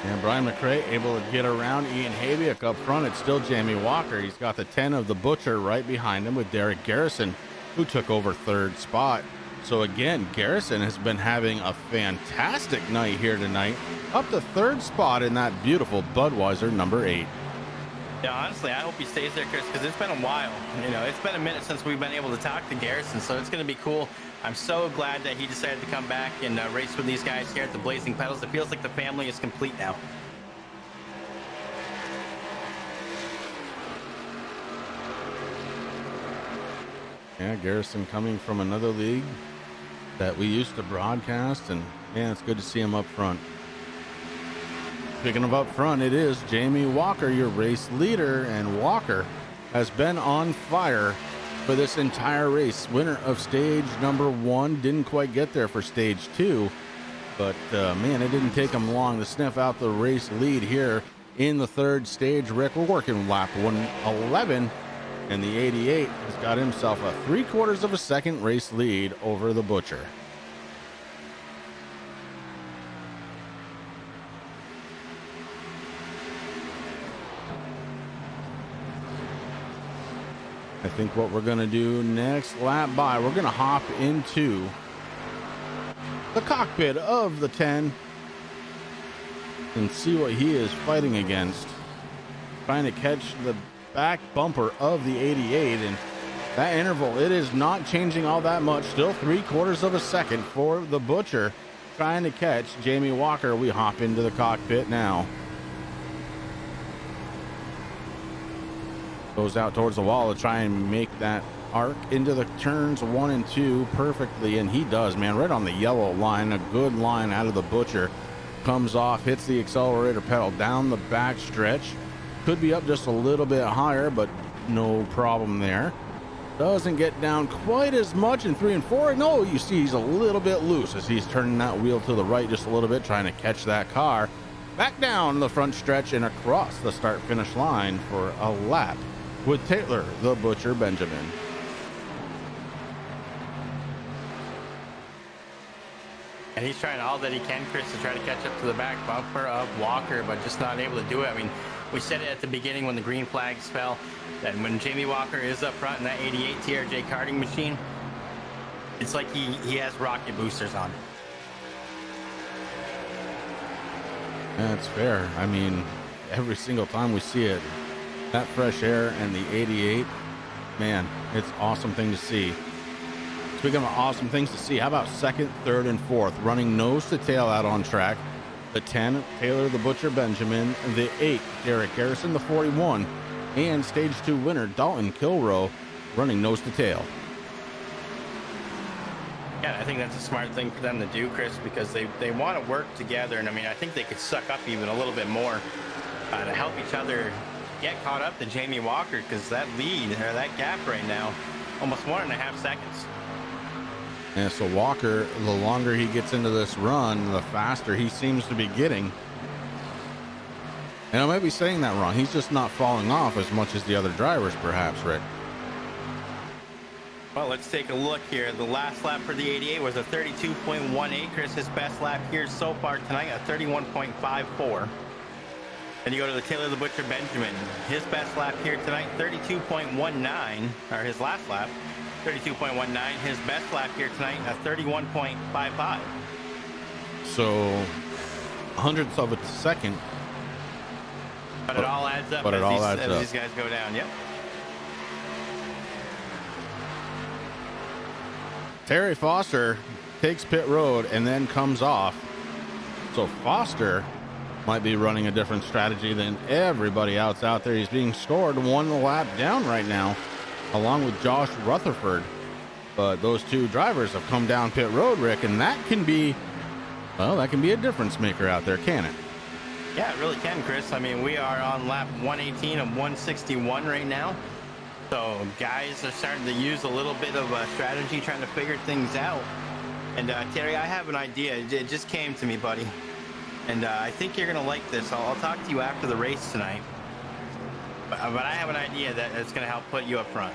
And Brian McRae able to get around Ian Habiak up front. It's still Jamie Walker. He's got the 10 of the Butcher right behind him with Derek Garrison, who took over third spot. So again, Garrison has been having a fantastic night here tonight, up to third spot in that beautiful Budweiser number 8. Yeah, honestly, I hope he stays there, Chris, because it's been a while. You know, it's been a minute since we've been able to talk to Garrison, so it's going to be cool. I'm so glad that he decided to come back and race with these guys here at the Blazing Pedals. It feels like the family is complete now. Yeah, Garrison coming from another league that we used to broadcast, and man, it's good to see him up front. Speaking of up front, it is Jamie Walker, your race leader, and Walker has been on fire for this entire race. Winner of stage number 1, didn't quite get there for stage 2, but man, it didn't take him long to sniff out the race lead here in the third stage. Rick, we're working lap 111, and the 88 has got himself a 3/4 of a second race lead over the Butcher. I think what we're going to do next lap by, we're going to hop into the cockpit of the 10 and see what he is fighting against. Trying to catch the back bumper of the 88, and that interval, it is not changing all that much. Still 3/4 of a second for the Butcher trying to catch Jamie Walker. We hop into the cockpit now. Goes out towards the wall to try and make that arc into the turns 1 and 2 perfectly, and he does, man, right on the yellow line. A good line out of the Butcher. Comes off, hits the accelerator pedal down the back stretch. Could be up just a little bit higher, but no problem there. Doesn't get down quite as much in 3 and 4. No, you see he's a little bit loose as he's turning that wheel to the right just a little bit, trying to catch that car. Back down the front stretch and across the start-finish line for a lap with Taylor the Butcher Benjamin. And he's trying all that he can, Chris, to try to catch up to the back bumper of Walker, but just not able to do it. I mean, we said it at the beginning when the green flags fell, that when Jamie Walker is up front in that 88 TRJ karting machine, it's like he has rocket boosters on. That's fair. I mean, every single time we see it, that fresh air and the 88, man, it's an awesome thing to see. Speaking of awesome things to see, how about second, third, and fourth running nose to tail out on track? The 10, Taylor the Butcher Benjamin. The 8, Derek Garrison, the 41. And stage 2 winner, Dalton Kilroe, running nose to tail. Yeah, I think that's a smart thing for them to do, Chris, because they want to work together. And I mean, I think they could suck up even a little bit more to help each other get caught up to Jamie Walker, because that lead, or that gap right now, almost 1.5 seconds. And so Walker, the longer he gets into this run, the faster he seems to be getting. And I might be saying that wrong. He's just not falling off as much as the other drivers, perhaps, Rick. Well, let's take a look here. The last lap for the 88 was a 32.18. Chris, his best lap here so far tonight, a 31.54. Then you go to the Taylor the Butcher Benjamin. His best lap here tonight, 32.19, or his last lap, 32.19. His best lap here tonight, a 31.55. So, hundredths of a second. But it all adds up as these guys go down. Yep. Terry Foster takes pit road and then comes off. So Foster might be running a different strategy than everybody else out there. He's being scored 1 lap down right now, along with Josh Rutherford. But those two drivers have come down pit road, Rick, and that can be, well, that can be a difference maker out there, can it? Yeah, it really can, Chris. I mean, we are on lap 118 of 161 right now. So guys are starting to use a little bit of a strategy, trying to figure things out. And Terry, I have an idea. It just came to me, buddy. And I think you're going to like this. I'll talk to you after the race tonight. But I have an idea that it's going to help put you up front.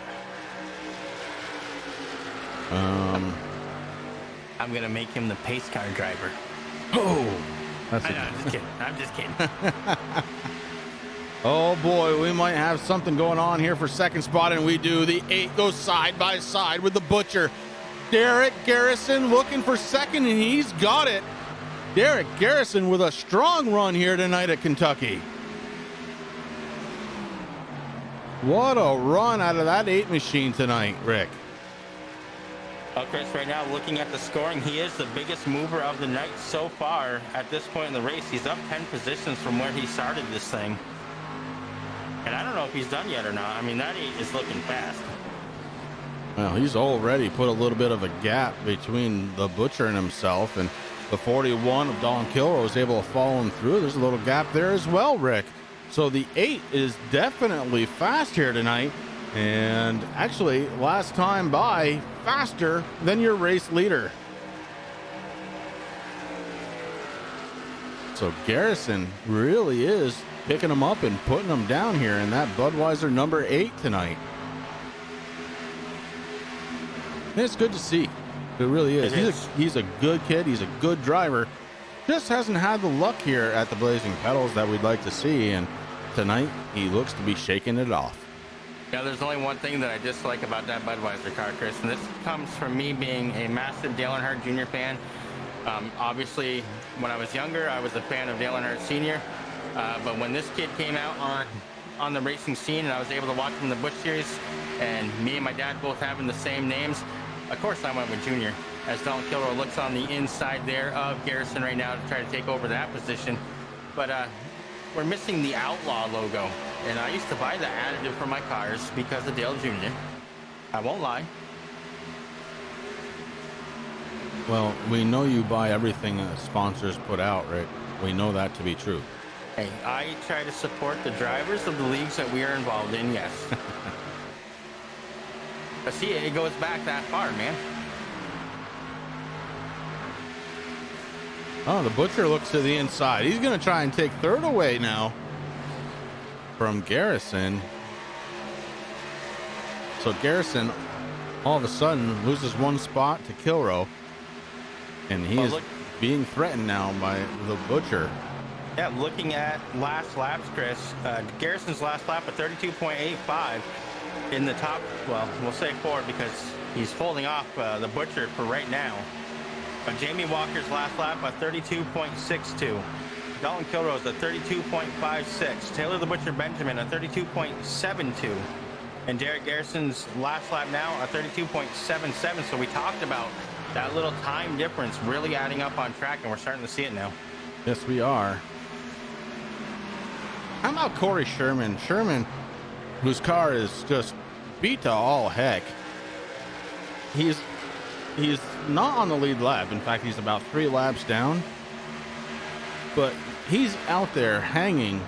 I'm going to make him the pace car driver. Oh, that's I'm just kidding. Oh boy, we might have something going on here for second spot, and we do. The 8 goes side by side with the Butcher. Derek Garrison looking for second, and he's got it. Derek Garrison with a strong run here tonight at Kentucky. What a run out of that 8 machine tonight, Rick. Well, Chris, right now, looking at the scoring, he is the biggest mover of the night so far at this point in the race. He's up 10 positions from where he started this thing. And I don't know if he's done yet or not. I mean, that 8 is looking fast. Well, he's already put a little bit of a gap between the Butcher and himself, and the 41 of Don Kilroe was able to follow him through. There's a little gap there as well, Rick. So the 8 is definitely fast here tonight. And actually, last time by, faster than your race leader. So Garrison really is picking them up and putting them down here in that Budweiser number 8 tonight. And it's good to see. It really is. He's a good kid. He's a good driver. Just hasn't had the luck here at the Blazing Pedals that we'd like to see. And tonight, he looks to be shaking it off. Yeah, there's only one thing that I dislike about that Budweiser car, Chris, and this comes from me being a massive Dale Earnhardt Jr. fan. Obviously, when I was younger, I was a fan of Dale Earnhardt Sr., but when this kid came out on the racing scene and I was able to watch him in the Busch Series, and me and my dad both having the same names, of course I went with Junior, as Dalton Kilroy looks on the inside there of Garrison right now to try to take over that position. But we're missing the Outlaw logo, and I used to buy the additive for my cars because of Dale Jr. I won't lie. Well, we know you buy everything that sponsors put out, right? We know that to be true. Hey, I try to support the drivers of the leagues that we are involved in, yes. But see, it goes back that far, man. Oh, the Butcher looks to the inside. He's going to try and take third away now from Garrison. So Garrison all of a sudden loses one spot to Kilroy, and he is being threatened now by the Butcher. Yeah, looking at last laps, Chris, Garrison's last lap of 32.85 in the top, well, we'll say 4 because he's holding off the Butcher for right now. Jamie Walker's last lap at 32.62. Dalton Kilroy's at 32.56. Taylor the Butcher Benjamin at 32.72. And Derek Garrison's last lap now at 32.77. So we talked about that little time difference really adding up on track, and we're starting to see it now. Yes, we are. How about Corey Sherman? Sherman, whose car is just beat to all heck. He's not on the lead lap. In fact, he's about 3 laps down. But he's out there hanging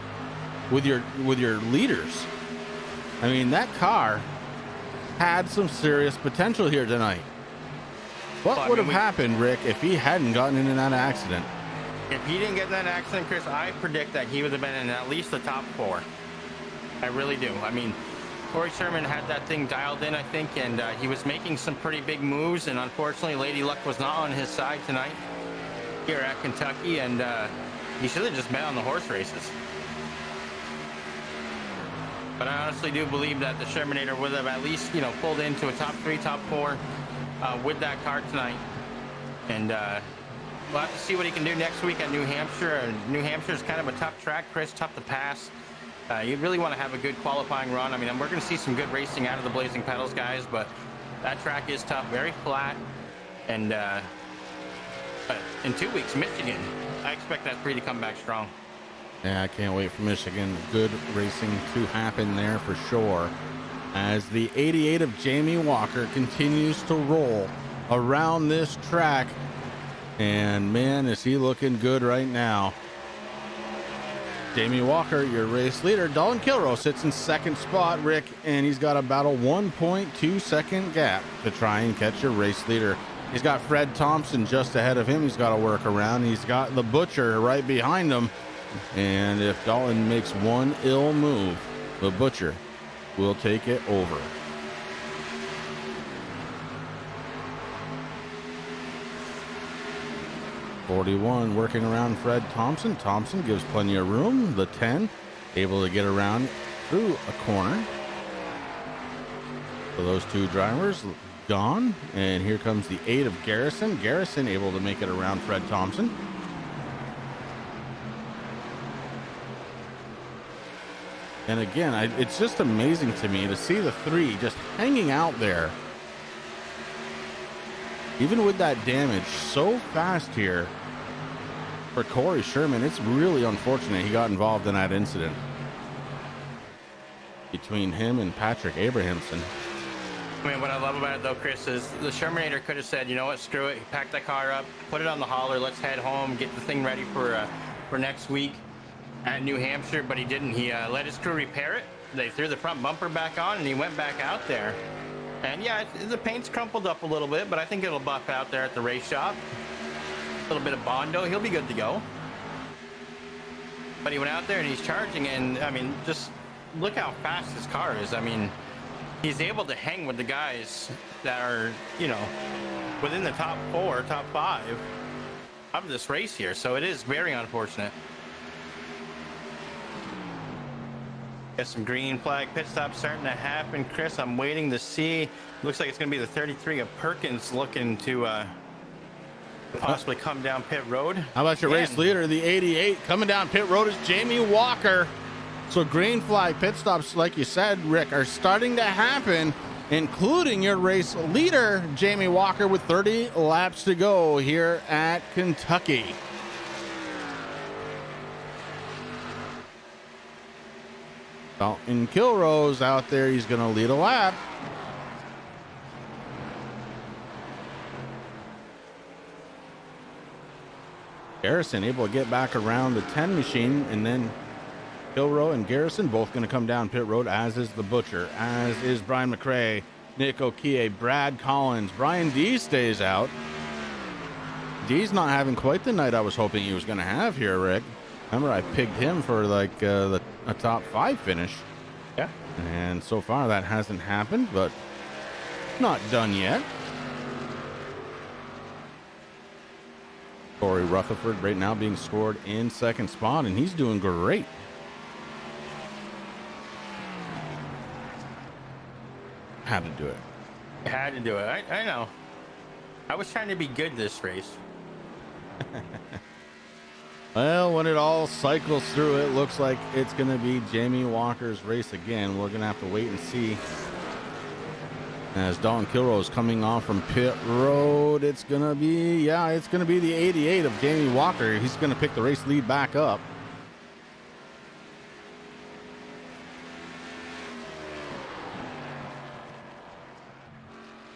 with your leaders. I mean, that car had some serious potential here tonight. What would have happened, Rick, if he hadn't gotten in that accident? If he didn't get in that accident, Chris, I predict that he would have been in at least the top 4. I really do. I mean, Corey Sherman had that thing dialed in, I think, and he was making some pretty big moves, and unfortunately, Lady Luck was not on his side tonight here at Kentucky, and he should have just bet on the horse races. But I honestly do believe that the Shermanator would have at least, pulled into a top 3, top 4 with that car tonight. And we'll have to see what he can do next week at New Hampshire. New Hampshire is kind of a tough track, Chris, tough to pass. You really want to have a good qualifying run. I mean, we're going to see some good racing out of the Blazing Pedals guys, but that track is tough, very flat. And but in 2 weeks, Michigan, I expect that 3 to come back strong. Yeah, I can't wait for Michigan. Good racing to happen there for sure. As the 88 of Jamie Walker continues to roll around this track. And man, is he looking good right now. Jamie Walker, your race leader. Dalton Kilroy sits in second spot, Rick, and he's got about a 1.2 second gap to try and catch your race leader. He's got Fred Thompson just ahead of him. He's got to work around. He's got the Butcher right behind him. And if Dalton makes one ill move, the Butcher will take it over. .41 working around Fred Thompson. Thompson gives plenty of room. The 10 able to get around through a corner. So those 2 drivers gone. And here comes the 8 of Garrison. Garrison able to make it around Fred Thompson. And again, it's just amazing to me to see the 3 just hanging out there. Even with that damage so fast here for Corey Sherman, it's really unfortunate he got involved in that incident between him and Patrick Abrahamson. I mean, what I love about it, though, Chris, is the Shermanator could have said, you know what, screw it, pack that car up, put it on the hauler, let's head home, get the thing ready for next week at New Hampshire, but he didn't. He let his crew repair it. They threw the front bumper back on, and he went back out there. And yeah, the paint's crumpled up a little bit, but I think it'll buff out there at the race shop. A little bit of Bondo, he'll be good to go. But he went out there and he's charging, and I mean, just look how fast his car is. I mean, he's able to hang with the guys that are, you know, within the top 4, top 5 of this race here. So it is very unfortunate. Got some green flag pit stops starting to happen, Chris. I'm waiting to see. Looks like it's going to be the 33 of Perkins looking to possibly come down pit road. How about your race leader, the 88? Coming down pit road is Jamie Walker. So green flag pit stops, like you said, Rick, are starting to happen, including your race leader, Jamie Walker, with 30 laps to go here at Kentucky. Dalton Kilroe's out there. He's going to lead a lap. Garrison able to get back around the 10 machine, and then Kilroe and Garrison both going to come down pit road, as is the Butcher, as is Brian McRae, Nick Okie, Brad Collins. Brian D stays out. D's not having quite the night I was hoping he was going to have here, Rick. Remember, I picked him for like a top 5 finish. Yeah. And so far that hasn't happened, but not done yet. Corey Rutherford right now being scored in second spot, and he's doing great. Had to do it. Had to do it. I know. I was trying to be good this race. Well, when it all cycles through, it looks like it's going to be Jamie Walker's race again. We're going to have to wait and see. As Dalton Kilroe is coming off from pit road, it's going to be, it's going to be the 88 of Jamie Walker. He's going to pick the race lead back up.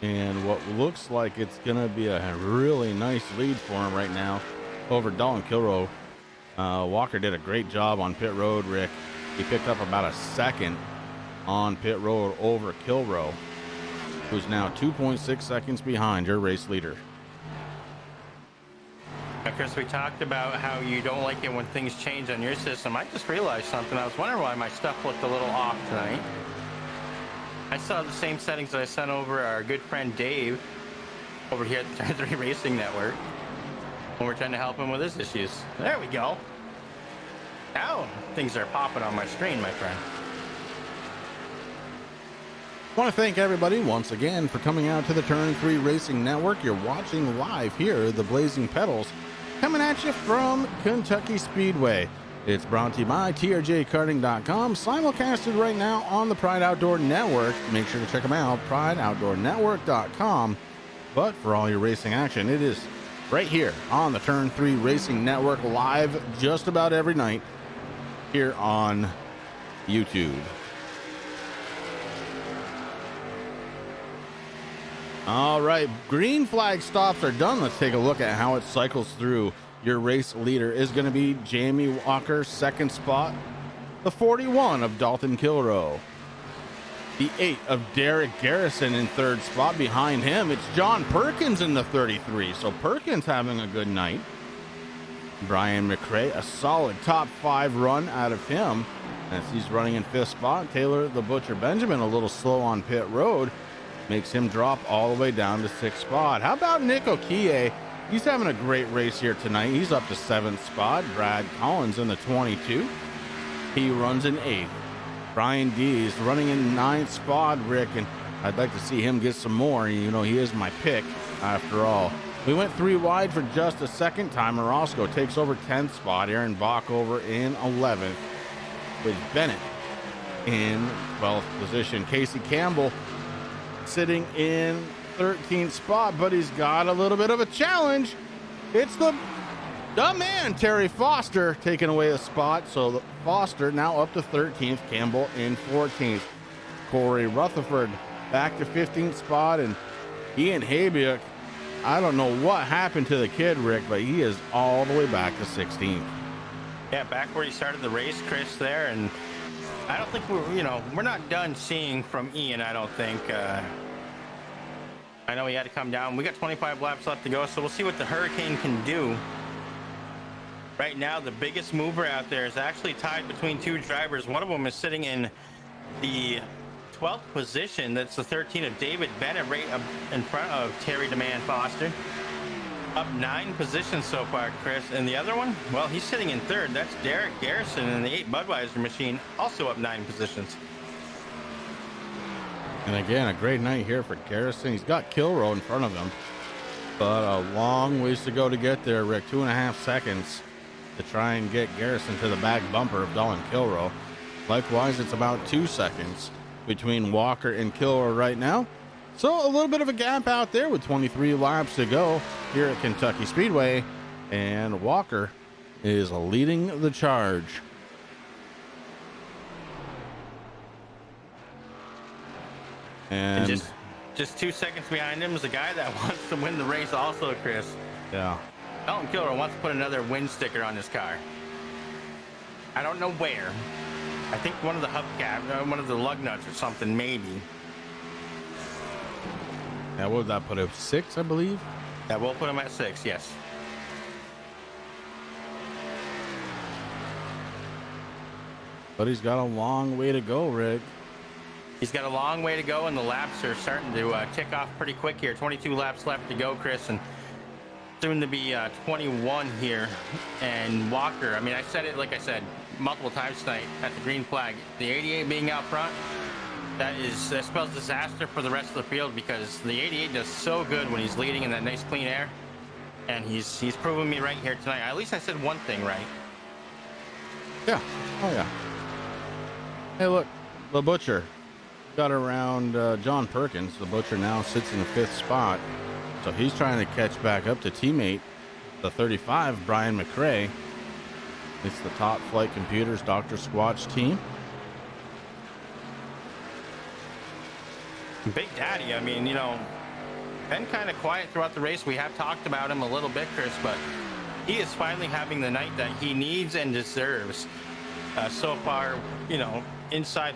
And what looks like it's going to be a really nice lead for him right now over Dalton Kilroe. Walker did a great job on pit road, Rick. He picked up about a second on pit road over Kilroe, who's now 2.6 seconds behind your race leader. Now, Chris, we talked about how you don't like it when things change on your system. I just realized something. I was wondering why my stuff looked a little off tonight. I saw the same settings that I sent over our good friend Dave over here at the Turn 3 Racing Network when we're trying to help him with his issues. There we go. Now things are popping on my screen, my friend. I want to thank everybody once again for coming out to the Turn 3 Racing Network. You're watching live here, the Blazing Pedals, coming at you from Kentucky Speedway. It's brought to you by TRJKarting.com, simulcasted right now on the Pride Outdoor Network. Make sure to check them out, PrideOutdoorNetwork.com. But for all your racing action, it is right here on the Turn 3 Racing Network, live just about every night here on YouTube. All right, green flag stops are done. Let's take a look at how it cycles through. Your race leader is going to be Jamie Walker, second spot. The 41 of Dalton Kilroe. The 8 of Derek Garrison in third spot. Behind him, it's John Perkins in the 33. So Perkins having a good night. Brian McRae, a solid top 5 run out of him as he's running in 5th spot. Taylor the Butcher Benjamin a little slow on pit road. Makes him drop all the way down to 6th spot. How about Nick Okie? He's having a great race here tonight. He's up to 7th spot. Brad Collins in the 22. He runs in 8th. Brian D is running in 9th spot, Rick, and I'd like to see him get some more. You know, he is my pick after all. We went 3 wide for just a second time. Roscoe takes over 10th spot. Aaron Bach over in 11th with Bennett in 12th position. Casey Campbell sitting in 13th spot, but he's got a little bit of a challenge. It's the man, Terry Foster, taking away a spot. So Foster now up to 13th, Campbell in 14th. Corey Rutherford back to 15th spot, and Ian Habiuk, I don't know what happened to the kid, Rick, but he is all the way back to 16th. Yeah, back where he started the race, Chris, there, and I don't think we're not done seeing from Ian, I don't think. I know he had to come down. We got 25 laps left to go, so we'll see what the Hurricane can do Right now, the biggest mover out there is actually tied between two drivers. One of them is sitting in the 12th position. That's the 13 of David Bennett, right up in front of Terry DeMann Foster. Up 9 positions so far, Chris. And the other one, well, he's sitting in 3rd. That's Derek Garrison in the 8 Budweiser machine, also up 9 positions. And again, a great night here for Garrison. He's got Kilrow in front of him, but a long ways to go to get there, Rick. 2.5 seconds to try and get Garrison to the back bumper of Dolan Kilrow. Likewise, it's about 2 seconds between Walker and Kilrow right now. So a little bit of a gap out there with 23 laps to go here at Kentucky Speedway. And Walker is leading the charge. And just 2 seconds behind him is a guy that wants to win the race also, Chris. Yeah. Dalton Kilrow wants to put another win sticker on his car. I don't know where. I think one of the hubcap, one of the lug nuts or something, maybe. Yeah, what would that put him? 6, I believe? That will put him at 6, yes. But he's got a long way to go, Rick. He's got a long way to go, and the laps are starting to tick off pretty quick here. 22 laps left to go, Chris, and soon to be 21 here. And Walker, I mean, I said it, like I said, multiple times tonight at the green flag. The 88 being out front, that spells disaster for the rest of the field, because the 88 does so good when he's leading in that nice clean air. And he's proven me right here tonight. At least I said one thing right. Yeah. Oh, yeah. Hey, look, the Butcher got around John Perkins. The Butcher now sits in the 5th spot. So he's trying to catch back up to teammate, the 35, Brian McRae. It's the Top Flight Computers Dr. Squatch team. Big Daddy, I mean, you know, been kind of quiet throughout the race. We have talked about him a little bit, Chris, but he is finally having the night that he needs and deserves. So far, you know,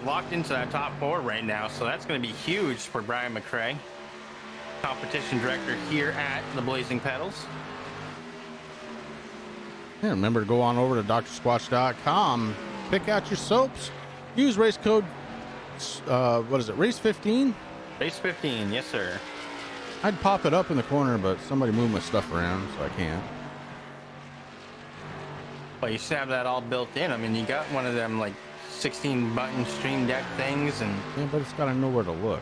locked into that top 4 right now. So that's going to be huge for Brian McRae, competition director here at the Blazing Pedals. Yeah, remember to go on over to drsquatch.com, pick out your soaps, use race code, race 15? Race 15, yes, sir. I'd pop it up in the corner, but somebody moved my stuff around, so I can't. Well, you should have that all built in. I mean, you got one of them, like, 16-button Stream Deck things, and... Yeah, but it's got to know where to look.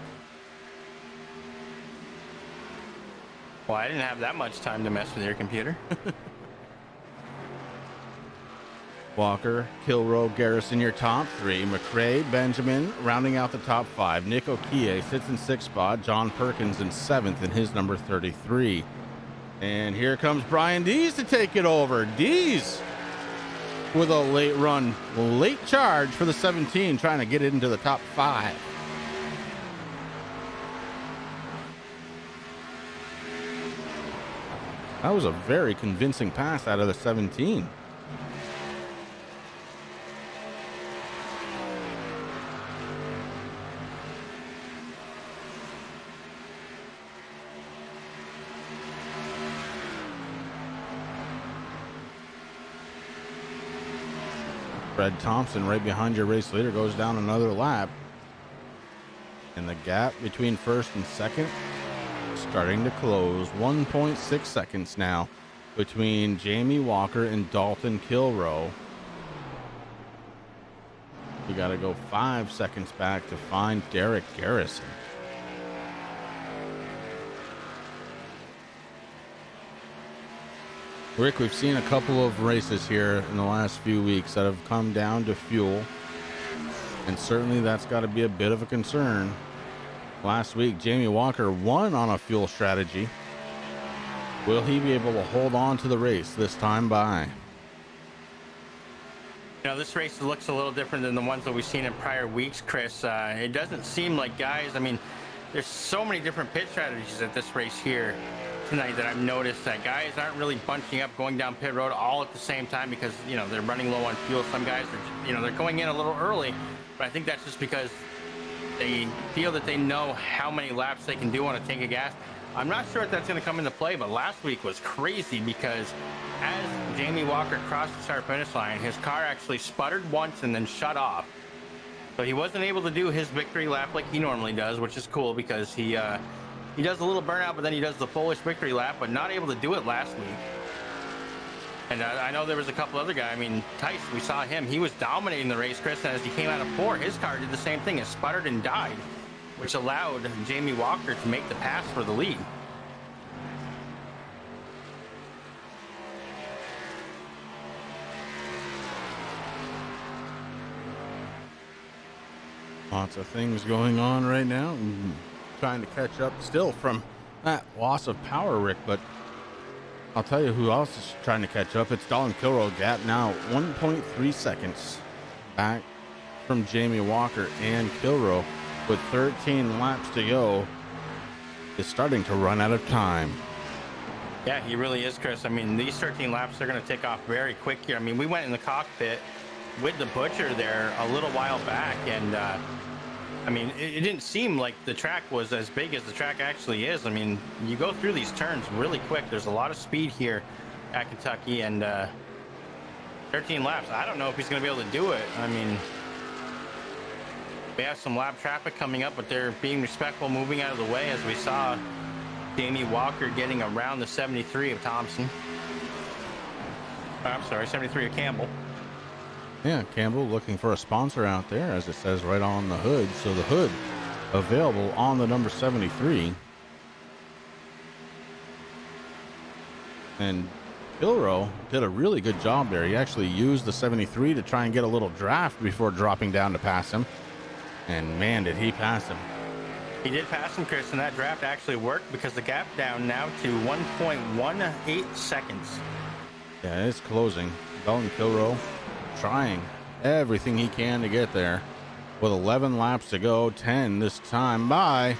Well, I didn't have that much time to mess with your computer. Walker, Kilrow, Garrison, your top 3. McRae, Benjamin, rounding out the top 5. Nick Okie sits in 6th spot. John Perkins in 7th in his number 33. And here comes Brian Dees to take it over. Dees with a late charge for the 17, trying to get it into the top 5. That was a very convincing pass out of the 17. Fred Thompson right behind your race leader goes down another lap. And the gap between 1st and 2nd starting to close. 1.6 seconds now between Jamie Walker and Dalton Kilrow. You got to go 5 seconds back to find Derek Garrison. Rick, we've seen a couple of races here in the last few weeks that have come down to fuel, and certainly that's got to be a bit of a concern. Last week, Jamie Walker won on a fuel strategy. Will he be able to hold on to the race this time by? You know, this race looks a little different than the ones that we've seen in prior weeks, Chris. It doesn't seem like guys, I mean, there's so many different pit strategies at this race here tonight that I've noticed that guys aren't really bunching up going down pit road all at the same time because, you know, they're running low on fuel. Some guys are, you know, they're going in a little early, but I think that's just because they feel that they know how many laps they can do on a tank of gas. I'm not sure if that's going to come into play, but last week was crazy because as Jamie Walker crossed the start finish line, his car actually sputtered once and then shut off. So he wasn't able to do his victory lap like he normally does, which is cool because he does a little burnout, but then he does the fullish victory lap, but not able to do it last week. And I know there was a couple other guys. I mean, Tice, we saw him. He was dominating the race, Chris, and as he came out of 4, his car did the same thing. It sputtered and died, which allowed Jamie Walker to make the pass for the lead. Lots of things going on right now. Trying to catch up still from that loss of power, Rick, but I'll tell you who else is trying to catch up. It's Dalton Kilroy. Gap now 1.3 seconds back from Jamie Walker, and Kilroy with 13 laps to go is starting to run out of time. Yeah, he really is, Chris. I mean, these 13 laps are going to take off very quick here. I mean, we went in the cockpit with the Butcher there a little while back, and I mean, it didn't seem like the track was as big as the track actually is. I mean, you go through these turns really quick. There's a lot of speed here at Kentucky, and 13 laps. I don't know if he's going to be able to do it. I mean, we have some lap traffic coming up, but they're being respectful, moving out of the way, as we saw Jamie Walker getting around the 73 of Thompson. I'm sorry, 73 of Campbell. Yeah, Campbell looking for a sponsor out there, as it says right on the hood. So the hood available on the number 73. And Kilroy did a really good job there. He actually used the 73 to try and get a little draft before dropping down to pass him. And man, did he pass him. He did pass him, Chris, and that draft actually worked because the gap down now to 1.18 seconds. Yeah, it's closing. Dalton Kilroy trying everything he can to get there with 11 laps to go, 10 this time by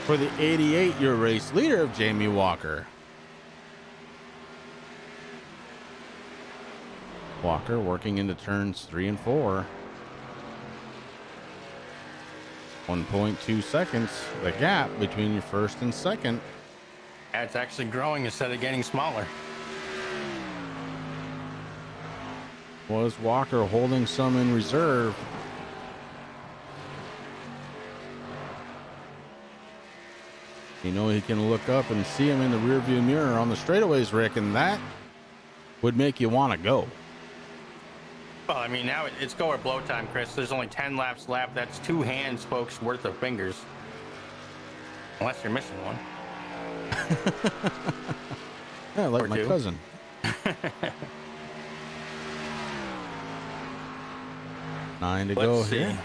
for the 88-year race leader of Jamie Walker. Walker working into turns 3 and 4. 1.2 seconds, the gap between your first and second. Yeah, it's actually growing instead of getting smaller. Was Walker holding some in reserve? You know, he can look up and see him in the rearview mirror on the straightaways, Rick, and that would make you want to go. Well, I mean, now it's go or blow time, Chris. There's only 10 laps left. That's 2 hands, folks, worth of fingers. Unless you're missing one. Yeah, like or my 2. cousin. Nine to go here.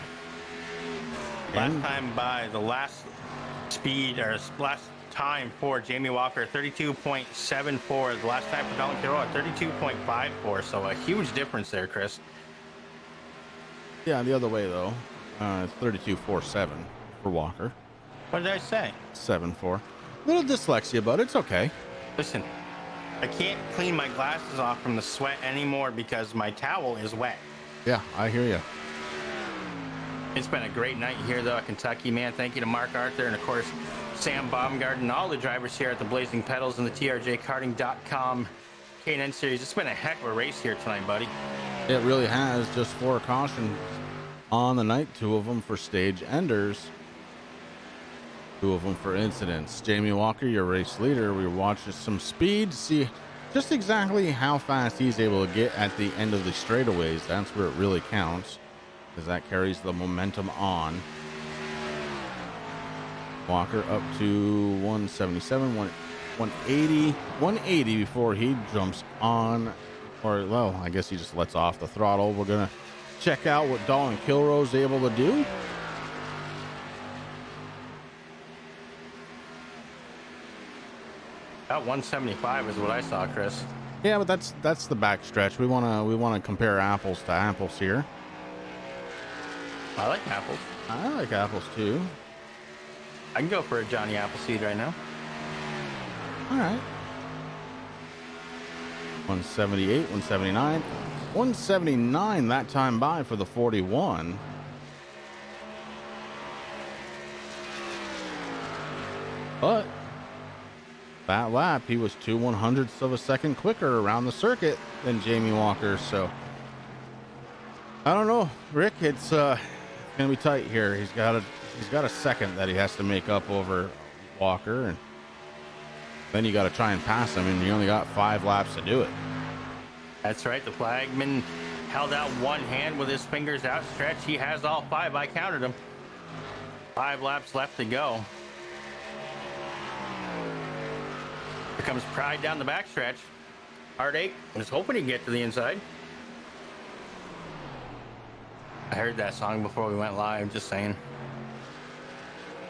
Last time by the last speed, or last time for Jamie Walker, 32.74. The last time for Dalton Kilroy, 32.54. So a huge difference there, Chris. Yeah, the other way though. It's 32.47 for Walker. What did I say? 7.4. Little dyslexia, but it's okay. Listen, I can't clean my glasses off from the sweat anymore because my towel is wet. Yeah, I hear you. It's been a great night here, though, at Kentucky, man. Thank you to Mark Arthur and, of course, Sam Baumgarten and all the drivers here at the Blazing Pedals and the TRJKarting.com K&N Series. It's been a heck of a race here tonight, buddy. It really has. Just 4 cautions on the night, 2 of them for stage enders, 2 of them for incidents. Jamie Walker, your race leader, we watched some speed to see just exactly how fast he's able to get at the end of the straightaways. That's where it really counts, because that carries the momentum on. Walker up to 177, 180 before he jumps on, or well, I guess he just lets off the throttle. We're gonna check out what Dalton Kilroy's able to do. About 175 is what I saw, Chris. Yeah, but that's the backstretch. We wanna compare apples to apples here. I like apples. I like apples too. I can go for a Johnny Appleseed right now. All right. 178, 179, 179 that time by for the 41. But that lap, he was 2/100ths of a second quicker around the circuit than Jamie Walker. So I don't know, Rick. It's gonna be tight here. He's got a second that he has to make up over Walker, and then you got to try and pass him, and you only got 5 laps to do it. That's right. The flagman held out one hand with his fingers outstretched. He has all 5. I counted them. 5 laps left to go. Here comes Pride down the backstretch. Heartache was hoping to get to the inside. I heard that song before we went live, just saying.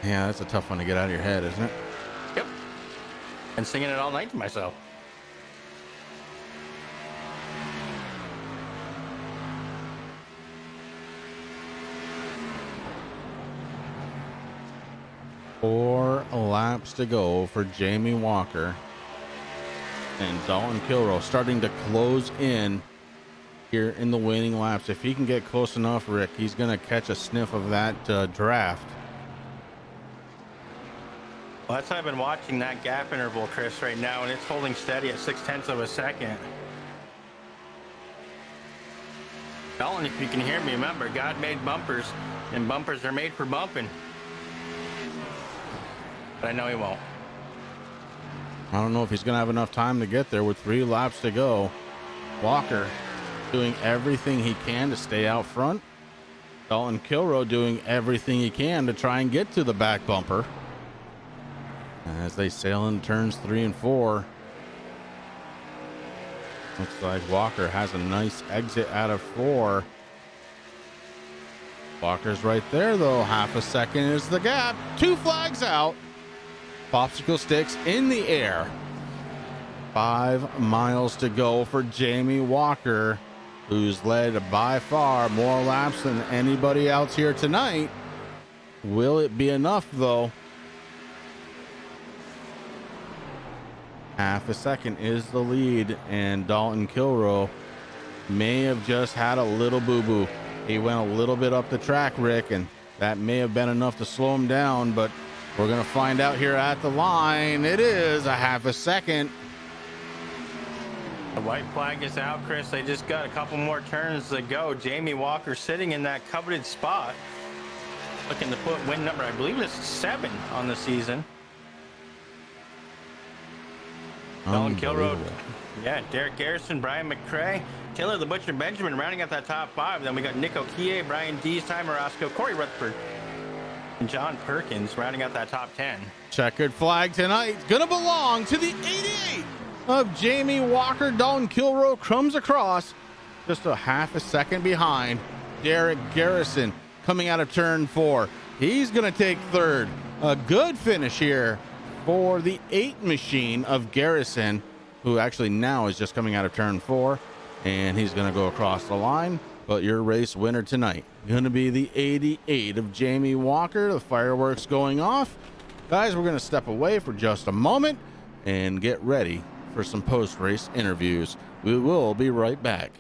Yeah, that's a tough one to get out of your head, isn't it? Yep. And singing it all night to myself. Four laps to go for Jamie Walker. And Dalton Kilroe starting to close in here in the winning laps. If he can get close enough, Rick, he's going to catch a sniff of that draft. Well, that's how I've been watching that gap interval, Chris, right now, and it's holding steady at 0.6 of a second. Dalton, if you can hear me, remember, God made bumpers, and bumpers are made for bumping. But I know he won't. I don't know if he's going to have enough time to get there with 3 laps to go. Walker doing everything he can to stay out front. Dalton Kilroe doing everything he can to try and get to the back bumper as they sail in turns 3 and 4. Looks like Walker has a nice exit out of 4. Walker's right there, though. Half a second is the gap. 2 flags out. Popsicle sticks in the air. 5 miles to go for Jamie Walker, who's led by far more laps than anybody else here tonight. Will it be enough, though? Half a second is the lead, and Dalton Kilroe may have just had a little boo-boo. He went a little bit up the track, Rick, and that may have been enough to slow him down, but we're going to find out here at the line. It is a half a second. The white flag is out, Chris. They just got a couple more turns to go. Jamie Walker sitting in that coveted spot, looking to put win number, I believe it's 7 on the season. Dalton Kilroe, yeah, Derek Garrison, Brian McCrae, Taylor the Butcher Benjamin rounding out that top 5. Then we got Nick Okie, Brian Dees, Ty Morosco, Corey Rutherford, and John Perkins rounding out that top 10. Checkered flag tonight. Gonna belong to the 88 of Jamie Walker. Dalton Kilroe comes across just a half a second behind. Derek Garrison coming out of turn 4. He's gonna take 3rd. A good finish here for the 8 machine of Garrison, who actually now is just coming out of turn 4, and he's gonna go across the line. But your race winner tonight going to be the 88 of Jamie Walker. The fireworks going off. Guys, we're going to step away for just a moment and get ready for some post-race interviews. We will be right back.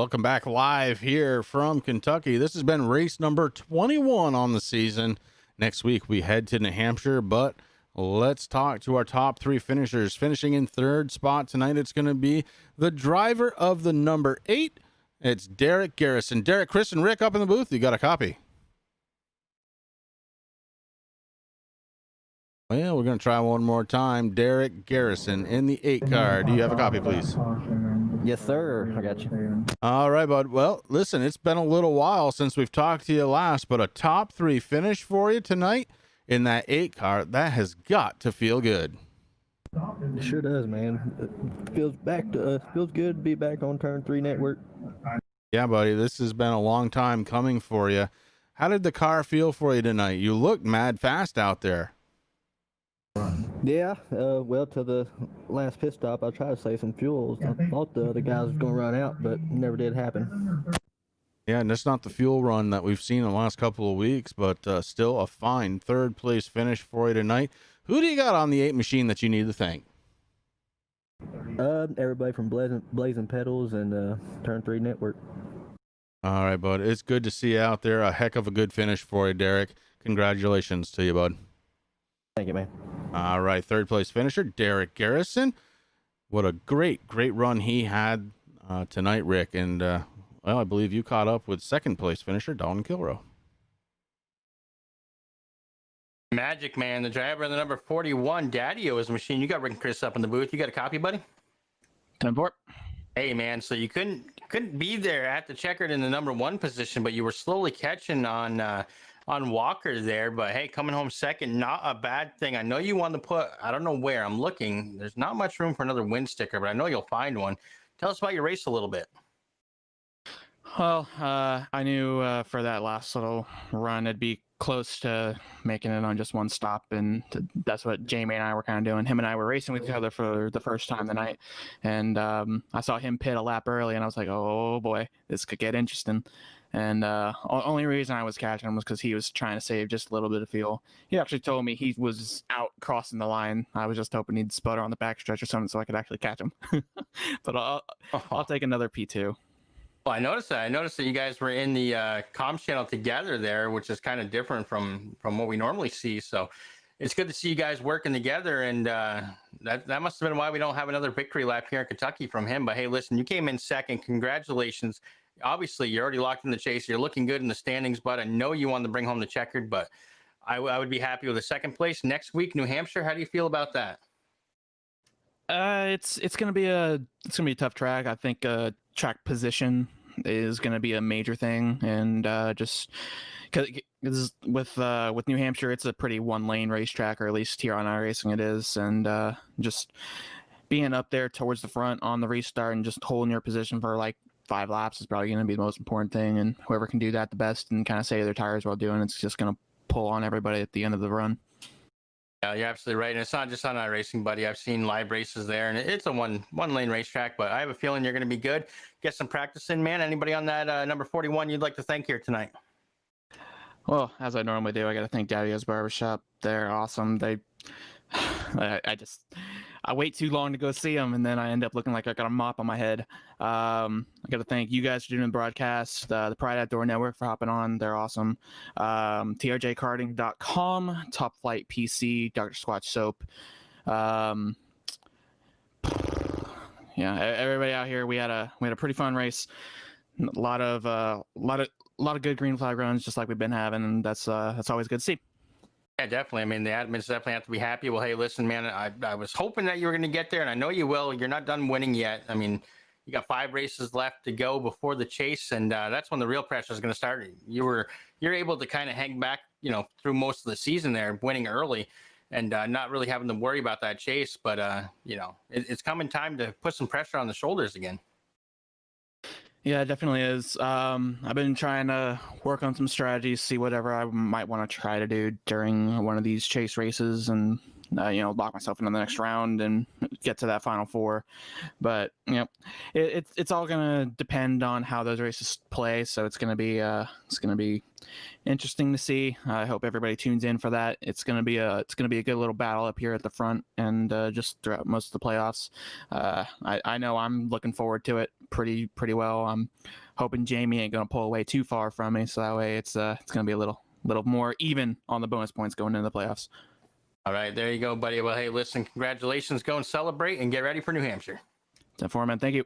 welcome back live here from Kentucky. This has been race number 21 on the season. Next week we head to New Hampshire, but let's talk to our top 3 finishers. Finishing in 3rd spot tonight, it's going to be the driver of the number 8. It's Derek Garrison. Derek, Chris, and Rick up in the booth. You got a copy? Well, we're going to try one more time. Derek Garrison in the 8 car. Do you have a copy, please? Yes, sir. I got you. All right, bud. Well, listen, it's been a little while since we've talked to you last, but a top 3 finish for you tonight in that 8 car, that has got to feel good. It sure does, man. It feels good to be back on Turn 3 Network. Yeah, buddy, this has been a long time coming for you. How did the car feel for you tonight? You looked mad fast out there. Yeah, well, to the last pit stop, I tried to save some fuel. I thought the other guys was going to run out, but never did happen. Yeah, and it's not the fuel run that we've seen in the last couple of weeks, but still a fine 3rd place finish for you tonight. Who do you got on the 8 machine that you need to thank? Everybody from Blazing Pedals and Turn 3 Network. All right, bud. It's good to see you out there. A heck of a good finish for you, Derek. Congratulations to you, bud. Thank you, man. All right, 3rd place finisher, Derek Garrison. What a great run he had tonight, Rick. And, well, I believe you caught up with 2nd place finisher, Dalton Kilrow. Magic Man, the driver of the number 41, Daddy-O's machine. You got Rick and Chris up in the booth. You got a copy, buddy? 10-4. Hey, man, so you couldn't be there at the checkered in the number 1 position, but you were slowly catching on Walker there. But hey, coming home 2nd, not a bad thing. I know you want to put, I don't know where I'm looking. There's not much room for another win sticker, but I know you'll find one. Tell us about your race a little bit. Well, I knew for that last little run, it'd be close to making it on just one stop, and that's what Jamie and I were kind of doing. Him and I were racing with each other for the first time tonight, and I saw him pit a lap early, and I was like, oh boy, this could get interesting. And only reason I was catching him was because he was trying to save just a little bit of fuel. He actually told me he was out crossing the line. I was just hoping he'd sputter on the backstretch or something so I could actually catch him. But I'll take another P2. Well, I noticed that you guys were in the comms channel together there, which is kind of different from what we normally see. So it's good to see you guys working together, and that must have been why we don't have another victory lap here in Kentucky from him. But hey, listen, you came in 2nd. Congratulations. Obviously, you're already locked in the chase. You're looking good in the standings, but I know you wanted to bring home the checkered, but I would be happy with a 2nd place. Next week, New Hampshire, how do you feel about that? It's gonna be a tough track. I think track position is gonna be a major thing, and just because with New Hampshire, it's a pretty 1-lane racetrack, or at least here on iRacing it is, and just being up there towards the front on the restart and just holding your position for like 5 laps is probably going to be the most important thing, and whoever can do that the best and kind of save their tires while doing it's just going to pull on everybody at the end of the run. Yeah, you're absolutely right. And it's not just on iRacing, buddy. I've seen live races there, and it's a one-lane racetrack, but I have a feeling you're going to be good. Get some practice in, man. Anybody on that number 41 you'd like to thank here tonight? Well, as I normally do, I got to thank Daddy-O's Barbershop. They're awesome. I wait too long to go see them, and then I end up looking like I got a mop on my head. I got to thank you guys for doing the broadcast, the Pride Outdoor Network for hopping on. They're awesome. TRJkarting.com, Top Flight PC, Dr. Squatch Soap. Yeah, everybody out here. We had a pretty fun race. A lot of good green flag runs, just like we've been having, and that's always good to see. Yeah, definitely. I mean, the admins definitely have to be happy. Well, hey, listen, man, I was hoping that you were going to get there, and I know you will. You're not done winning yet. I mean, you got 5 races left to go before the chase, and that's when the real pressure is going to start. You're able to kind of hang back, through most of the season there, winning early, and not really having to worry about that chase. But it's coming time to put some pressure on the shoulders again. Yeah, it definitely is. I've been trying to work on some strategies, see whatever I might want to try to do during one of these chase races, and lock myself into the next round and get to that final four. But it's all gonna depend on how those races play. So it's gonna be interesting to see. I hope everybody tunes in for that. It's gonna be a good little battle up here at the front and just throughout most of the playoffs. I know I'm looking forward to it pretty well. I'm hoping Jamie ain't gonna pull away too far from me, so that way it's gonna be a little more even on the bonus points going into the playoffs. All right, there you go, buddy. Well, hey, listen, congratulations. Go and celebrate and get ready for New Hampshire. 10-4, man. Thank you.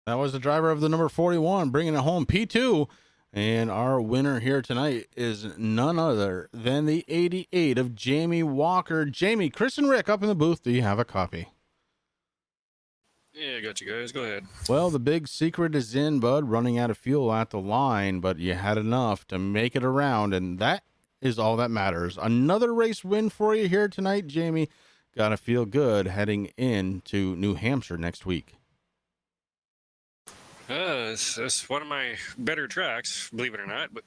That was the driver of the number 41, bringing it home, P2. And our winner here tonight is none other than the 88 of Jamie Walker. Jamie, Chris, and Rick up in the booth. Do you have a copy? Yeah, I got you guys. Go ahead. Well, the big secret is in, bud, running out of fuel at the line, but you had enough to make it around, and that is all that matters. Another race win for you here tonight, Jamie. Got to feel good heading into New Hampshire next week. It's one of my better tracks, believe it or not. But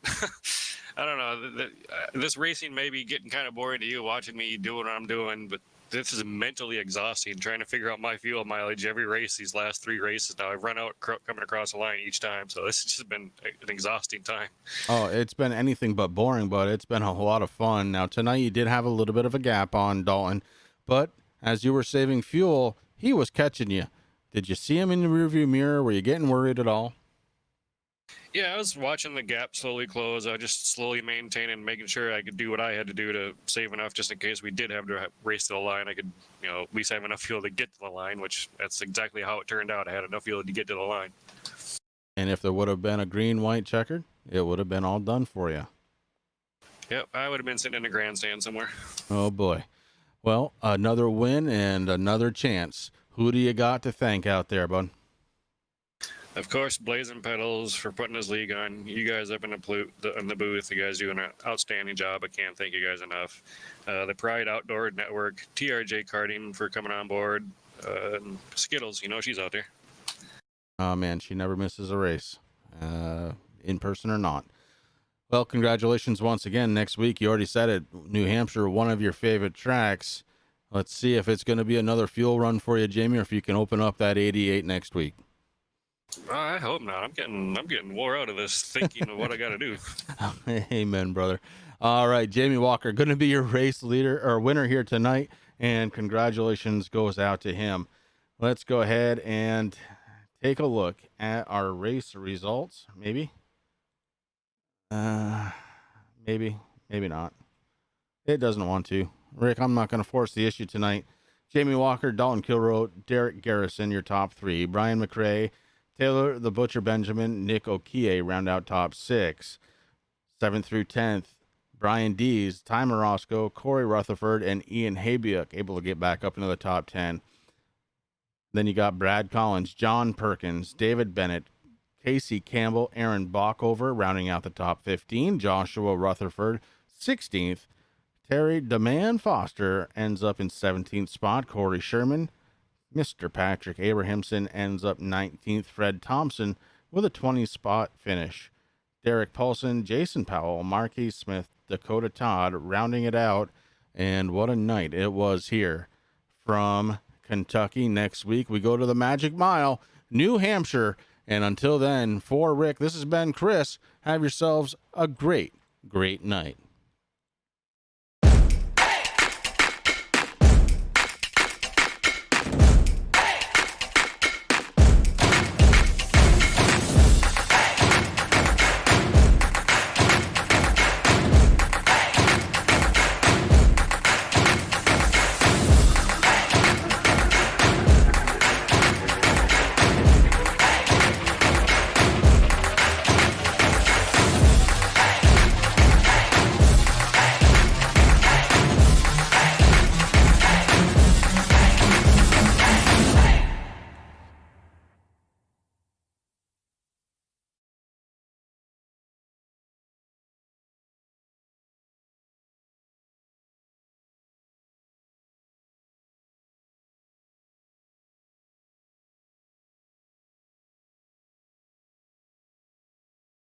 I don't know. This racing may be getting kind of boring to you, watching me do what I'm doing, but this is mentally exhausting, trying to figure out my fuel mileage every race these last 3 races. Now I've run out coming across the line each time, so this has just been an exhausting time. Oh, it's been anything but boring, but it's been a lot of fun. Now, tonight you did have a little bit of a gap on Dalton, but as you were saving fuel, he was catching you. Did you see him in the rearview mirror? Were you getting worried at all? Yeah, I was watching the gap slowly close. I just slowly maintaining, making sure I could do what I had to do to save enough just in case we did have to race to the line. I could, at least have enough fuel to get to the line, which that's exactly how it turned out. I had enough fuel to get to the line. And if there would have been a green-white checkered, it would have been all done for you. Yep, I would have been sitting in a grandstand somewhere. Oh, boy. Well, another win and another chance. Who do you got to thank out there, bud? Of course, Blazing Pedals for putting this league on. You guys up in the booth, you guys do an outstanding job. I can't thank you guys enough. The Pride Outdoor Network, TRJ Karting for coming on board, and Skittles, she's out there. Oh, man, she never misses a race, in person or not. Well, congratulations once again. Next week, you already said it, New Hampshire, one of your favorite tracks. Let's see if it's going to be another fuel run for you, Jamie, or if you can open up that 88 next week. I hope not. I'm getting wore out of this thinking of what I got to do. Amen, brother. All right, Jamie Walker, going to be your race leader or winner here tonight, and congratulations goes out to him. Let's go ahead and take a look at our race results. Maybe not. It doesn't want to. Rick, I'm not going to force the issue tonight. Jamie Walker, Dalton Kilroe, Derek Garrison, your top 3. Brian McRae, Taylor the Butcher Benjamin, Nick Okie round out top 6. 7th through 10th, Brian Dees, Ty Morosco, Corey Rutherford, and Ian Habiuk able to get back up into the top 10. Then you got Brad Collins, John Perkins, David Bennett, Casey Campbell, Aaron Bockover rounding out the top 15. Joshua Rutherford, 16th. Terry DeMan Foster ends up in 17th spot. Corey Sherman, Mr. Patrick Abrahamson ends up 19th. Fred Thompson with a 20 spot finish. Derek Paulson, Jason Powell, Marquis Smith, Dakota Todd rounding it out. And what a night it was here from Kentucky. Next week we go to the Magic Mile, New Hampshire. And until then, for Rick, this has been Chris. Have yourselves a great night.